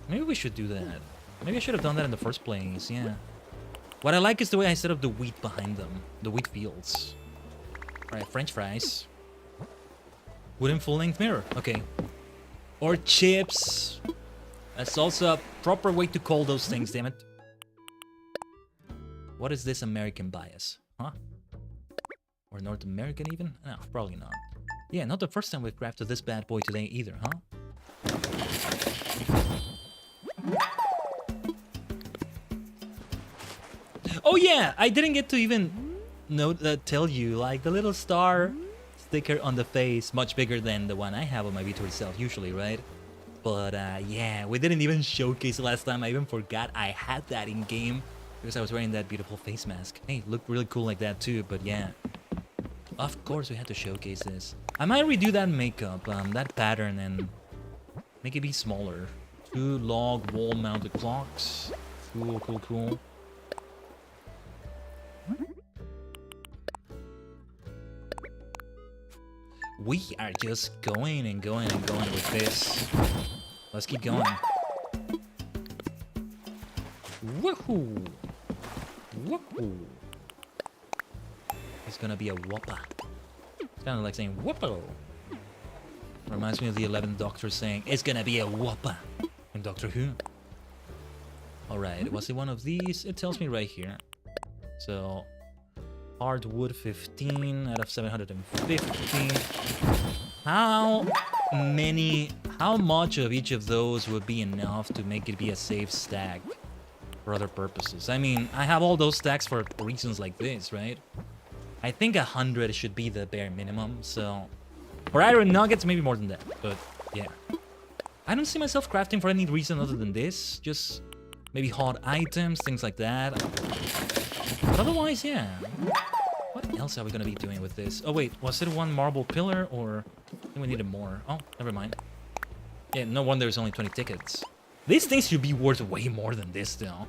Maybe we should do that. Maybe I should have done that in the first place, yeah. What I like is the way I set up the wheat behind them. The wheat fields. Alright, French fries. Wooden full-length mirror. Okay. Or chips. That's also a proper way to call those things, damn it. What is this American bias? Huh? Or North American even? No, probably not. Yeah, not the first time we've crafted this bad boy today either, huh? Oh yeah, I didn't get to even tell you, like the little star sticker on the face, much bigger than the one I have on my VTuber itself usually, right? But yeah, we didn't even showcase it last time. I even forgot I had that in game because I was wearing that beautiful face mask. Hey, looked really cool like that too, but yeah. Of course we had to showcase this. I might redo that makeup, that pattern, and make it be smaller. 2 log wall mounted clocks. Cool. We are just going and going with this. Let's keep going. Woohoo! Woohoo! It's gonna be a whopper. It's kind of like saying whopper. Reminds me of the 11th Doctor saying, it's gonna be a whopper in Doctor Who. Alright, was it one of these? It tells me right here. So, hardwood 15 out of 750. How much of each of those would be enough to make it be a safe stack for other purposes? I mean, I have all those stacks for reasons like this, right? I think 100 should be the bare minimum, so... For iron nuggets, maybe more than that, but yeah. I don't see myself crafting for any reason other than this. Just maybe hot items, things like that. But otherwise, yeah. What else are we gonna be doing with this? Oh wait, was it one marble pillar or... I think we needed more. Oh, never mind. Yeah, no wonder there's only 20 tickets. These things should be worth way more than this though.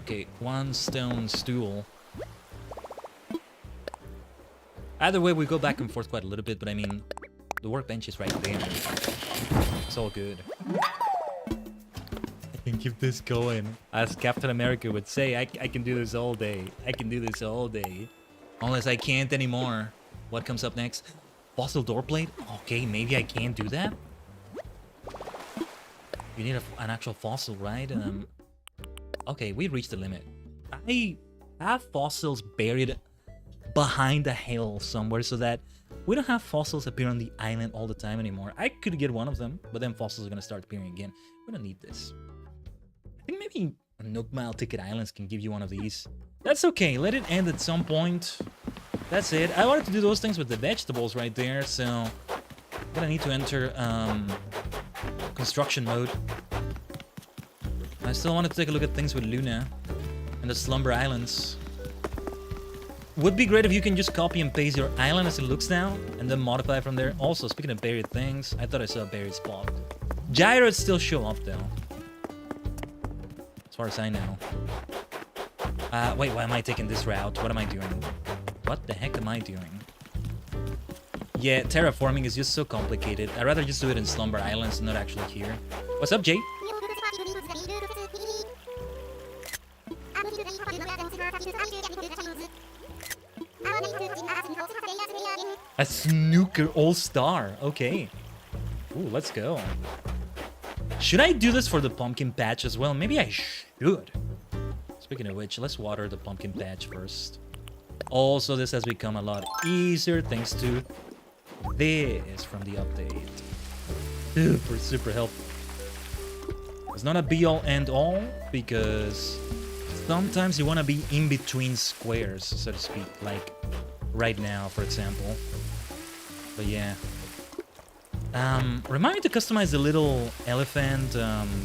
Okay, one stone stool. Either way, we go back and forth quite a little bit, but I mean, the workbench is right there. It's all good. I can keep this going. As Captain America would say, I can do this all day. I can do this all day. Unless I can't anymore. What comes up next? Fossil door plate? Okay, maybe I can't do that? You need an actual fossil, right? Okay, we reached the limit. I have fossils buried behind a hill somewhere so that we don't have fossils appear on the island all the time anymore. I could get one of them, but then fossils are gonna start appearing again. We don't need this. I think maybe Nook Mile Ticket Islands can give you one of these. That's okay, let it end at some point. That's it. I wanted to do those things with the vegetables right there, so I'm gonna need to enter construction mode. I still wanted to take a look at things with Luna and the Slumber Islands. Would be great if you can just copy and paste your island as it looks now, and then modify from there. Also, speaking of buried things, I thought I saw a buried spot. Gyroids still show up though, as far as I know. Wait, why am I taking this route? What am I doing? What the heck am I doing? Yeah, terraforming is just so complicated. I'd rather just do it in Slumber Islands, not actually here. What's up, Jay? A snooker all-star. Okay. Ooh, let's go. Should I do this for the pumpkin patch as well? Maybe I should. Speaking of which, let's water the pumpkin patch first. Also, this has become a lot easier thanks to this from the update. Super, super helpful. It's not a be-all, end-all, because sometimes you want to be in between squares, so to speak, like right now, for example. But yeah. Remind me to customize the little elephant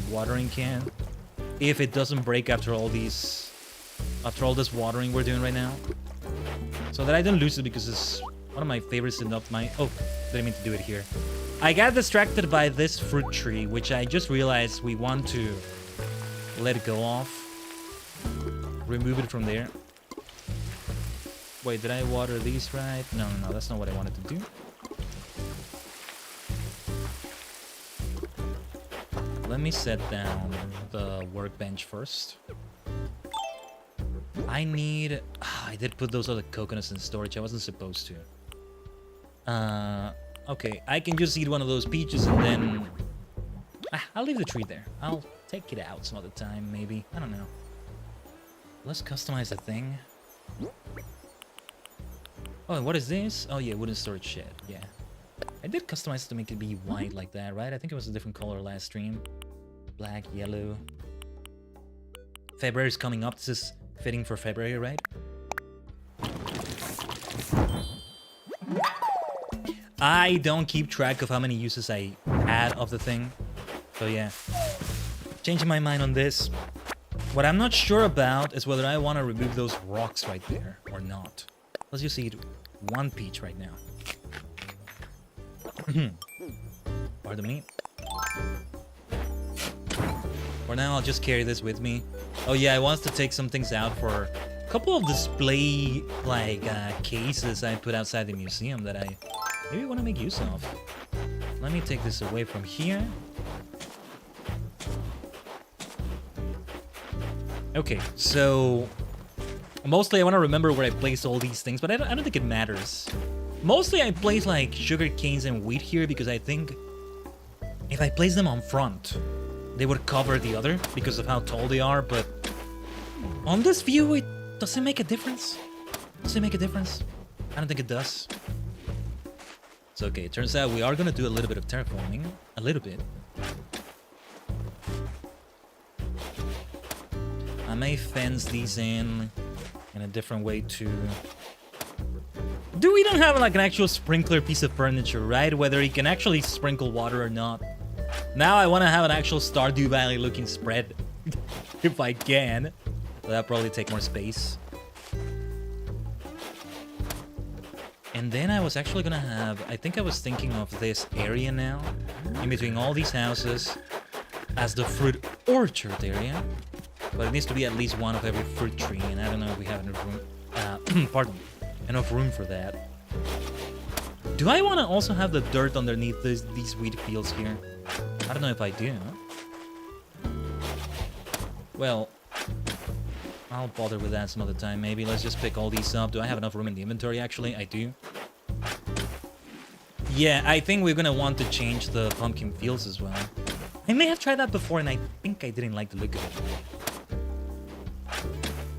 watering can if it doesn't break after all this watering we're doing right now, so that I don't lose it, because it's one of my favorites and not my... Oh, didn't mean to do it here. I got distracted by this fruit tree, which I just realized we want to let go of. Remove it from there. Wait, did I water these right? No, that's not what I wanted to do. Let me set down the workbench first. I need... I did put those other coconuts in storage. I wasn't supposed to. Okay, I can just eat one of those peaches and then... I'll leave the tree there. I'll take it out some other time, maybe. I don't know. Let's customize the thing. Oh, and what is this? Oh yeah, wooden storage shed. Yeah. I did customize it to make it be white like that, right? I think it was a different color last stream. Black, yellow. February's coming up. This is fitting for February, right? I don't keep track of how many uses I had of the thing. So yeah. Changing my mind on this. What I'm not sure about is whether I want to remove those rocks right there or not. Let's just eat one peach right now. Pardon me. For now, I'll just carry this with me. Oh yeah, I want to take some things out for a couple of display cases I put outside the museum that I maybe want to make use of. Let me take this away from here. Okay, so mostly I want to remember where I placed all these things, but I don't think it matters. Mostly I place like sugar canes and wheat here because I think if I place them on front, they would cover the other because of how tall they are, but on this view, does it make a difference? Does it make a difference? I don't think it does. So okay, it turns out we are gonna do a little bit of terraforming. A little bit. I may fence these in a different way too. We don't have like an actual sprinkler piece of furniture, right? Whether you can actually sprinkle water or not. Now I want to have an actual Stardew Valley looking spread. If I can. That'll probably take more space. And then I was actually gonna have, I think I was thinking of this area now, in between all these houses, as the fruit orchard area. But it needs to be at least one of every fruit tree, and I don't know if we have enough room, pardon, enough room for that. Do I want to also have the dirt underneath these wheat fields here? I don't know if I do. Well, I'll bother with that some other time, maybe. Let's just pick all these up. Do I have enough room in the inventory, actually? I do. Yeah, I think we're gonna want to change the pumpkin fields as well. I may have tried that before, and I think I didn't like the look of it.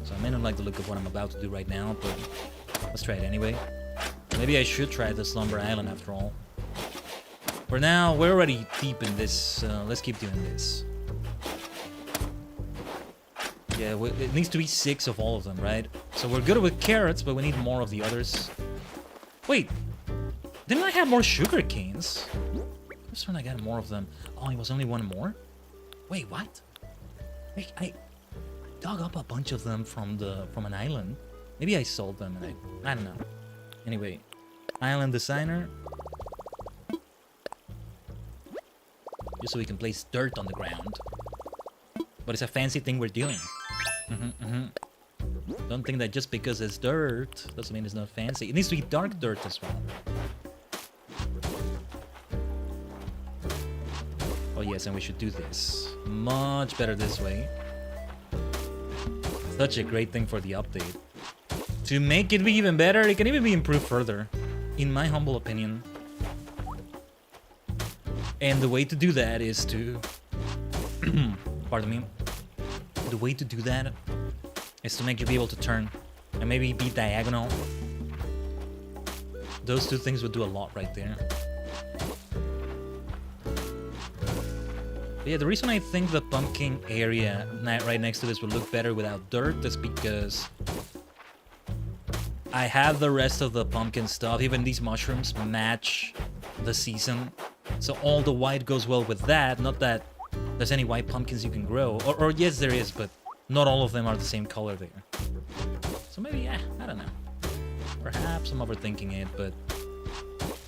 So I may not like the look of what I'm about to do right now, but let's try it anyway. Maybe I should try the Slumber Island after all. For now, we're already deep in this. Let's keep doing this. Yeah, it needs to be 6 of all of them, right? So we're good with carrots, but we need more of the others. Wait, didn't I have more sugar canes? This one I got more of them. Oh, it was only one more? Wait, what? Wait, I dug up a bunch of them from an island. Maybe I sold them and I don't know. Anyway, island designer. Just so we can place dirt on the ground. But it's a fancy thing we're doing. Don't think that just because it's dirt doesn't mean it's not fancy. It needs to be dark dirt as well. Oh yes, and we should do this. Much better this way. Such a great thing for the update. To make it be even better, it can even be improved further. In my humble opinion. And the way to do that is to... Pardon me. The way to do that is to make you be able to turn and maybe be diagonal. Those two things would do a lot right there. But yeah, the reason I think the pumpkin area right next to this would look better without dirt is because I have the rest of the pumpkin stuff. Even these mushrooms match the season. So all the white goes well with that. Not that there's any white pumpkins you can grow. Or yes, there is, but not all of them are the same color there. So maybe, I don't know. Perhaps I'm overthinking it, but...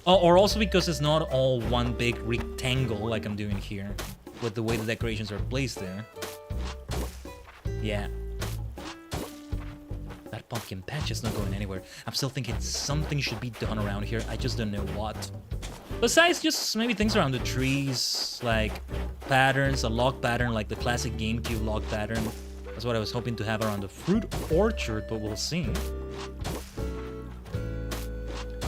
Oh, or also because it's not all one big rectangle like I'm doing here. With the way the decorations are placed there. Yeah. That pumpkin patch is not going anywhere. I'm still thinking something should be done around here. I just don't know what. Besides just maybe things around the trees, like patterns, a log pattern like the classic GameCube log pattern. That's what I was hoping to have around the fruit orchard, but we'll see.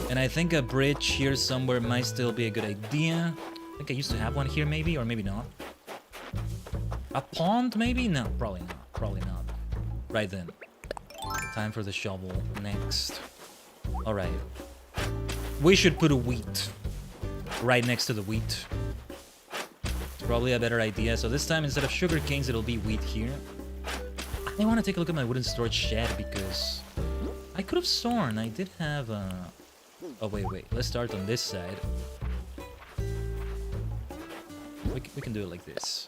And I think a bridge here somewhere might still be a good idea. I think I used to have one here maybe, or maybe not. A pond maybe? No, probably not. Probably not. Right then. Time for the shovel next. Alright. We should put a wheat right next to the wheat. It's probably a better idea. So this time, instead of sugar canes, it'll be wheat here. I want to take a look at my wooden storage shed because I could have sworn I did have a... Oh, wait. Let's start on this side. We can do it like this.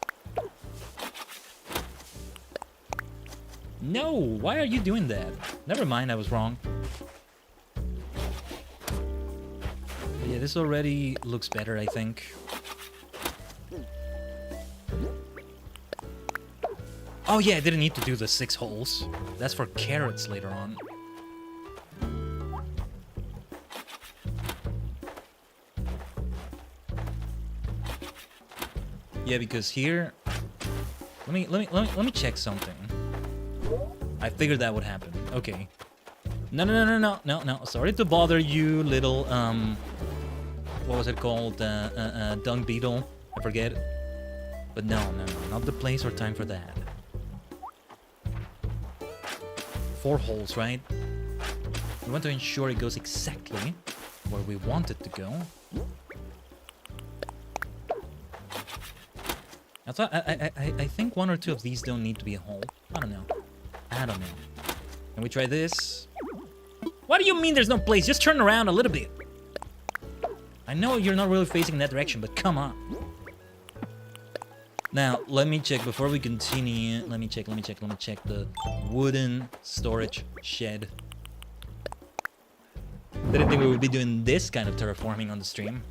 No! Why are you doing that? Never mind, I was wrong. But yeah, this already looks better, I think. Oh yeah, I didn't need to do the 6 holes. That's for carrots later on. Yeah, because here... Let me check something. I figured that would happen. Okay. No. Sorry to bother you, little, what was it called? Dung beetle. I forget. But no. Not the place or time for that. 4 holes, right? We want to ensure it goes exactly where we want it to go. I think 1 or 2 of these don't need to be a hole. I don't know. Can we try this? What do you mean there's no place? Just turn around a little bit. I know you're not really facing that direction, but come on. Now, let me check before we continue. Let me check the wooden storage shed. Didn't think we would be doing this kind of terraforming on the stream.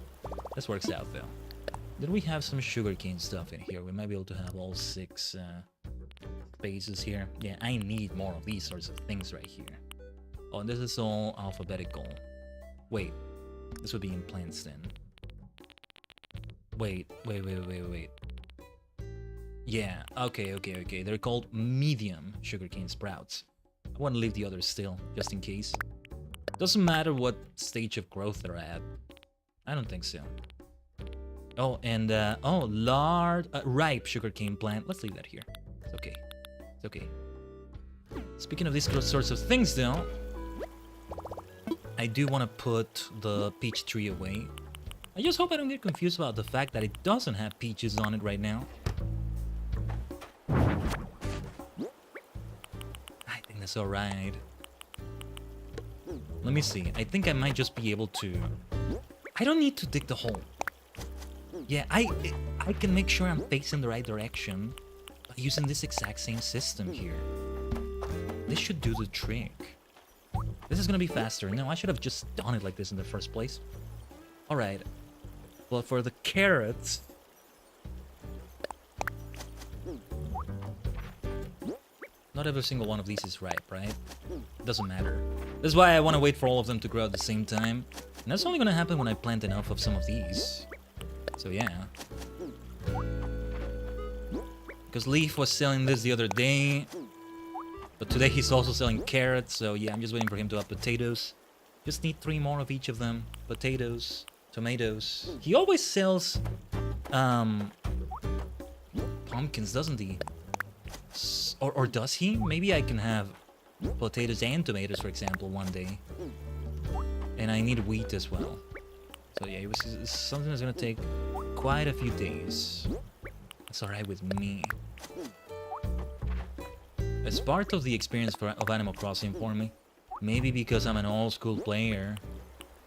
This works out, though. Did we have some sugarcane stuff in here? We might be able to have all 6 spaces here. Yeah, I need more of these sorts of things right here. Oh, and this is all alphabetical. Wait. This would be in plants then. Wait. Yeah, okay. They're called medium sugarcane sprouts. I want to leave the others still, just in case. Doesn't matter what stage of growth they're at. I don't think so. Oh, and, ripe sugarcane plant. Let's leave that here. It's okay. Speaking of these sorts of things, though, I do want to put the peach tree away. I just hope I don't get confused about the fact that it doesn't have peaches on it right now. I think that's alright. Let me see. I think I might just be able to... I don't need to dig the hole. Yeah, I can make sure I'm facing the right direction by using this exact same system here. This should do the trick. This is gonna be faster. No, I should have just done it like this in the first place. Alright. Well, for the carrots... Not every single one of these is ripe, right? Doesn't matter. That's why I want to wait for all of them to grow at the same time. And that's only gonna happen when I plant enough of some of these. So yeah. Because Leaf was selling this the other day. But today he's also selling carrots, so yeah, I'm just waiting for him to have potatoes. Just need 3 more of each of them. Potatoes, tomatoes. He always sells pumpkins, doesn't he? Or does he? Maybe I can have potatoes and tomatoes, for example, one day. And I need wheat as well. So yeah, it's something that's gonna take quite a few days. That's alright with me. As part of the experience of Animal Crossing for me, maybe because I'm an old school player,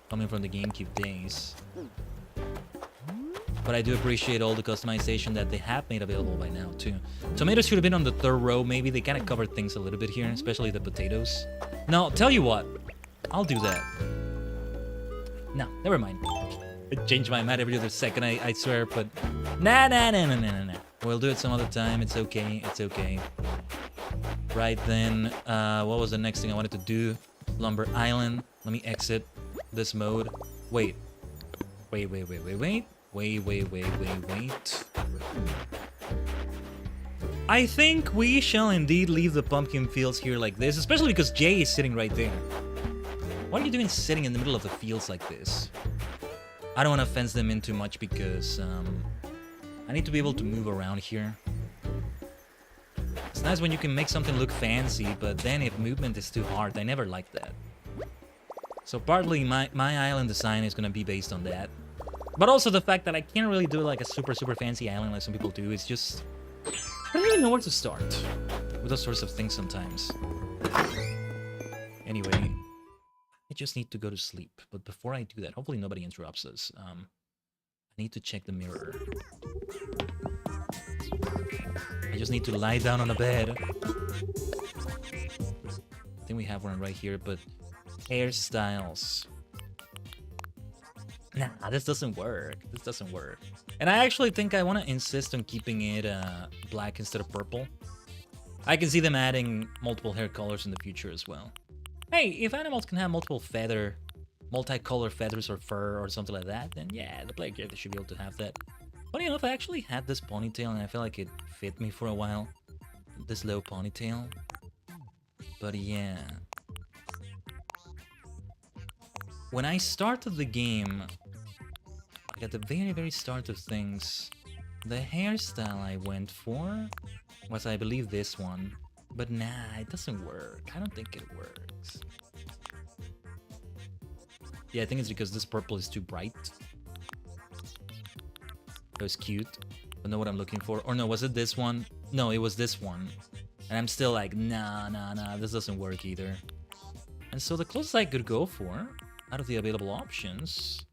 coming from the GameCube days. But I do appreciate all the customization that they have made available by now, too. Tomatoes should have been on the 3rd row. Maybe they kind of covered things a little bit here, especially the potatoes. No, tell you what. I'll do that. No, never mind. I change my mind every other second, I swear, but... Nah. We'll do it some other time. It's okay. Right then, what was the next thing I wanted to do? Lumber Island. Let me exit this mode. Wait. I think we shall indeed leave the pumpkin fields here like this, especially because Jay is sitting right there. What are you doing sitting in the middle of the fields like this? I don't want to fence them in too much because I need to be able to move around here. It's nice when you can make something look fancy, but then if movement is too hard, I never like that. So partly my island design is going to be based on that. But also the fact that I can't really do like a super fancy island like some people do. It's just... I don't really know where to start with those sorts of things sometimes. Anyway, I just need to go to sleep. But before I do that, hopefully nobody interrupts us. I need to check the mirror. I just need to lie down on a bed. I think we have one right here, but... Hairstyles. Nah, this doesn't work. And I actually think I want to insist on keeping it black instead of purple. I can see them adding multiple hair colors in the future as well. Hey, if animals can have multicolor feathers or fur or something like that, then yeah, the player character should be able to have that. Funny enough, I actually had this ponytail and I feel like it fit me for a while. This low ponytail. But yeah. When I started the game, like at the very, very start of things, the hairstyle I went for was, I believe, this one. But nah, it doesn't work. I don't think it works. Yeah, I think it's because this purple is too bright. It was cute. I don't know what I'm looking for. Or no, was it this one? No, it was this one. And I'm still like, nah, this doesn't work either. And so the closest I could go for, out of the available options,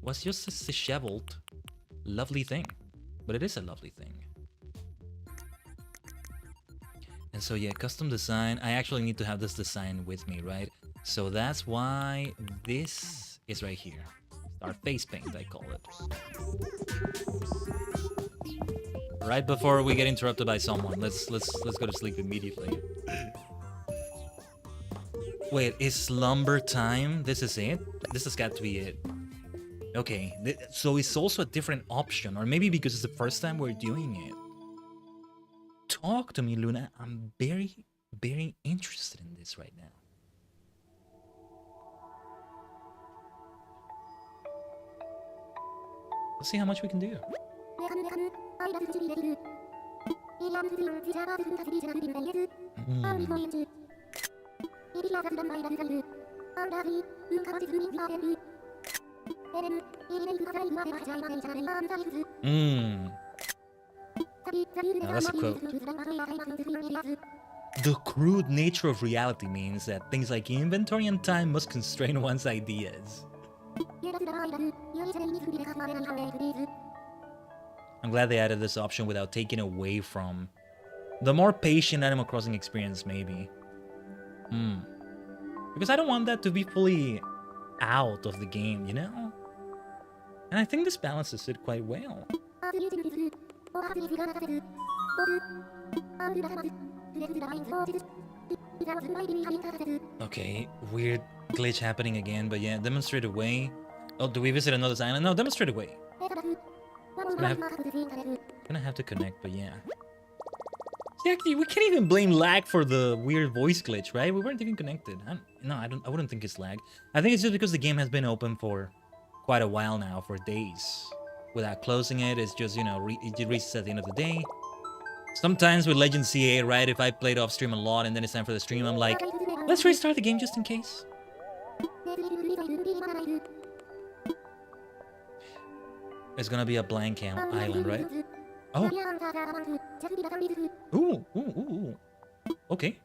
was just this disheveled, lovely thing. But it is a lovely thing. And so yeah, custom design. I actually need to have this design with me, right? So that's why this is right here. Our face paint, I call it. Right before we get interrupted by someone, let's go to sleep immediately. Wait, is slumber time? This is it? This has got to be it. Okay, so it's also a different option, or maybe because it's the first time we're doing it. Talk to me, Luna. I'm very, very interested in this right now. Let's see how much we can do. Now that's a quote. The crude nature of reality means that things like inventory and time must constrain one's ideas. I'm glad they added this option without taking away from the more patient Animal Crossing experience, maybe. Because I don't want that to be fully out of the game, you know? And I think this balances it quite well. Okay, weird glitch happening again, but yeah, demonstrate away. Oh, do we visit another island? No, demonstrate away. Gonna have to connect, but yeah. See, actually, we can't even blame lag for the weird voice glitch, right? We weren't even connected. I wouldn't think it's lag. I think it's just because the game has been open for quite a while now, for days. Without closing it, it's just, you know, it resets at the end of the day. Sometimes with Legend CA, right, if I played off stream a lot and then it's time for the stream, I'm like, let's restart the game just in case. It's gonna be a blank island, right? Oh. Ooh. Okay.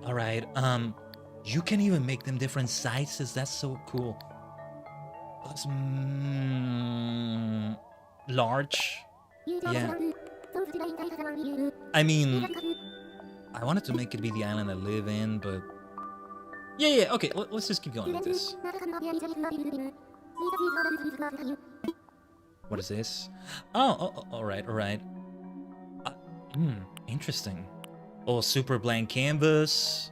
Alright, you can even make them different sizes. That's so cool. Plus, large. Yeah. I mean, I wanted to make it be the island I live in, but yeah. Okay, let's just keep going with this. What is this? Oh, all right. Interesting. Oh, super blank canvas.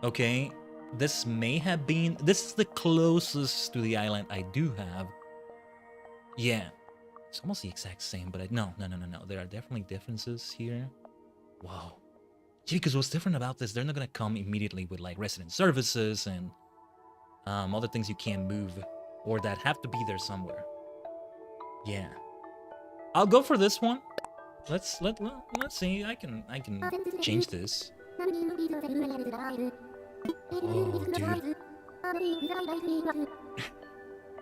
Okay, this may have been. This is the closest to the island I do have. Yeah, it's almost the exact same, but no. There are definitely differences here. Wow. Gee, because what's different about this, they're not gonna come immediately with like resident services and other things you can't move or that have to be there somewhere. Yeah, I'll go for this one. Let's see. I can change this. Oh, dude.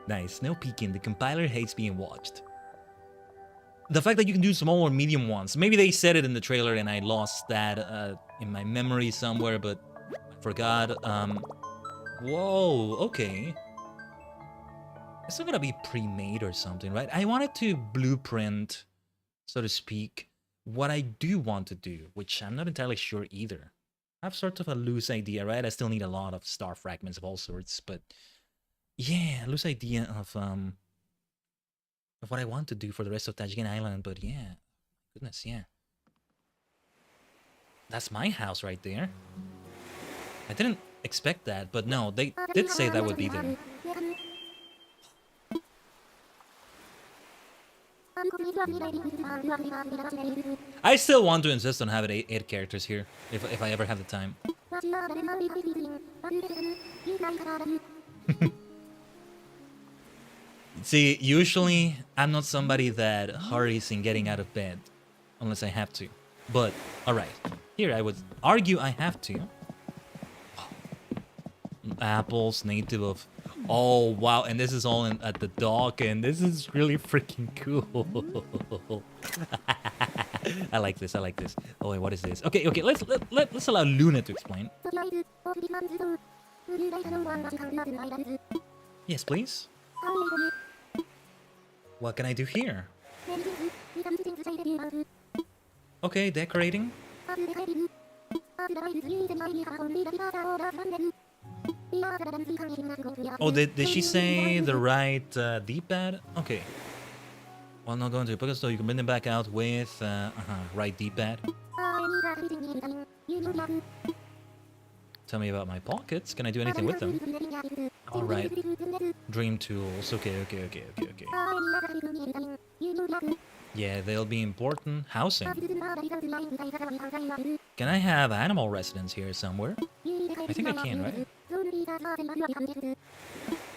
Nice. No peeking. The compiler hates being watched. The fact that you can do small or medium ones. Maybe they said it in the trailer and I lost that in my memory somewhere, but I forgot. Whoa, okay. It's not gonna be pre-made or something, right? I wanted to blueprint, so to speak, what I do want to do, which I'm not entirely sure either. I have sort of a loose idea, right? I still need a lot of star fragments of all sorts, but yeah, loose idea of what I want to do for the rest of Tajigen Island, but yeah. Goodness, yeah. That's my house right there. I didn't expect that, but no, they did say that would be there. I still want to insist on having eight characters here, if I ever have the time. See, usually I'm not somebody that hurries in getting out of bed, unless I have to. But, alright, here I would argue I have to. Apples, native of... Oh, wow, and this is all at the dock, and this is really freaking cool. I like this, I like this. Oh, wait, what is this? Okay, let's allow Luna to explain. Yes, please. What can I do here? Okay, decorating. Oh, did she say the right D-pad? Okay. Well, not going to the pocket store, you can bring them back out with right D-pad. Tell me about my pockets. Can I do anything with them? Alright. Dream tools. Okay. Yeah, they'll be important. Housing. Can I have animal residence here somewhere? I think I can, right?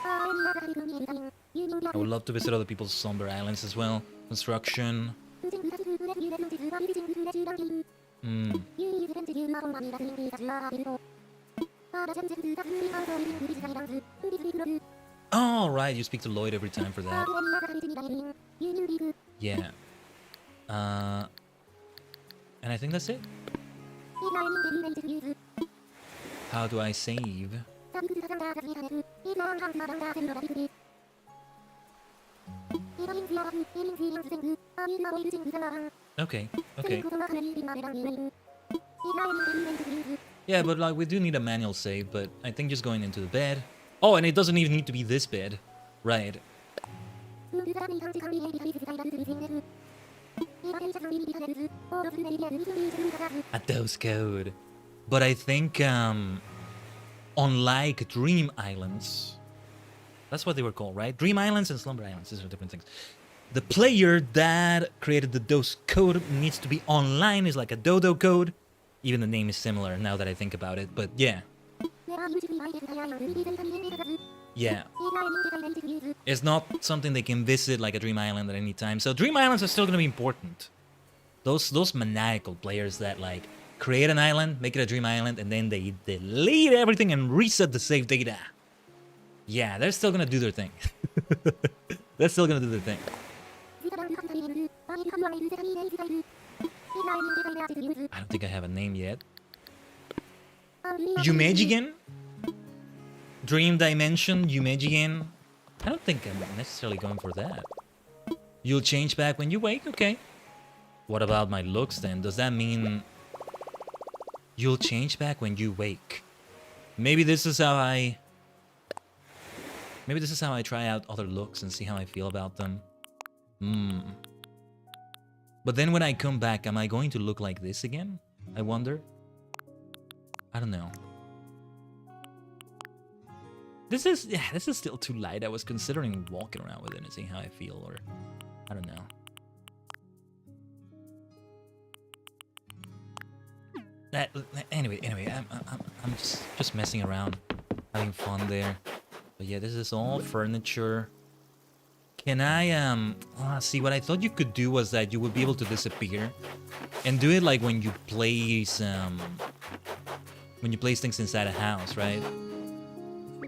I would love to visit other people's slumber islands as well. Construction. Oh, right, you speak to Lloyd every time for that. Yeah. And I think that's it. How do I save? Okay. Yeah, but like we do need a manual save, but I think just going into the bed. Oh, and it doesn't even need to be this bed. Right. A dose code. But I think unlike Dream Islands, that's what they were called, right? Dream Islands and Slumber Islands, these are different things. The player that created the dose code needs to be online, is like a dodo code. Even the name is similar now that I think about it, but yeah. Yeah. It's not something they can visit like a Dream Island at any time. So Dream Islands are still going to be important. Those maniacal players that like create an island, make it a Dream Island, and then they delete everything and reset the save data. Yeah, they're still going to do their thing. They're still going to do their thing. I don't think I have a name yet. Yumejigen? Dream Dimension, Yumejigen? I don't think I'm necessarily going for that. You'll change back when you wake? Okay. What about my looks then? Does that mean you'll change back when you wake? Maybe this is how I... Maybe this is how I try out other looks and see how I feel about them. But then when I come back, am I going to look like this again? I wonder. I don't know. This is still too light. I was considering walking around with it and seeing how I feel, or I don't know. Anyway, I'm just messing around, having fun there. But yeah, this is all furniture. Can I see, what I thought you could do was that you would be able to disappear and do it like when you place things inside a house, right?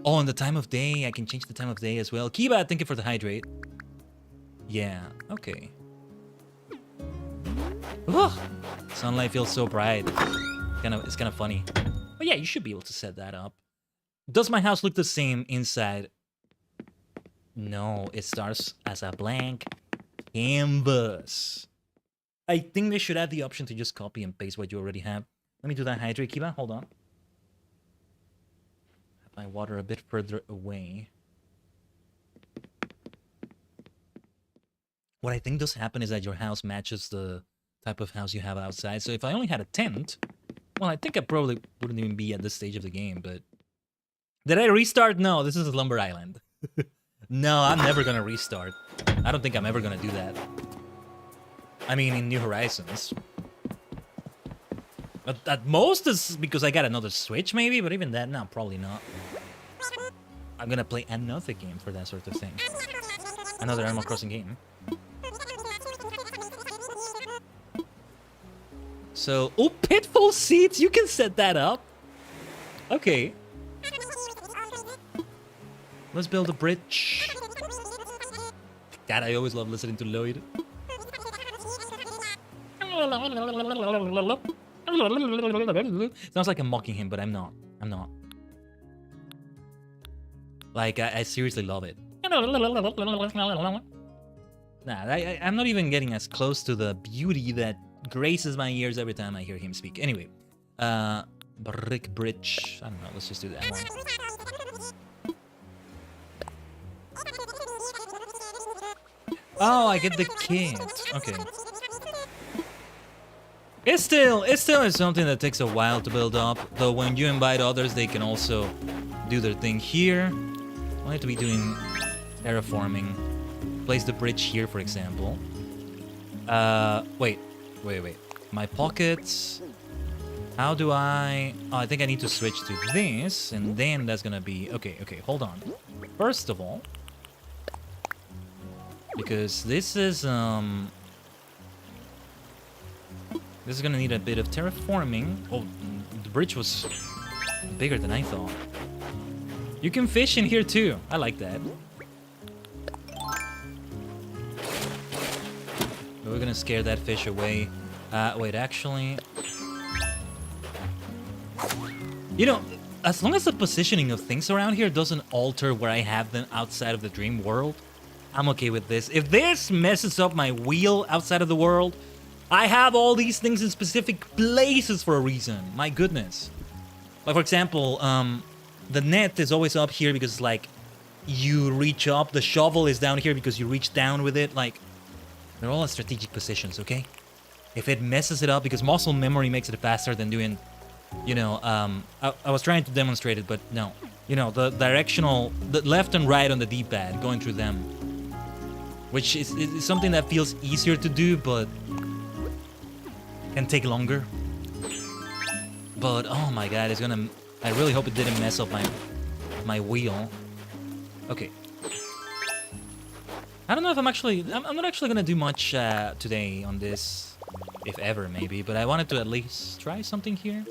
Oh, and the time of day, I can change the time of day as well. Kiba, thank you for the hydrate. Yeah, okay. Ugh, sunlight feels so bright. It's kind of funny. But yeah, you should be able to set that up. Does my house look the same inside? No, it starts as a blank canvas. I think they should add the option to just copy and paste what you already have. Let me do that hydrate, Kiba. Hold on. Have my water a bit further away. What I think does happen is that your house matches the type of house you have outside. So if I only had a tent, well, I think I probably wouldn't even be at this stage of the game, but... Did I restart? No, this is a Slumber Island. No, I'm never gonna restart. I don't think I'm ever gonna do that. I mean, in New Horizons. At most, it's because I got another Switch, maybe, but even that, no, probably not. I'm gonna play another game for that sort of thing. Another Animal Crossing game. So, oh, pitfall seats, you can set that up. Okay. Let's build a bridge. God, I always love listening to Lloyd. Sounds like I'm mocking him, but I'm not. I'm not. Like, I seriously love it. Nah, I'm not even getting as close to the beauty that graces my ears every time I hear him speak. Anyway, brick bridge. I don't know, let's just do that one. Oh, I get the kit. Okay. It still is something that takes a while to build up, though when you invite others, they can also do their thing here. I want to be doing terraforming. Place the bridge here, for example. Wait. My pockets. How do I... Oh, I think I need to switch to this, and then that's gonna be... Okay, hold on. First of all, because this is gonna need a bit of terraforming. Oh, the bridge was bigger than I thought. You can fish in here too. I like that. We're gonna scare that fish away. Wait, actually... You know, as long as the positioning of things around here doesn't alter where I have them outside of the dream world, I'm okay with this. If this messes up my wheel outside of the world, I have all these things in specific places for a reason. My goodness. Like, for example, the net is always up here because, like, you reach up. The shovel is down here because you reach down with it. Like, they're all at strategic positions, okay? If it messes it up, because muscle memory makes it faster than doing... You know, I was trying to demonstrate it, but no. You know, the directional, the left and right on the D-pad, going through them. Which is something that feels easier to do, but can take longer. But, oh my god, it's gonna... I really hope it didn't mess up my wheel. Okay. I don't know if I'm not actually gonna do much today on this. If ever, maybe. But I wanted to at least try something here.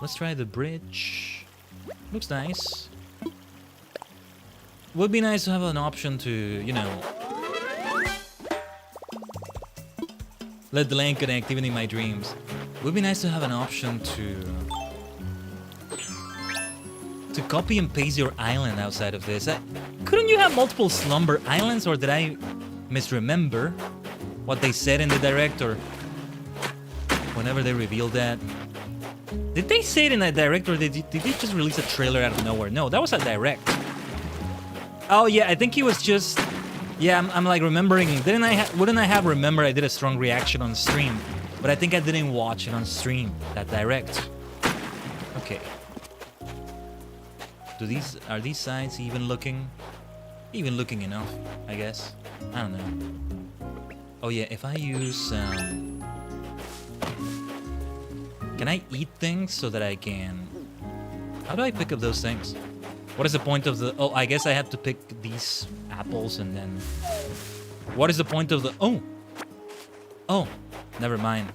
Let's try the bridge. Looks nice. Would be nice to have an option to, you know... Let the land connect even in my dreams. Would be nice to have an option to copy and paste your island outside of this. Couldn't you have multiple slumber islands, or did I misremember what they said in the direct, or whenever they revealed that? Did they say it in a direct, or did they just release a trailer out of nowhere? No, that was a direct. Oh yeah, I think he was just... Yeah, I'm like remembering. Wouldn't I have remembered I did a strong reaction on stream? But I think I didn't watch it on stream, that direct. Okay. Are these sides even looking enough, I guess? I don't know. Oh yeah, if I use... Can I eat things so that I can... How do I pick up those things? What is the point of the... Oh, I guess I have to pick these apples and then... What is the point of the... Oh! Oh, never mind.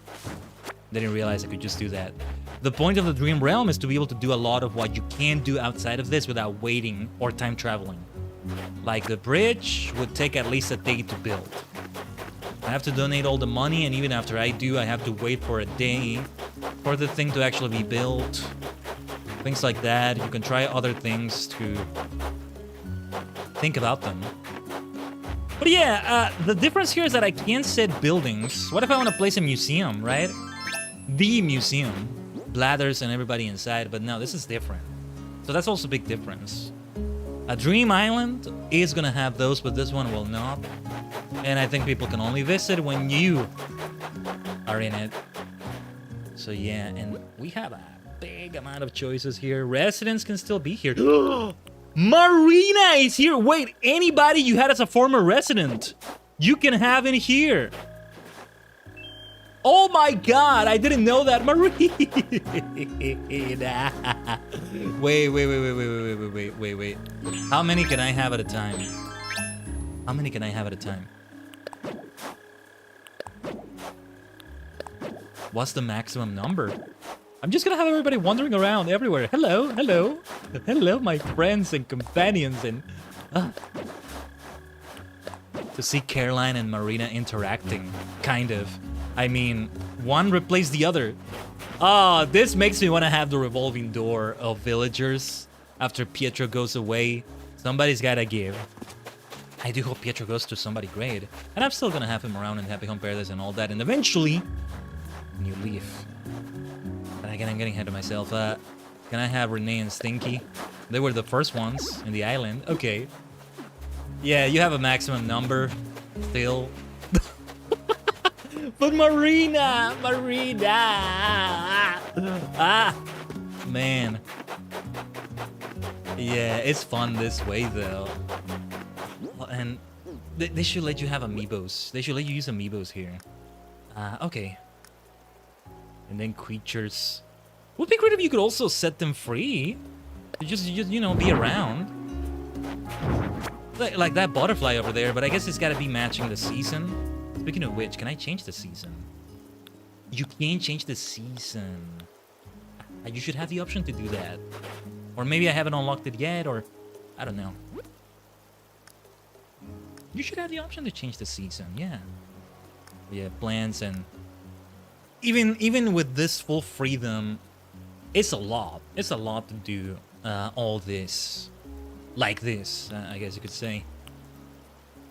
Didn't realize I could just do that. The point of the Dream Realm is to be able to do a lot of what you can't do outside of this without waiting or time traveling. Like the bridge would take at least a day to build. I have to donate all the money, and even after I do, I have to wait for a day for the thing to actually be built. Things like that. You can try other things to think about them. But yeah, the difference here is that I can't set buildings. What if I want to place a museum, right? The museum. Blathers and everybody inside, but no, this is different. So that's also a big difference. A Dream Island is gonna have those, but this one will not. And I think people can only visit when you are in it. So yeah, and we have a big amount of choices here. Residents can still be here. Marina is here! Wait, anybody you had as a former resident, you can have in here. Oh my god, I didn't know that, Marina. Wait. How many can I have at a time? How many can I have at a time? What's the maximum number? I'm just gonna have everybody wandering around everywhere. Hello, hello. Hello, my friends and companions and... To see Caroline and Marina interacting, kind of. I mean, one replaced the other. Ah, this makes me want to have the revolving door of villagers after Pietro goes away. Somebody's gotta give. I do hope Pietro goes to somebody great. And I'm still gonna have him around in Happy Home Paradise and all that. And eventually, New Leaf. But again, I'm getting ahead of myself. Can I have Renee and Stinky? They were the first ones in the island. Okay. Yeah, you have a maximum number. Still. But Marina! Man. Yeah, it's fun this way, though. And they should let you have amiibos. They should let you use amiibos here. Okay. And then creatures. Would be great if you could also set them free. Just you know, be around. Like that butterfly over there, but I guess it's gotta be matching the season. Speaking of which, can I change the season? You can't change the season. You should have the option to do that. Or maybe I haven't unlocked it yet, or... I don't know. You should have the option to change the season, yeah. Yeah, plans and... Even with this full freedom, it's a lot. It's a lot to do all this. Like this, I guess you could say.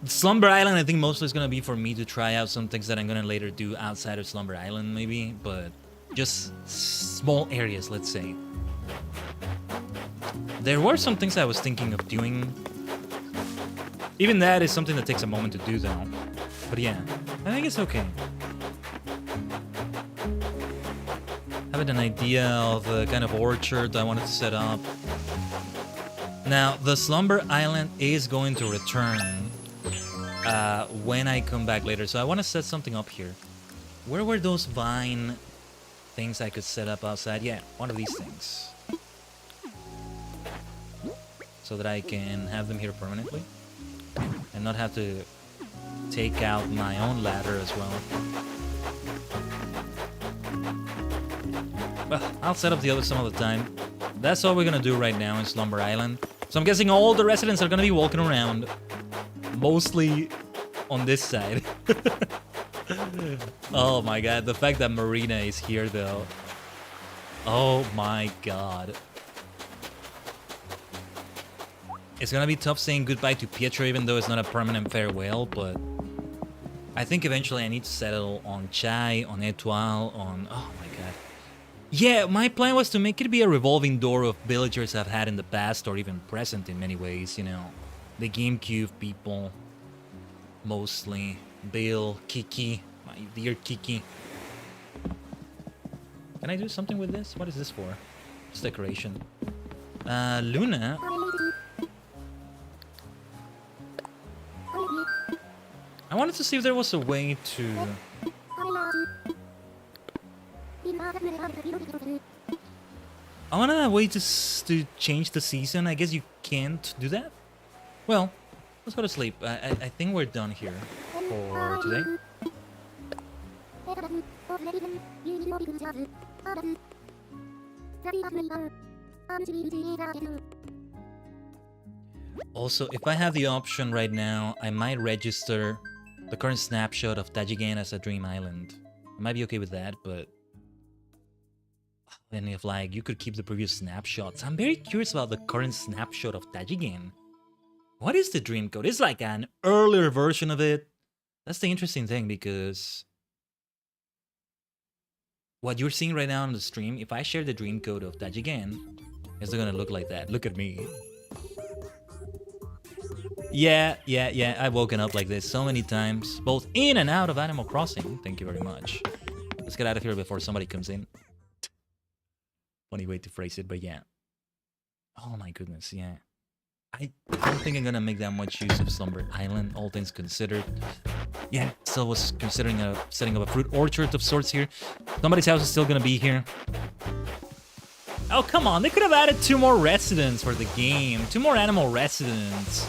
Slumber Island, I think mostly is going to be for me to try out some things that I'm going to later do outside of Slumber Island, maybe. But just small areas, let's say. There were some things I was thinking of doing. Even that is something that takes a moment to do, though. But yeah, I think it's okay. Having an idea of the kind of orchard I wanted to set up. Now, the Slumber Island is going to return when I come back later. So I want to set something up here. Where were those vine things I could set up outside? Yeah, one of these things. So that I can have them here permanently. And not have to take out my own ladder as well. Well, I'll set up the other some other time. That's all we're gonna do right now in Slumber Island. So I'm guessing all the residents are gonna be walking around. Mostly on this side. Oh my god, the fact that Marina is here though. Oh my god. It's gonna be tough saying goodbye to Pietro even though it's not a permanent farewell, but... I think eventually I need to settle on Chai, on Etoile, on... Oh my god. Yeah, my plan was to make it be a revolving door of villagers I've had in the past or even present in many ways, you know. The GameCube people, mostly. Bill, Kiki, my dear Kiki. Can I do something with this? What is this for? It's decoration. Luna. I wanted to see if there was a way to... I want a way to change the season. I guess you can't do that. Well, let's go to sleep. I think we're done here for today. Also, if I have the option right now, I might register the current snapshot of Tajigen as a dream island. I might be okay with that, but... And if, like, you could keep the previous snapshots. I'm very curious about the current snapshot of Tajigen. What is the dream code? It's like an earlier version of it. That's the interesting thing, because... what you're seeing right now on the stream, if I share the dream code of Tajigen, it's gonna look like that. Look at me. Yeah, I've woken up like this so many times, both in and out of Animal Crossing. Thank you very much. Let's get out of here before somebody comes in. Funny way to phrase it, but yeah. Oh my goodness, yeah. I don't think I'm gonna make that much use of Slumber Island, all things considered. Yeah, still was considering setting up a fruit orchard of sorts here. Somebody's house is still gonna be here. Oh, come on, they could have added 2 more residents for the game. 2 more animal residents.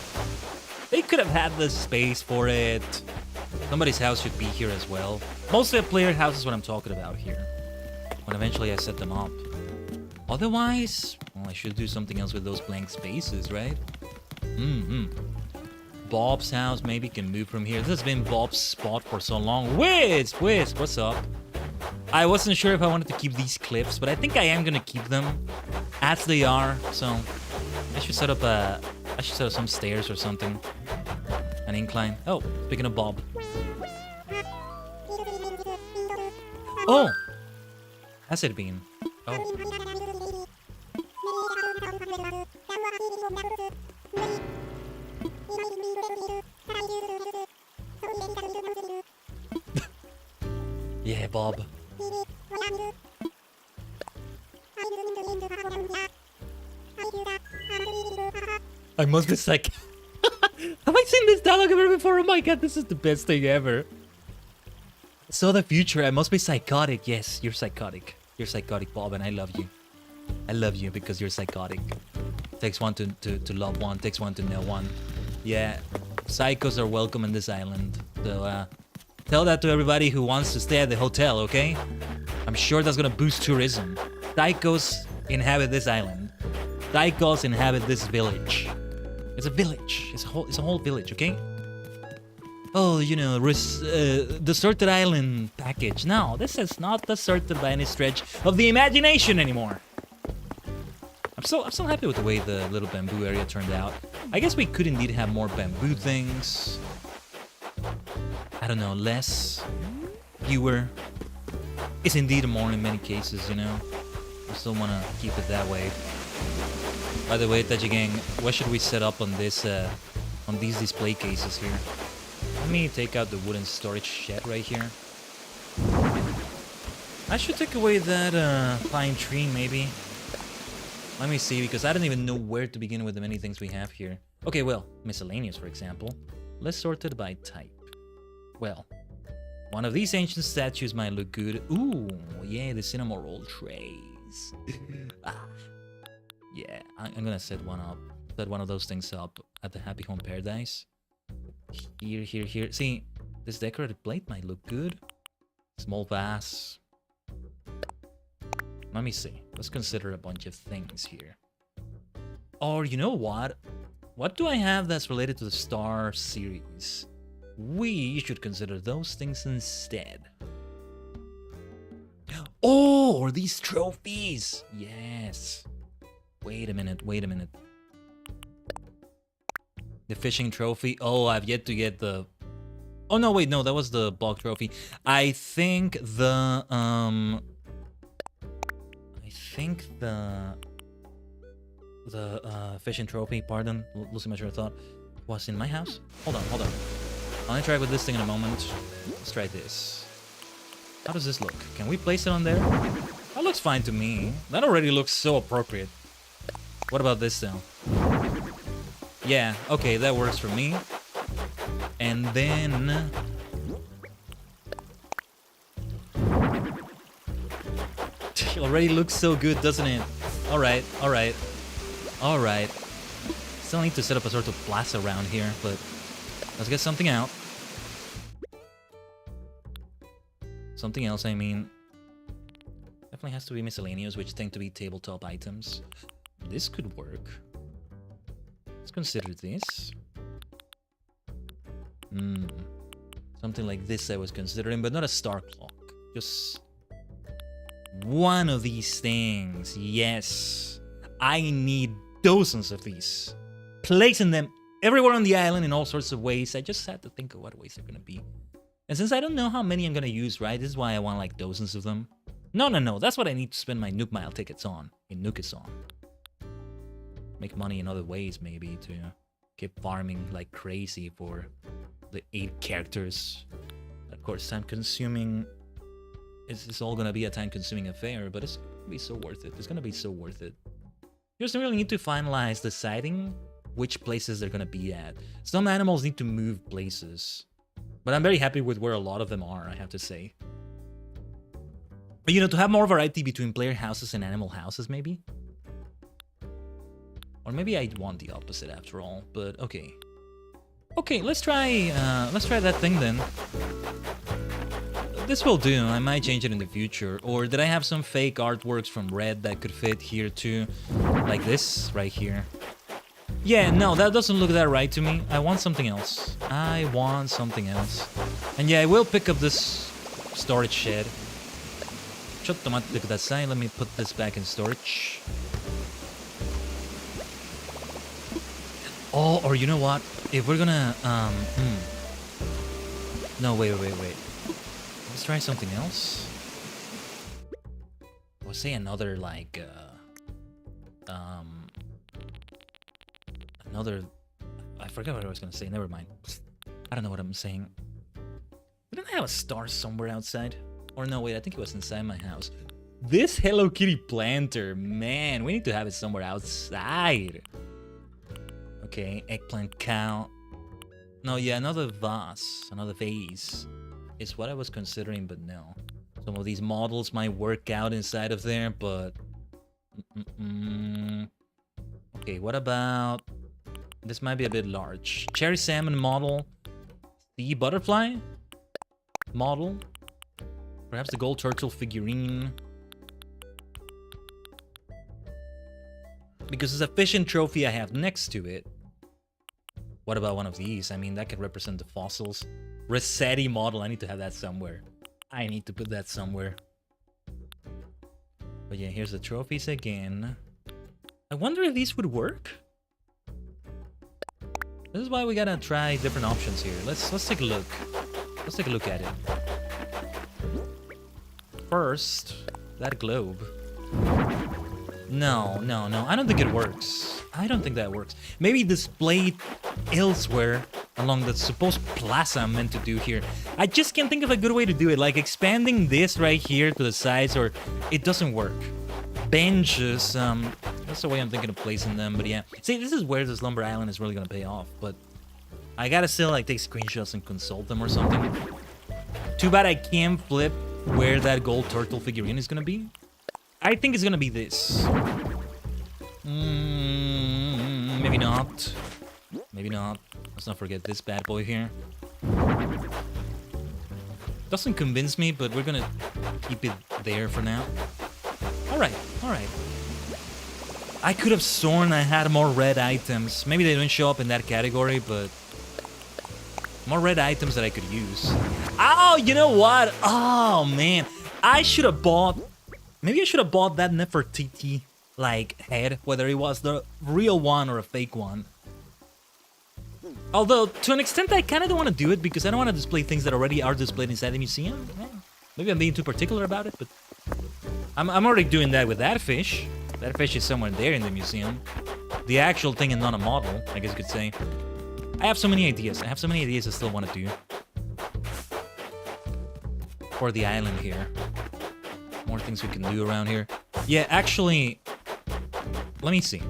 They could have had the space for it. Somebody's house should be here as well. Mostly a player house is what I'm talking about here. When eventually I set them up. Otherwise, well, I should do something else with those blank spaces, right? Bob's house maybe can move from here. This has been Bob's spot for so long. Wisp, what's up? I wasn't sure if I wanted to keep these clips, but I think I am gonna keep them as they are. So I should set up some stairs or something. An incline. Oh, speaking of Bob. Oh, has it been? Oh. Yeah, Bob. I must be psych. Have I seen this dialogue ever before? Oh my god, this is the best thing ever. So the future, I must be psychotic. Yes, you're psychotic. You're psychotic, Bob, and I love you. I love you because you're psychotic. Takes one to love one, takes one to know one. Yeah, psychos are welcome in this island. So, tell that to everybody who wants to stay at the hotel, okay? I'm sure that's gonna boost tourism. Psychos inhabit this island. Psychos inhabit this village. It's a village. It's a whole village, okay? Oh, you know, deserted island package. No, this is not deserted by any stretch of the imagination anymore. I'm still happy with the way the little bamboo area turned out. I guess we could indeed have more bamboo things. I don't know, less, fewer. It's indeed more in many cases, you know. I still want to keep it that way. By the way, Tajigen, what should we set up on this, on these display cases here? Let me take out the wooden storage shed right here. I should take away that pine tree, maybe. Let me see, because I don't even know where to begin with the many things we have here. Okay, well, miscellaneous, for example. Let's sort it by type. Well, one of these ancient statues might look good. Ooh, yeah, the cinema roll trays. Yeah, I'm gonna set one up. Set one of those things up at the Happy Home Paradise. Here. See, this decorated plate might look good. Small vase. Let me see. Let's consider a bunch of things here. Or you know what? What do I have that's related to the Star series? We should consider those things instead. Oh, or these trophies. Yes. Wait a minute. The fishing trophy. Oh, I've yet to get the... Oh, no, wait, no, that was the bulk trophy. I think the fishing trophy, pardon, losing my train of thought, was in my house. Hold on. I'll interact with this thing in a moment. Let's try this. How does this look? Can we place it on there? That looks fine to me. That already looks so appropriate. What about this though? Yeah, okay, that works for me. And then... It already looks so good, doesn't it? Alright. Still need to set up a sort of plaza around here, but let's get something out. Something else, I mean. Definitely has to be miscellaneous, which tend to be tabletop items. This could work. Let's consider this. Something like this I was considering, but not a star clock. Just one of these things. Yes. I need dozens of these. Placing them everywhere on the island in all sorts of ways. I just had to think of what ways they're gonna be. And since I don't know how many I'm gonna use, right? This is why I want like dozens of them. No. That's what I need to spend my Nook Mile tickets on. In Nookathon. Make money in other ways, maybe, to keep farming like crazy for the 8 characters. Of course, time-consuming. It's all gonna be a time-consuming affair, but it's gonna be so worth it. It's gonna be so worth it. You just really need to finalize deciding which places they're gonna be at. Some animals need to move places. But I'm very happy with where a lot of them are, I have to say. But, you know, to have more variety between player houses and animal houses, maybe? Or maybe I want the opposite after all, but okay. Okay, let's try that thing then. This will do. I might change it in the future. Or did I have some fake artworks from Red that could fit here too? Like this right here. Yeah, no, that doesn't look that right to me. I want something else. I want something else. And yeah, I will pick up this storage shed. Let me put this back in storage. Oh, or you know what? If we're gonna, No, wait. Let's try something else. We'll say another, like, another... I forgot what I was gonna say, never mind. I don't know what I'm saying. Didn't I have a star somewhere outside? Or no, wait, I think it was inside my house. This Hello Kitty planter, man, we need to have it somewhere outside. Okay, eggplant cow. No, yeah, another vase is what I was considering, but no. Some of these models might work out inside of there, but... Okay, what about... This might be a bit large. Cherry salmon model. Sea butterfly model. Perhaps the gold turtle figurine. Because it's a fishing trophy I have next to it. What about one of these? I mean, that could represent the fossils. Rossetti model. I need to have that somewhere. I need to put that somewhere. But yeah, here's the trophies again. I wonder if these would work. This is why we gotta try different options here. Let's take a look. Let's take a look at it. First, that globe. No. I don't think it works. I don't think that works. Maybe displayed elsewhere along the supposed plaza I'm meant to do here. I just can't think of a good way to do it. Like expanding this right here to the sides, or it doesn't work. Benches, that's the way I'm thinking of placing them, but yeah. See, this is where this Lumber Island is really gonna pay off, but I gotta still like take screenshots and consult them or something. Too bad I can't flip where that gold turtle figurine is gonna be. I think it's gonna be this. Maybe not. Maybe not. Let's not forget this bad boy here. Doesn't convince me, but we're gonna keep it there for now. Alright. I could have sworn I had more red items. Maybe they don't show up in that category, but... More red items that I could use. Oh, you know what? Oh, man. I should have bought... Maybe I should have bought that Nefertiti, like, head. Whether it was the real one or a fake one. Although, to an extent, I kind of don't want to do it because I don't want to display things that already are displayed inside the museum. Maybe I'm being too particular about it, but... I'm already doing that with that fish. That fish is somewhere there in the museum. The actual thing and not a model, I guess you could say. I have so many ideas. I still want to do. For the island here. More things we can do around here. Yeah, actually... Let me see.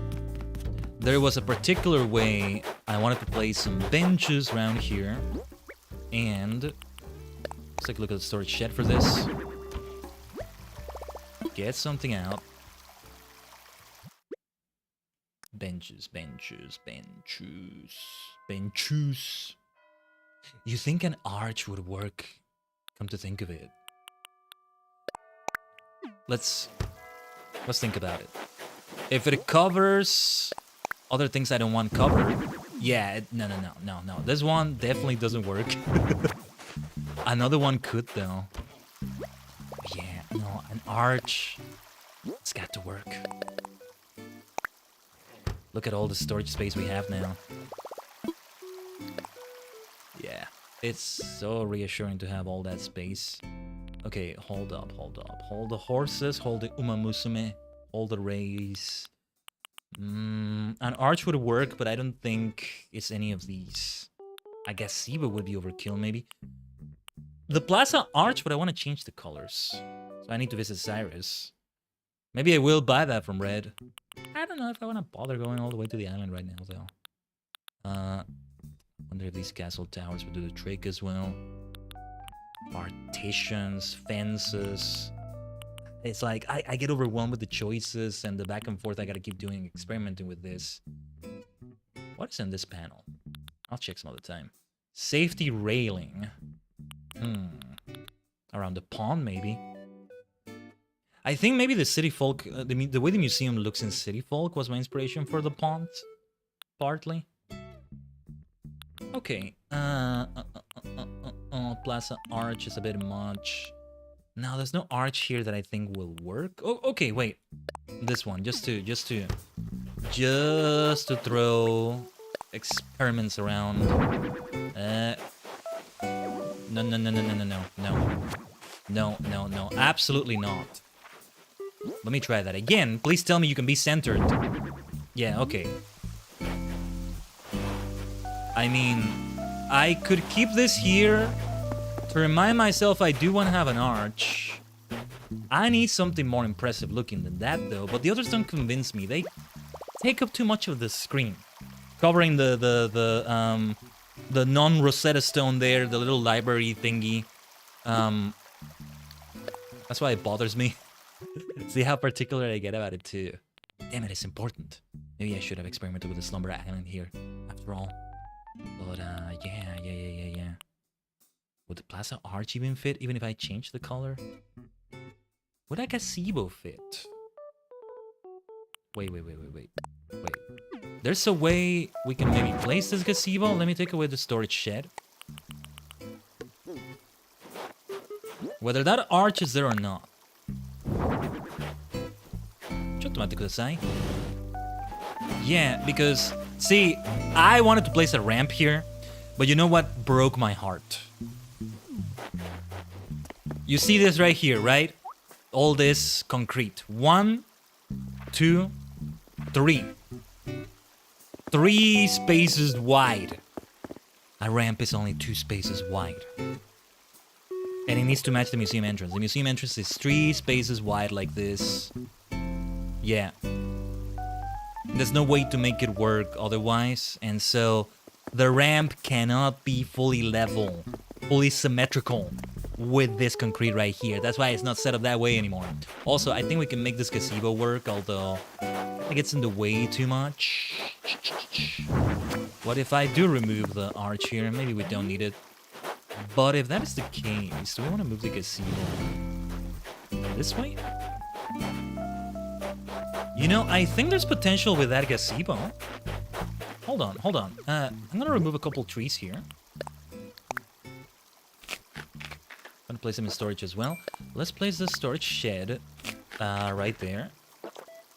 There was a particular way I wanted to place some benches around here. And... Let's take a look at the storage shed for this. Get something out. Benches. You think an arch would work? Come to think of it. Let's think about it. If it covers other things I don't want covered, yeah, no. This one definitely doesn't work. Another one could though. Yeah, no, an arch. It's got to work. Look at all the storage space we have now. Yeah, it's so reassuring to have all that space. Okay, hold up. Hold the horses, hold the umamusume, hold the rays. An arch would work, but I don't think it's any of these. I guess Siba would be overkill, maybe. The plaza arch, but I want to change the colors. So I need to visit Cyrus. Maybe I will buy that from Red. I don't know if I want to bother going all the way to the island right now, though. Wonder if these castle towers would do the trick as well. Partitions, fences. It's like I get overwhelmed with the choices and the back and forth I gotta keep doing, experimenting with this. What is in this panel? I'll check some other time. Safety railing. Around the pond, maybe. I think maybe the City Folk, the way the museum looks in City Folk was my inspiration for the pond, partly. Okay. Plaza Arch is a bit much. No, there's no arch here that I think will work. Oh, okay, wait. This one, just to throw experiments around. No, absolutely not. Let me try that again. Please tell me you can be centered. Yeah, okay. I mean, I could keep this here to remind myself I do want to have an arch. I need something more impressive looking than that, though. But the others don't convince me. They take up too much of the screen, covering the non-Rosetta Stone there, the little library thingy. That's why it bothers me. See how particular I get about it too. Damn it, it's important. Maybe I should have experimented with the Slumber Island here, after all. But yeah. Would the Plaza Arch even fit, even if I change the color? Would a gazebo fit? Wait. There's a way we can maybe place this gazebo. Let me take away the storage shed. Whether that arch is there or not. Yeah, because, see, I wanted to place a ramp here, but you know what broke my heart? You see this right here, right? All this concrete. 1, 2, 3. 3 spaces wide. A ramp is only 2 spaces wide. And it needs to match the museum entrance. The museum entrance is 3 spaces wide like this. Yeah. There's no way to make it work otherwise. And so the ramp cannot be fully level, fully symmetrical with this concrete right here. That's why it's not set up that way anymore. Also, I think we can make this gazebo work, although it gets in the way too much. What if I do remove the arch here? Maybe we don't need it. But if that is the case, do we want to move the gazebo this way? You know, I think there's potential with that gazebo. Hold on. I'm gonna remove a couple trees here. Gonna place them in storage as well. Let's place the storage shed right there.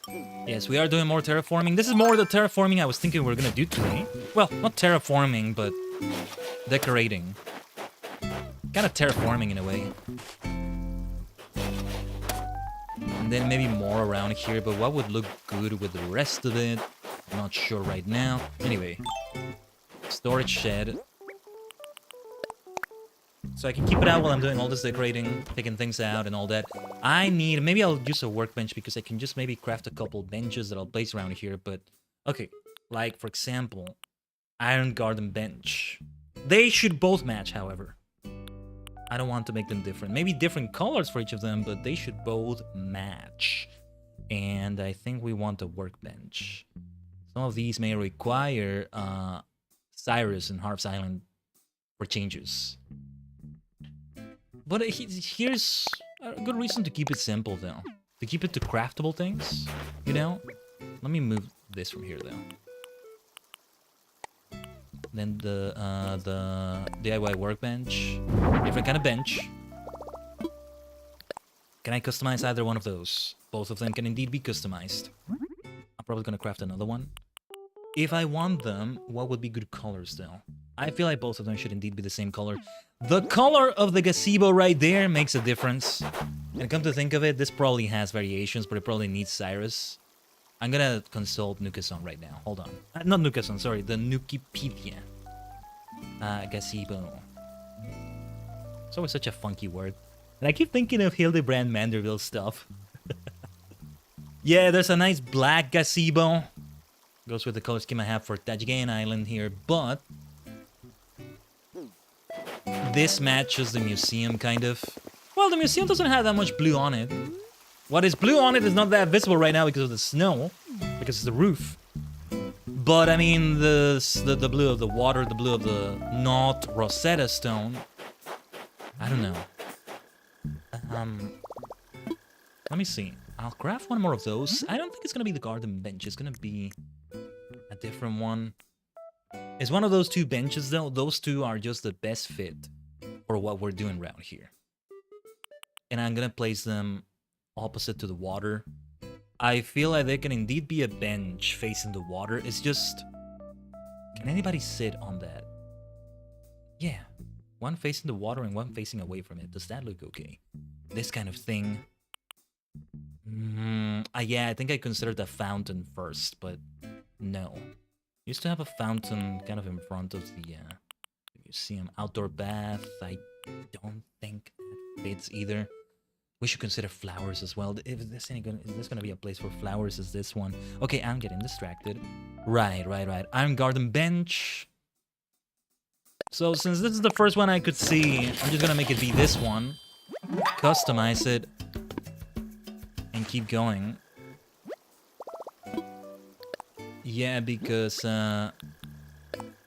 Yes, we are doing more terraforming. This is more the terraforming I was thinking we were gonna do today. Well, not terraforming, but decorating. Kind of terraforming in a way. And then maybe more around here, but what would look good with the rest of it? I'm not sure right now. Anyway, storage shed. So I can keep it out while I'm doing all this decorating, taking things out and all that. I need, maybe I'll use a workbench because I can just maybe craft a couple benches that I'll place around here, but okay. Like, for example, Iron Garden bench. They should both match, however. I don't want to make them different. Maybe different colors for each of them, but they should both match. And I think we want a workbench. Some of these may require Cyrus and Harp's Island for changes. But here's a good reason to keep it simple, though. To keep it to craftable things, you know? Let me move this from here, though. Then the DIY workbench. Different kind of bench. Can I customize either one of those? Both of them can indeed be customized. I'm probably gonna craft another one. If I want them, what would be good colors though? I feel like both of them should indeed be the same color. The color of the gazebo right there makes a difference. And come to think of it, this probably has variations, but it probably needs Cyrus. I'm gonna consult Nukason right now. Hold on. Not Nukason, sorry. The Nukipedia. Gazebo. It's always such a funky word. And I keep thinking of Hildebrand Manderville stuff. Yeah, there's a nice black gazebo. Goes with the color scheme I have for Tajigen Island here, but this matches the museum, kind of. Well, the museum doesn't have that much blue on it. What is blue on it is not that visible right now because of the snow, because it's the roof. But, I mean, the blue of the water, the blue of the not Rosetta Stone. I don't know. Let me see. I'll craft one more of those. I don't think it's gonna be the garden bench. It's gonna be a different one. It's one of those two benches, though. Those two are just the best fit for what we're doing around here. And I'm gonna place them opposite to the water. I feel like they can indeed be a bench facing the water. It's just... Can anybody sit on that? Yeah. One facing the water and one facing away from it. Does that look okay? This kind of thing. Yeah, I think I considered a fountain first, but no. Used to have a fountain kind of in front of the museum. Outdoor bath, I don't think that fits either. We should consider flowers as well. Is this gonna be a place for flowers? Is this one? Okay, I'm getting distracted. Right. Iron garden bench. So since this is the first one I could see, I'm just gonna make it be this one. Customize it. And keep going. Yeah, because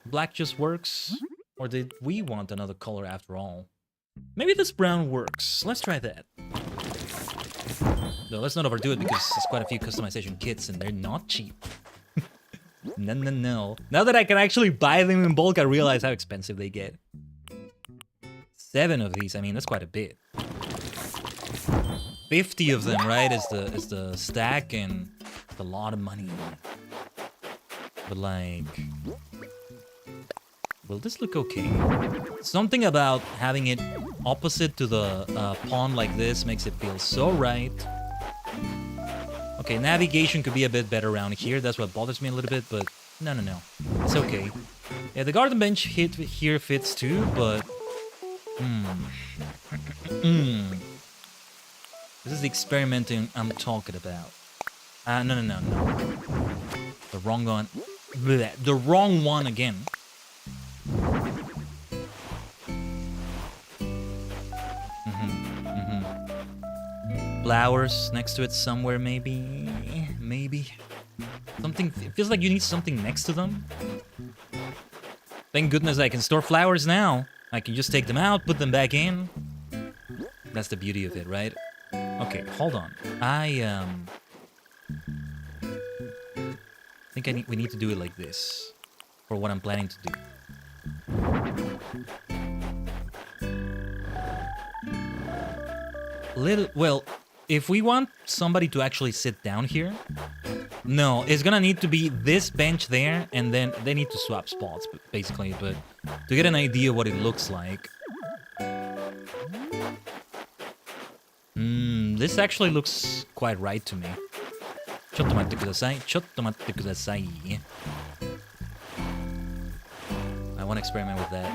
black just works. Or did we want another color after all? Maybe this brown works. Let's try that. Though let's not overdo it because there's quite a few customization kits and they're not cheap. No. Now that I can actually buy them in bulk, I realize how expensive they get. 7 of these, I mean, that's quite a bit. 50 of them, right, is the stack, and it's a lot of money. But like, will this look okay? Something about having it opposite to the pond like this makes it feel so right. Okay, navigation could be a bit better around here. That's what bothers me a little bit, but no. It's okay. Yeah, the garden bench here fits too, but... This is the experimenting I'm talking about. No. The wrong one. Blech. The wrong one again. Flowers next to it somewhere, maybe. Something, it feels like you need something next to them. Thank goodness I can store flowers now. I can just take them out, put them back in. That's the beauty of it, right? Okay, hold on. I think we need to do it like this for what I'm planning to do. Well, if we want somebody to actually sit down here, no, it's gonna need to be this bench there, and then they need to swap spots, basically, but to get an idea what it looks like. This actually looks quite right to me. ちょっと待ってください. I want to experiment with that.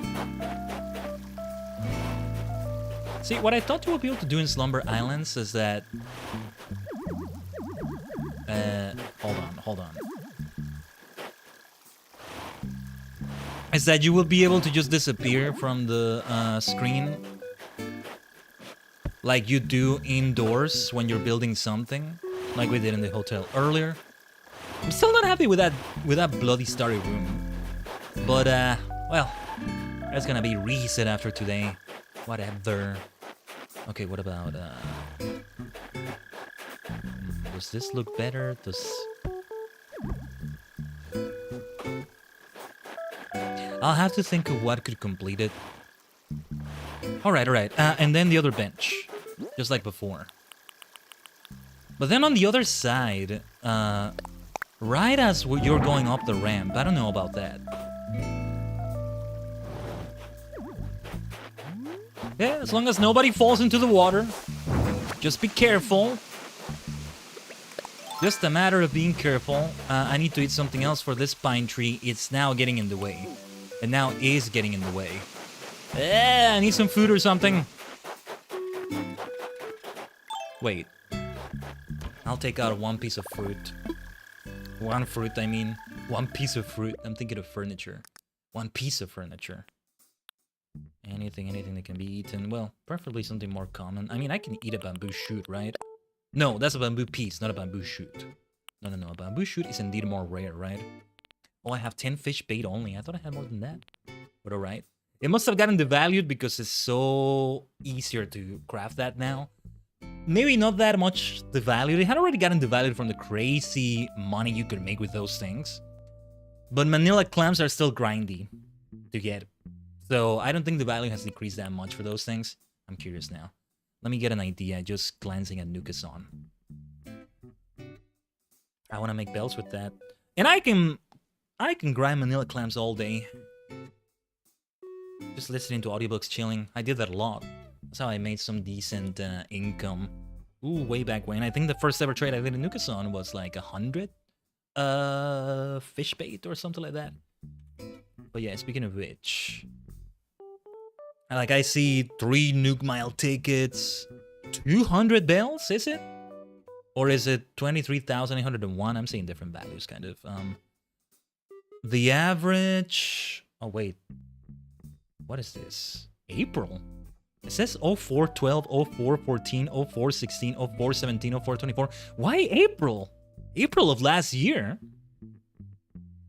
See, what I thought you would be able to do in Slumber Islands is that... hold on. Is that you will be able to just disappear from the screen like you do indoors when you're building something, like we did in the hotel earlier. I'm still not happy with that bloody starry room. But, well, that's gonna be reset after today. Whatever. Okay, what about, does this look better? I'll have to think of what could complete it. Alright. And then the other bench. Just like before. But then on the other side, right as you're going up the ramp, I don't know about that. Yeah, as long as nobody falls into the water. Just be careful. Just a matter of being careful. I need to eat something else for this pine tree. It's now getting in the way. It now is getting in the way. I need some food or something. Wait. I'll take out one piece of fruit. One fruit, I mean. One piece of fruit. I'm thinking of furniture. One piece of furniture. Anything that can be eaten. Well, preferably something more common. I mean, I can eat a bamboo shoot, right? No, that's a bamboo piece, not a bamboo shoot. No. A bamboo shoot is indeed more rare, right? Oh, I have 10 fish bait only. I thought I had more than that. But alright. It must have gotten devalued because it's so easier to craft that now. Maybe not that much devalued. It had already gotten devalued from the crazy money you could make with those things. But manila clams are still grindy to get. So I don't think the value has decreased that much for those things. I'm curious now. Let me get an idea just glancing at Nukason. I want to make bells with that. And I can grind manila clams all day. Just listening to audiobooks, chilling. I did that a lot. That's how I made some decent income. Ooh, way back when. I think the first ever trade I did in Nukason was like 100 fish bait or something like that. But yeah, speaking of which, like I see 3 Nuke Mile tickets, 200 bells, is it? Or is it 23,801? I'm seeing different values, kind of. The average... Oh, wait. What is this? April? It says 0412, 0414, 0416, 0417, 0424. Why April? April of last year?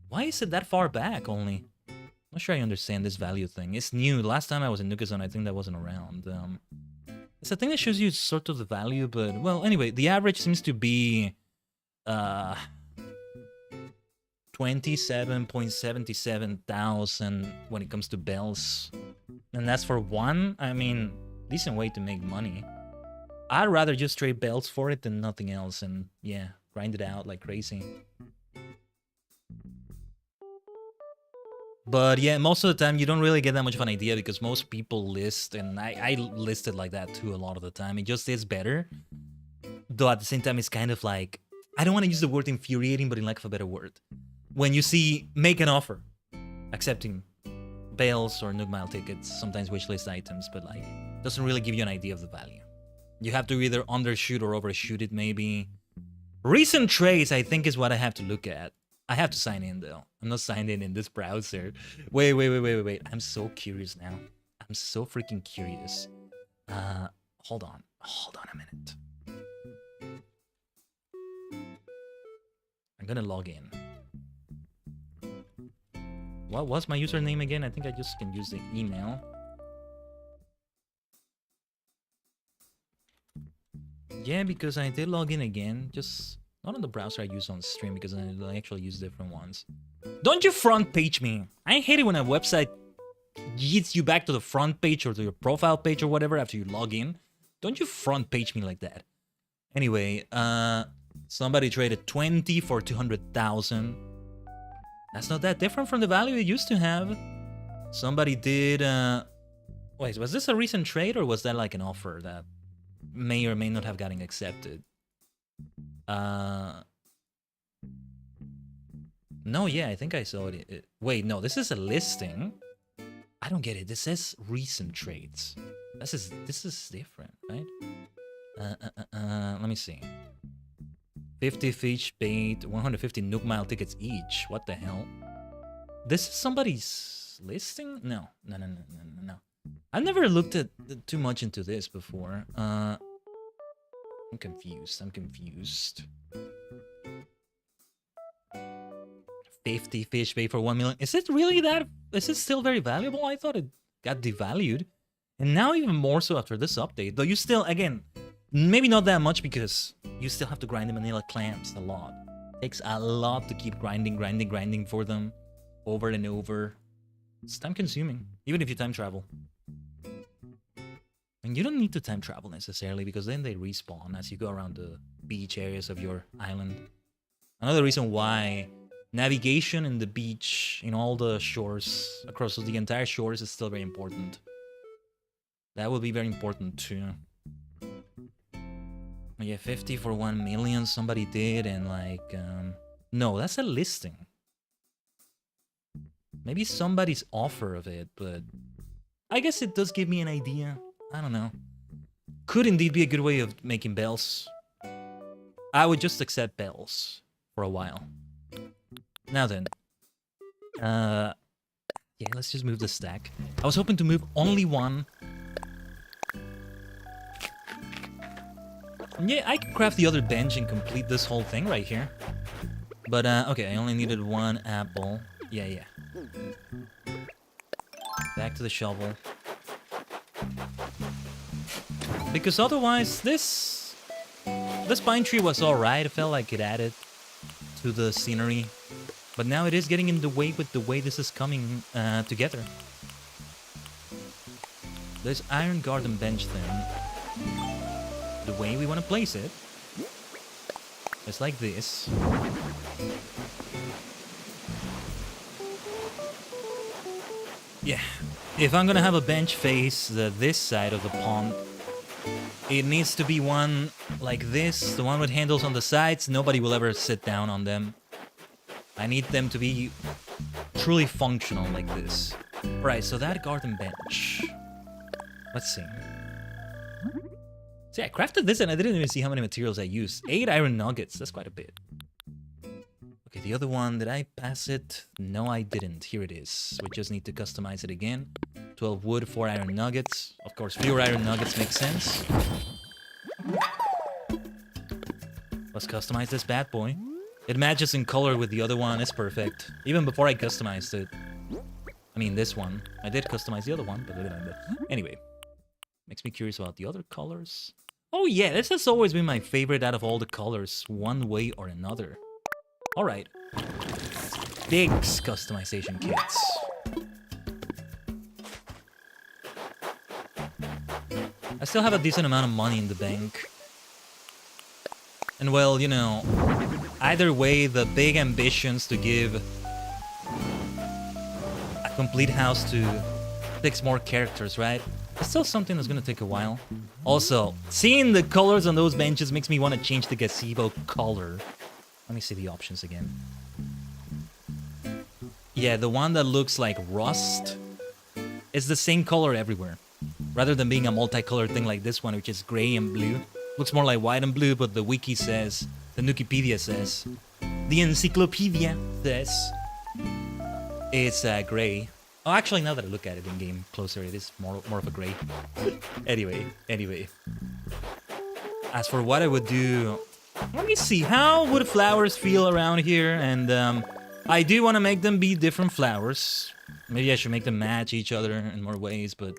Why is it that far back only? I'm not sure I understand this value thing. It's new. Last time I was in Nukason, I think that wasn't around. It's a thing that shows you sort of the value, but... Well, anyway, the average seems to be... 27.77 thousand when it comes to bells. And that's for one. I mean, decent way to make money. I'd rather just trade bells for it than nothing else, and yeah, grind it out like crazy. But yeah, most of the time you don't really get that much of an idea because most people list, and I listed like that too a lot of the time. It just is better. Though at the same time, it's kind of like, I don't want to use the word infuriating, but in lack of a better word. When you see make an offer, accepting bells or Nook Mile tickets, sometimes wishlist items, but like doesn't really give you an idea of the value. You have to either undershoot or overshoot it maybe. Recent trades, I think, is what I have to look at. I have to sign in though. I'm not signed in this browser. Wait. I'm so curious now. I'm so freaking curious. Hold on a minute. I'm gonna log in. What was my username again? I think I just can use the email. Yeah, because I did log in again. Just not on the browser I use on stream because I actually use different ones. Don't you front page me. I hate it when a website yeets you back to the front page or to your profile page or whatever after you log in. Don't you front page me like that. Anyway, somebody traded 20 for 200,000. That's not that different from the value it used to have. Somebody did... Wait, was this a recent trade or was that like an offer that may or may not have gotten accepted? No, yeah, I think I saw it. Wait, no, this is a listing. I don't get it. This says recent trades. This is different, right? Let me see. 50 fish bait, 150 Nook Mile tickets each. What the hell? This is somebody's listing? No. I've never looked at too much into this before. I'm confused. 50 fish bait for 1 million. Is it really that? Is it still very valuable? I thought it got devalued. And now even more so after this update. Though you still, again, maybe not that much because you still have to grind the manila clams a lot. Takes a lot to keep grinding for them over and over. It's time consuming, even if you time travel. And you don't need to time travel necessarily because then they respawn as you go around the beach areas of your island. Another reason why navigation in the beach, in all the shores, across the entire shores is still very important. That will be very important too. Yeah, 50 for 1 million somebody did, and like, no, that's a listing. Maybe somebody's offer of it, but I guess it does give me an idea. I don't know. Could indeed be a good way of making bells. I would just accept bells for a while. Now then. Yeah, let's just move the stack. I was hoping to move only one. Yeah, I can craft the other bench and complete this whole thing right here. But, okay, I only needed one apple. Yeah. Back to the shovel. Because otherwise, this pine tree was alright. It felt like it added to the scenery. But now it is getting in the way with the way this is coming together. This iron garden bench thing, the way we want to place it, is like this. Yeah, if I'm gonna have a bench face this side of the pond, it needs to be one like this, the one with handles on the sides. Nobody will ever sit down on them. I need them to be truly functional like this. Right, so that garden bench. Let's see. See, I crafted this and I didn't even see how many materials I used. 8 iron nuggets, that's quite a bit. Okay, the other one, did I pass it? No, I didn't. Here it is. We just need to customize it again. 12 wood, 4 iron nuggets. Of course, fewer iron nuggets make sense. Let's customize this bad boy. It matches in color with the other one. It's perfect. Even before I customized it. I mean, this one. I did customize the other one, but anyway. Makes me curious about the other colors. Oh yeah, this has always been my favorite out of all the colors, one way or another. Alright. Diggs customization kits. I still have a decent amount of money in the bank. And well, you know, either way, the big ambitions to give a complete house to 6 more characters, right? It's still something that's gonna take a while. Also, seeing the colors on those benches makes me want to change the gazebo color. Let me see the options again. Yeah, the one that looks like rust is the same color everywhere. Rather than being a multicolored thing like this one, which is gray and blue. Looks more like white and blue, but the wiki says, the Nukipedia says, the encyclopedia says, it's gray. Oh, actually, now that I look at it in game closer, it is more of a gray. Anyway. As for what I would do, let me see, how would flowers feel around here? And I do want to make them be different flowers. Maybe I should make them match each other in more ways, but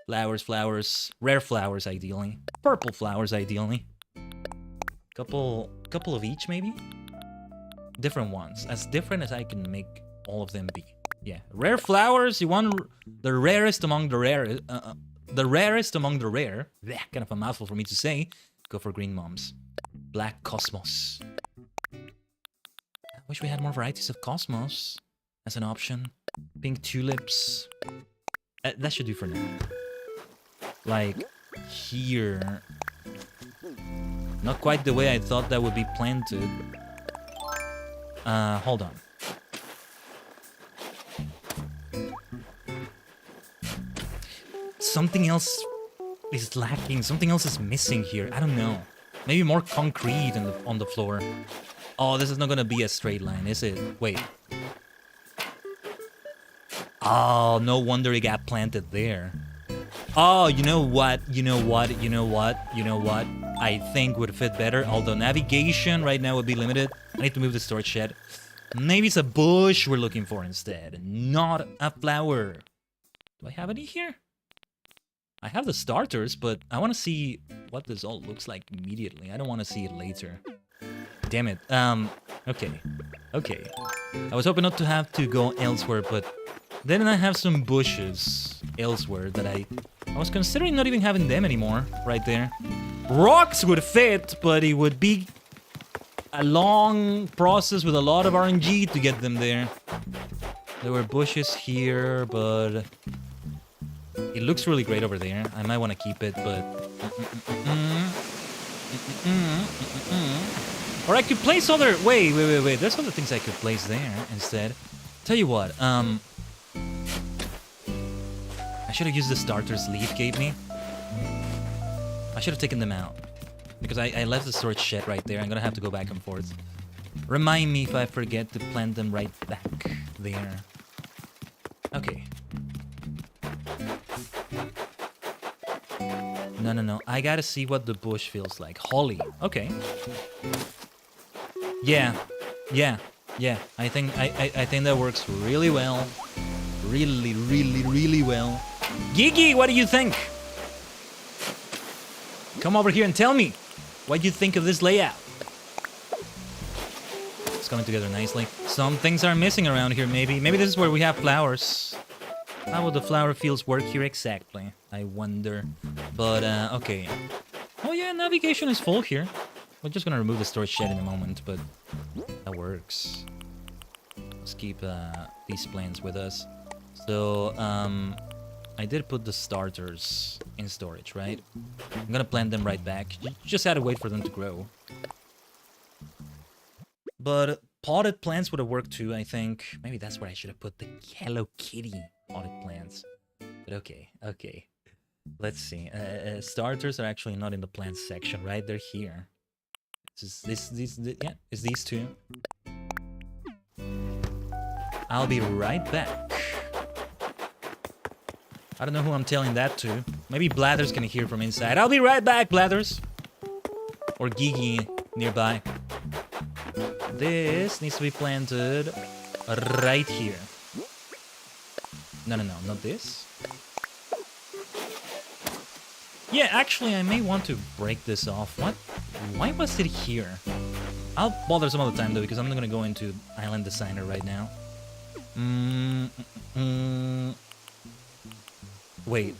flowers, rare flowers ideally, purple flowers ideally. Couple of each maybe. Different ones, as different as I can make all of them be. Yeah, rare flowers. You want the rarest among the rare. The rarest among the rare. Blech, kind of a mouthful for me to say. Go for green moms. Black cosmos. I wish we had more varieties of cosmos as an option. Pink tulips. That should do for now. Like here. Not quite the way I thought that would be planted. Hold on. Something else is lacking. Something else is missing here. I don't know. Maybe more concrete on the floor. Oh, this is not gonna be a straight line, is it? Wait. Oh, no wonder it got planted there. Oh, you know what? I think would fit better. Although navigation right now would be limited. I need to move the storage shed. Maybe it's a bush we're looking for instead. Not a flower. Do I have any here? I have the starters, but I want to see what this all looks like immediately. I don't want to see it later. Damn it. Okay. I was hoping not to have to go elsewhere, but then I have some bushes elsewhere that I was considering not even having them anymore right there. Rocks would fit, but it would be a long process with a lot of RNG to get them there. There were bushes here, but it looks really great over there. I might want to keep it, but or I could place other. Wait. There's other things I could place there instead. Tell you what. I should have used the starters Leaf gave me. I should have taken them out because I left the storage shed right there. I'm gonna have to go back and forth. Remind me if I forget to plant them right back there. Okay. No. I gotta see what the bush feels like. Holly. Okay. Yeah. I think that works really well. Really well. Gigi, what do you think? Come over here and tell me what you think of this layout. It's coming together nicely. Some things are missing around here, maybe. Maybe this is where we have flowers. How would the flower fields work here exactly? I wonder. But, okay. Oh yeah, navigation is full here. We're just gonna remove the storage shed in a moment, but that works. Let's keep these plants with us. So, I did put the starters in storage, right? I'm gonna plant them right back. You just had to wait for them to grow. But potted plants would have worked too, I think. Maybe that's where I should have put the Hello Kitty potted plants. But okay. Let's see. Starters are actually not in the plants section, right? They're here. It's it's these two. I'll be right back. I don't know who I'm telling that to. Maybe Blathers can hear from inside. I'll be right back, Blathers. Or Gigi nearby. This needs to be planted right here. No, not this. Yeah, actually, I may want to break this off. What? Why was it here? I'll bother some other time, though, because I'm not going to go into Island Designer right now. Wait.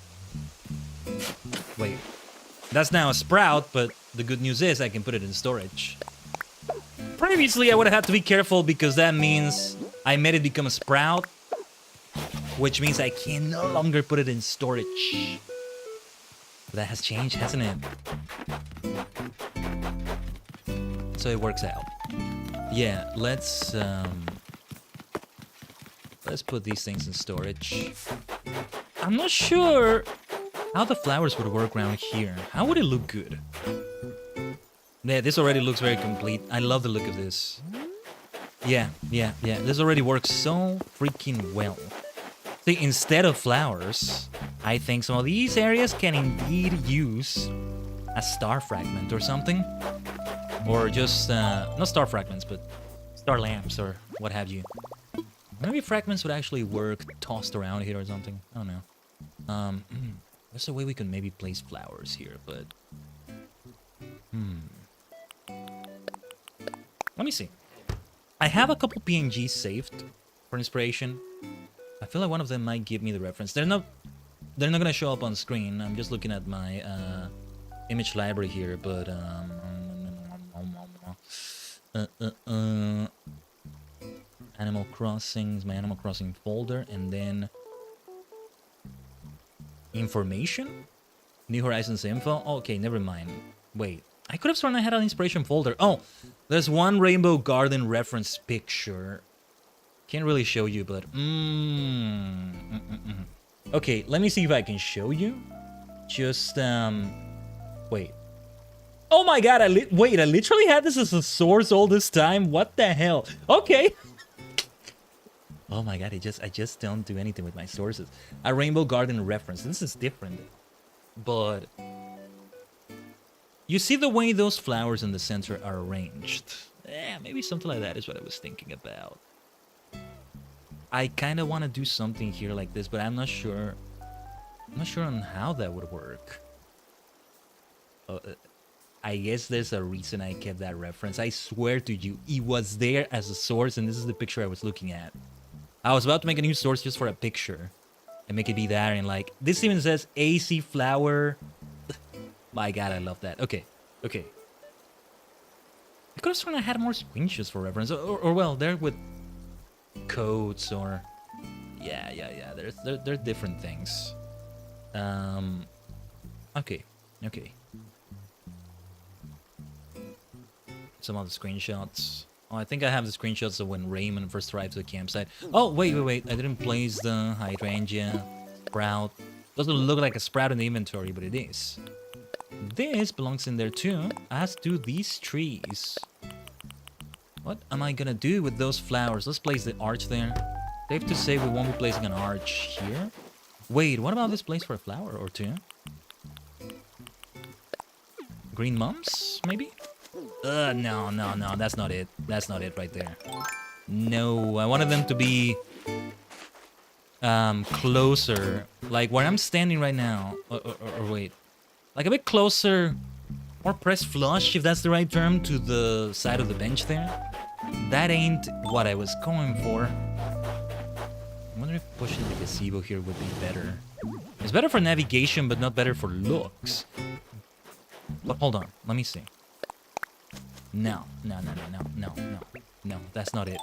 That's now a sprout, but the good news is I can put it in storage. Previously, I would have had to be careful because that means I made it become a sprout, which means I can no longer put it in storage. But that has changed, hasn't it? So it works out. Yeah, let's put these things in storage. I'm not sure how the flowers would work around here. How would it look good? Yeah, this already looks very complete. I love the look of this. Yeah. This already works so freaking well. See, instead of flowers, I think some of these areas can indeed use a star fragment or something. Or just, not star fragments, but star lamps or what have you. Maybe fragments would actually work tossed around here or something. I don't know. There's a way we can maybe place flowers here, but... Let me see. I have a couple PNGs saved for inspiration. I feel like one of them might give me the reference. They're not gonna show up on screen. I'm just looking at my image library here, but Animal Crossing is my Animal Crossing folder, and then information, New Horizons info. Okay, never mind. Wait, I could have sworn I had an inspiration folder. Oh, there's one Rainbow Garden reference picture. Can't really show you, but okay, let me see if I can show you. Just wait. Oh my god! I literally had this as a source all this time. What the hell? Okay. Oh my god! I just don't do anything with my sources. A Rainbow Garden reference. This is different, but you see the way those flowers in the center are arranged. Yeah, maybe something like that is what I was thinking about. I kind of want to do something here like this, but I'm not sure. I'm not sure on how that would work. I guess there's a reason I kept that reference. I swear to you, it was there as a source, and this is the picture I was looking at. I was about to make a new source just for a picture and make it be that, and like this even says AC flower. My god, I love that. Okay. I could have sworn I had more screenshots for reference, or well, they're with codes or yeah. They're different things. Okay. Some of the screenshots. Oh, I think I have the screenshots of when Raymond first arrived to the campsite. Oh, wait. I didn't place the hydrangea sprout. Doesn't look like a sprout in the inventory, but it is. This belongs in there too, as do these trees. What am I gonna do with those flowers? Let's place the arch there. Safe to say we won't be placing an arch here. Wait, what about this place for a flower or two? Green mums, maybe? No, that's not it. That's not it right there. No, I wanted them to be closer, like where I'm standing right now. Or wait, like a bit closer, more pressed flush, if that's the right term, to the side of the bench there. That ain't what I was going for. I wonder if pushing the gazebo here would be better. It's better for navigation, but not better for looks. But hold on, let me see. No, that's not it.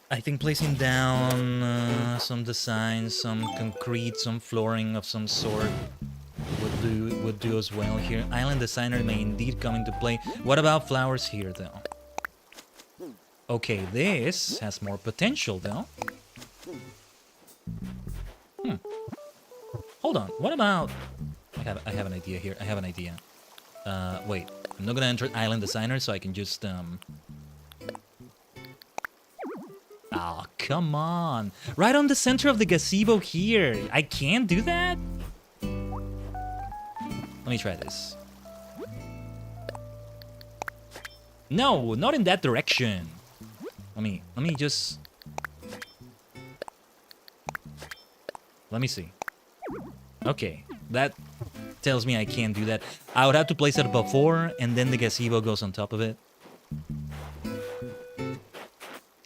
I think placing down some designs, some concrete, some flooring of some sort would do as well here. Island designer may indeed come into play. What about flowers here, though? Okay, this has more potential, though. Hold on. What about? I have an idea here. I have an idea. Wait. I'm not gonna enter island designer, so I can just Ah, come on. Right on the center of the gazebo here. I can't do that? Let me try this. No, not in that direction. Let me just... Let me see. Okay, that tells me I can't do that. I would have to place it before, and then the gazebo goes on top of it.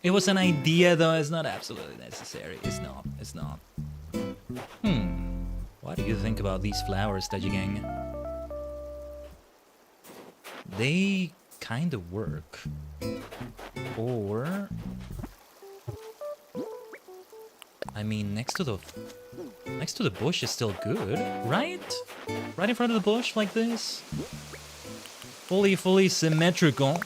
It was an idea, though. It's not absolutely necessary. It's not. It's not. What do you think about these flowers, Tajigen? They kind of work. Or... I mean, next to the bush is still good, right? Right in front of the bush, like this. Fully symmetrical.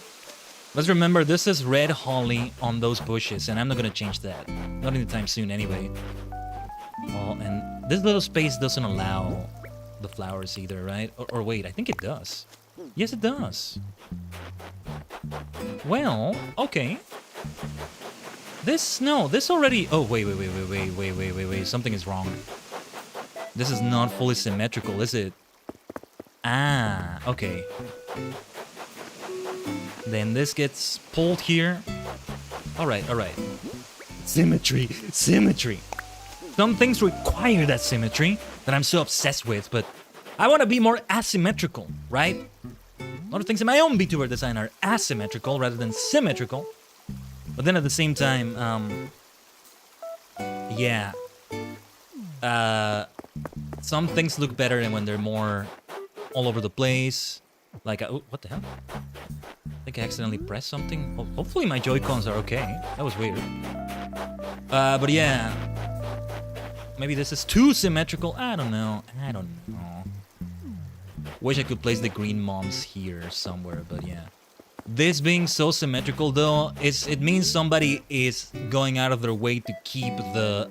Let's remember, this is red holly on those bushes, and I'm not gonna change that. Not anytime soon, anyway. Oh, and this little space doesn't allow the flowers either, right? Or wait, I think it does. Yes, it does. Well, okay. This already... Oh, wait. Something is wrong. This is not fully symmetrical, is it? Ah, okay. Then this gets pulled here. Alright. Symmetry. Some things require that symmetry that I'm so obsessed with, but I want to be more asymmetrical, right? A lot of things in my own VTuber design are asymmetrical rather than symmetrical. But then at the same time, yeah. Some things look better than when they're more all over the place. Like, oh, what the hell? I think I accidentally pressed something. Well, hopefully my Joy-Cons are okay. That was weird. But yeah. Maybe this is too symmetrical. I don't know. Wish I could place the green moms here somewhere, but yeah. This being so symmetrical, though, it means somebody is going out of their way to keep the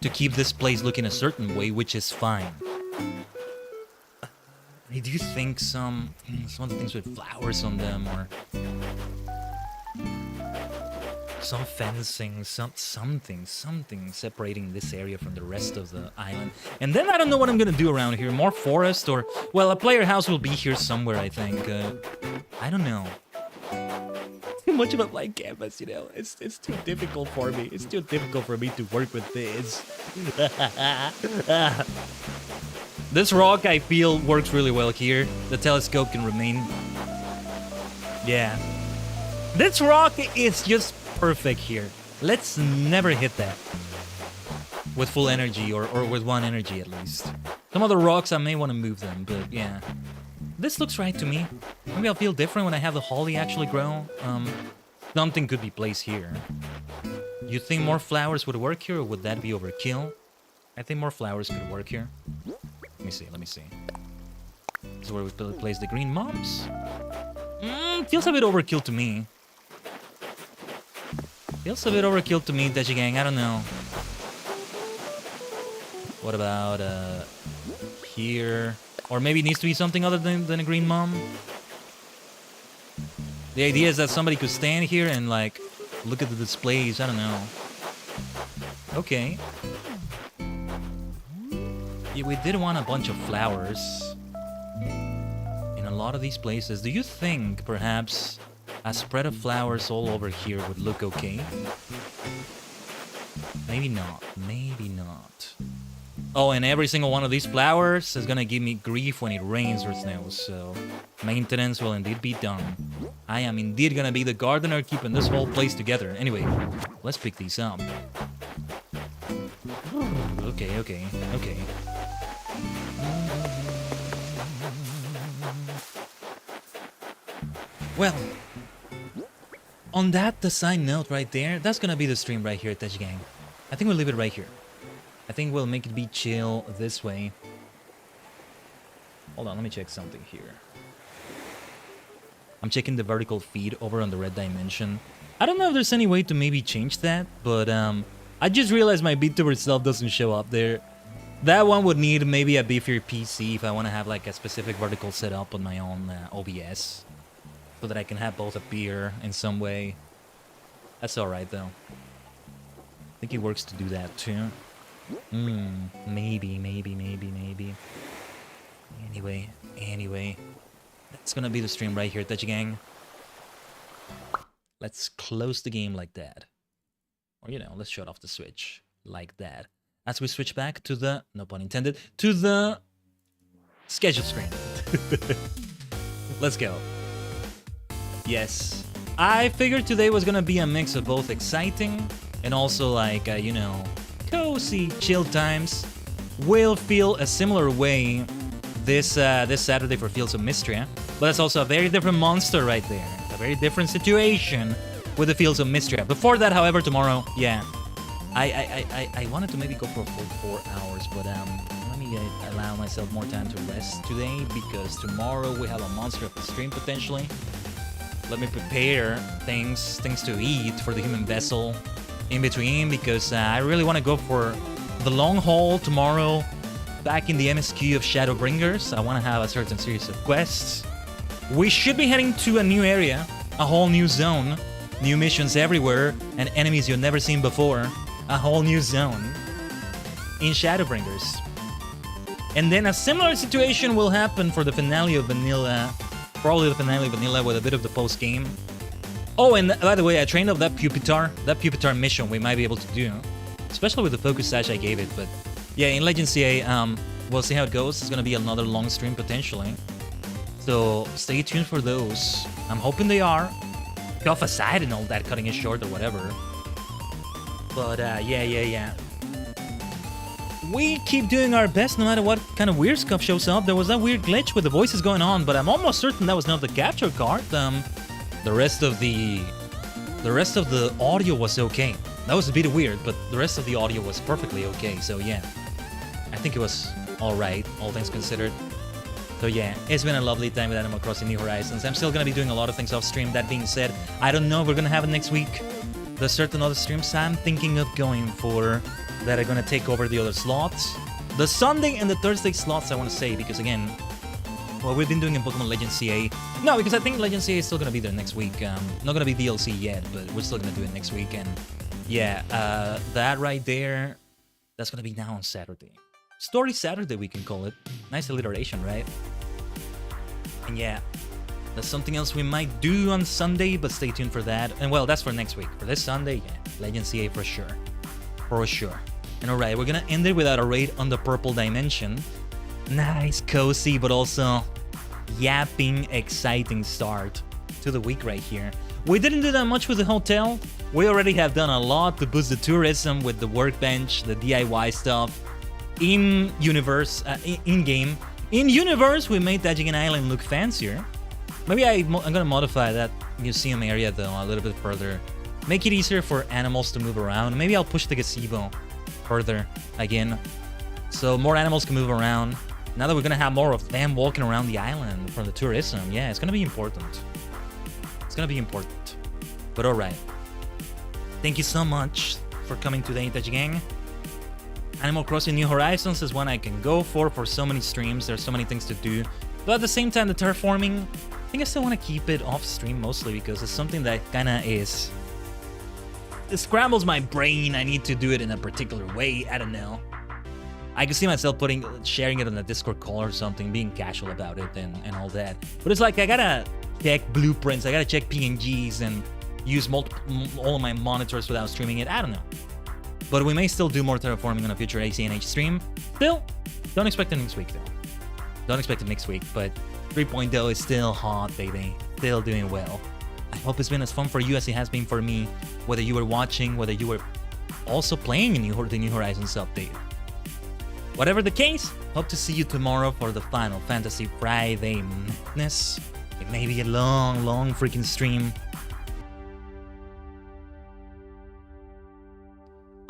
this place looking a certain way, which is fine. I do think some of the things with flowers on them, or some fencing, something separating this area from the rest of the island. And then I don't know what I'm gonna do around here. More forest, or well, a player house will be here somewhere, I think. I don't know. Too much of a blank canvas, you know. It's too difficult for me. It's too difficult for me to work with this. This rock, I feel, works really well here. The telescope can remain. Yeah. This rock is just perfect here. Let's never hit that with full energy, or with one energy at least. Some other rocks, I may want to move them, but yeah. This looks right to me. Maybe I'll feel different when I have the holly actually grow. Something could be placed here. You think more flowers would work here, or would that be overkill? I think more flowers could work here. Let me see. This is where we place the green moms. Feels a bit overkill to me. Feels a bit overkill to me, Tajigen. I don't know. What about here? Or maybe it needs to be something other than a green mom. The idea is that somebody could stand here and, like, look at the displays. I don't know. Okay. Yeah, we did want a bunch of flowers in a lot of these places. Do you think, perhaps, a spread of flowers all over here would look okay? Maybe not. Maybe not. Oh, and every single one of these flowers is gonna give me grief when it rains or snows, so maintenance will indeed be done. I am indeed gonna be the gardener keeping this whole place together. Anyway, let's pick these up. Okay. Well, on that side note right there, that's gonna be the stream right here at Tajigen. I think we'll leave it right here. I think we'll make it be chill this way. Hold on, let me check something here. I'm checking the vertical feed over on the red dimension. I don't know if there's any way to maybe change that, but I just realized my VTuber itself doesn't show up there. That one would need maybe a beefier PC if I want to have like a specific vertical setup on my own OBS. So that I can have both appear in some way. That's alright though. I think it works to do that too. Maybe. Anyway. That's gonna be the stream right here, Tajigen. Let's close the game like that. Or, you know, let's shut off the switch like that. As we switch back to the, no pun intended, to the schedule screen. Let's go. Yes. I figured today was gonna be a mix of both exciting and also like, you know, cozy, chill times. Will feel a similar way this Saturday for Fields of Mystria, but that's also a very different monster right there. A very different situation with the Fields of Mystria. Before that, however, tomorrow, yeah, I wanted to maybe go for a full 4 hours, but let me allow myself more time to rest today because tomorrow we have a monster of the stream potentially. Let me prepare things to eat for the human vessel in between because I really want to go for the long haul tomorrow. Back in the MSQ of Shadowbringers, I want to have a certain series of quests. We should be heading to a new area, a whole new zone, new missions everywhere, and enemies you've never seen before. A whole new zone in Shadowbringers. And then a similar situation will happen for the finale of Vanilla. Probably the finale of Vanilla with a bit of the post-game. Oh, and by the way, I trained up that Pupitar mission we might be able to do. Especially with the focus sash I gave it, but yeah, in Legend CA, we'll see how it goes. It's gonna be another long stream potentially. So stay tuned for those. I'm hoping they are. Off aside and all that, cutting it short or whatever. But yeah. We keep doing our best no matter what kind of weird stuff shows up. There was that weird glitch with the voices going on, but I'm almost certain that was not the capture card. The rest of the audio was okay. That was a bit weird, but the rest of the audio was perfectly okay. So yeah, I think it was all right, all things considered. So yeah, it's been a lovely time with Animal Crossing New Horizons. I'm still gonna be doing a lot of things off stream. That being said, I don't know if we're gonna have it next week. There's certain other streams I'm thinking of going for that are gonna take over the other slots. The Sunday and the Thursday slots, I want to say, because again, what we've been doing in Pokemon Legends CA. No, because I think Legends CA is still gonna be there next week. Not gonna be DLC yet, but we're still gonna do it next week. And yeah, that right there, that's gonna be now on Saturday. Story Saturday, we can call it. Nice alliteration, right? And yeah, that's something else we might do on Sunday, but stay tuned for that. And well, that's for next week. For this Sunday, yeah, Legends CA for sure. For sure. And alright, we're gonna end it without a raid on the purple dimension. Nice, cozy, but also yapping, exciting start to the week right here. We didn't do that much with the hotel. We already have done a lot to boost the tourism with the workbench, the DIY stuff. In-universe, in-game. In-universe, we made Tajigen Island look fancier. Maybe I'm gonna modify that museum area though a little bit further. Make it easier for animals to move around. Maybe I'll push the gazebo further again. So more animals can move around. Now that we're gonna have more of them walking around the island for the tourism, yeah, it's gonna be important. It's gonna be important. But alright. Thank you so much for coming today, Tajigen. Animal Crossing New Horizons is one I can go for so many streams. There's so many things to do. But at the same time, the terraforming, I think I still want to keep it off stream mostly because it's something that kind of is... It scrambles my brain. I need to do it in a particular way. I don't know. I can see myself sharing it on a Discord call or something, being casual about it and all that. But it's like I gotta check blueprints, I gotta check PNGs and use all of my monitors without streaming it. I don't know. But we may still do more terraforming on a future ACNH stream. Still, don't expect it next week though. Don't expect it next week, but 3.0 is still hot, baby. Still doing well. I hope it's been as fun for you as it has been for me, whether you were watching, whether you were also playing the New Horizons update. Whatever the case, hope to see you tomorrow for the Final Fantasy Friday madness. It may be a long, long freaking stream.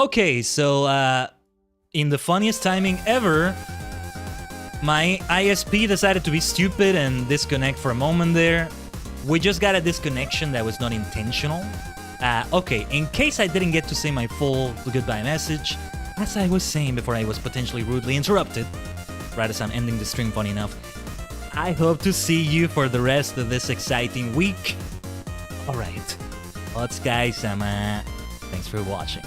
Okay, so in the funniest timing ever, my ISP decided to be stupid and disconnect for a moment there. We just got a disconnection that was not intentional. Okay, in case I didn't get to say my full goodbye message, as I was saying before I was potentially rudely interrupted, right as I'm ending the stream, funny enough, I hope to see you for the rest of this exciting week. Alright, let's guys, thanks for watching.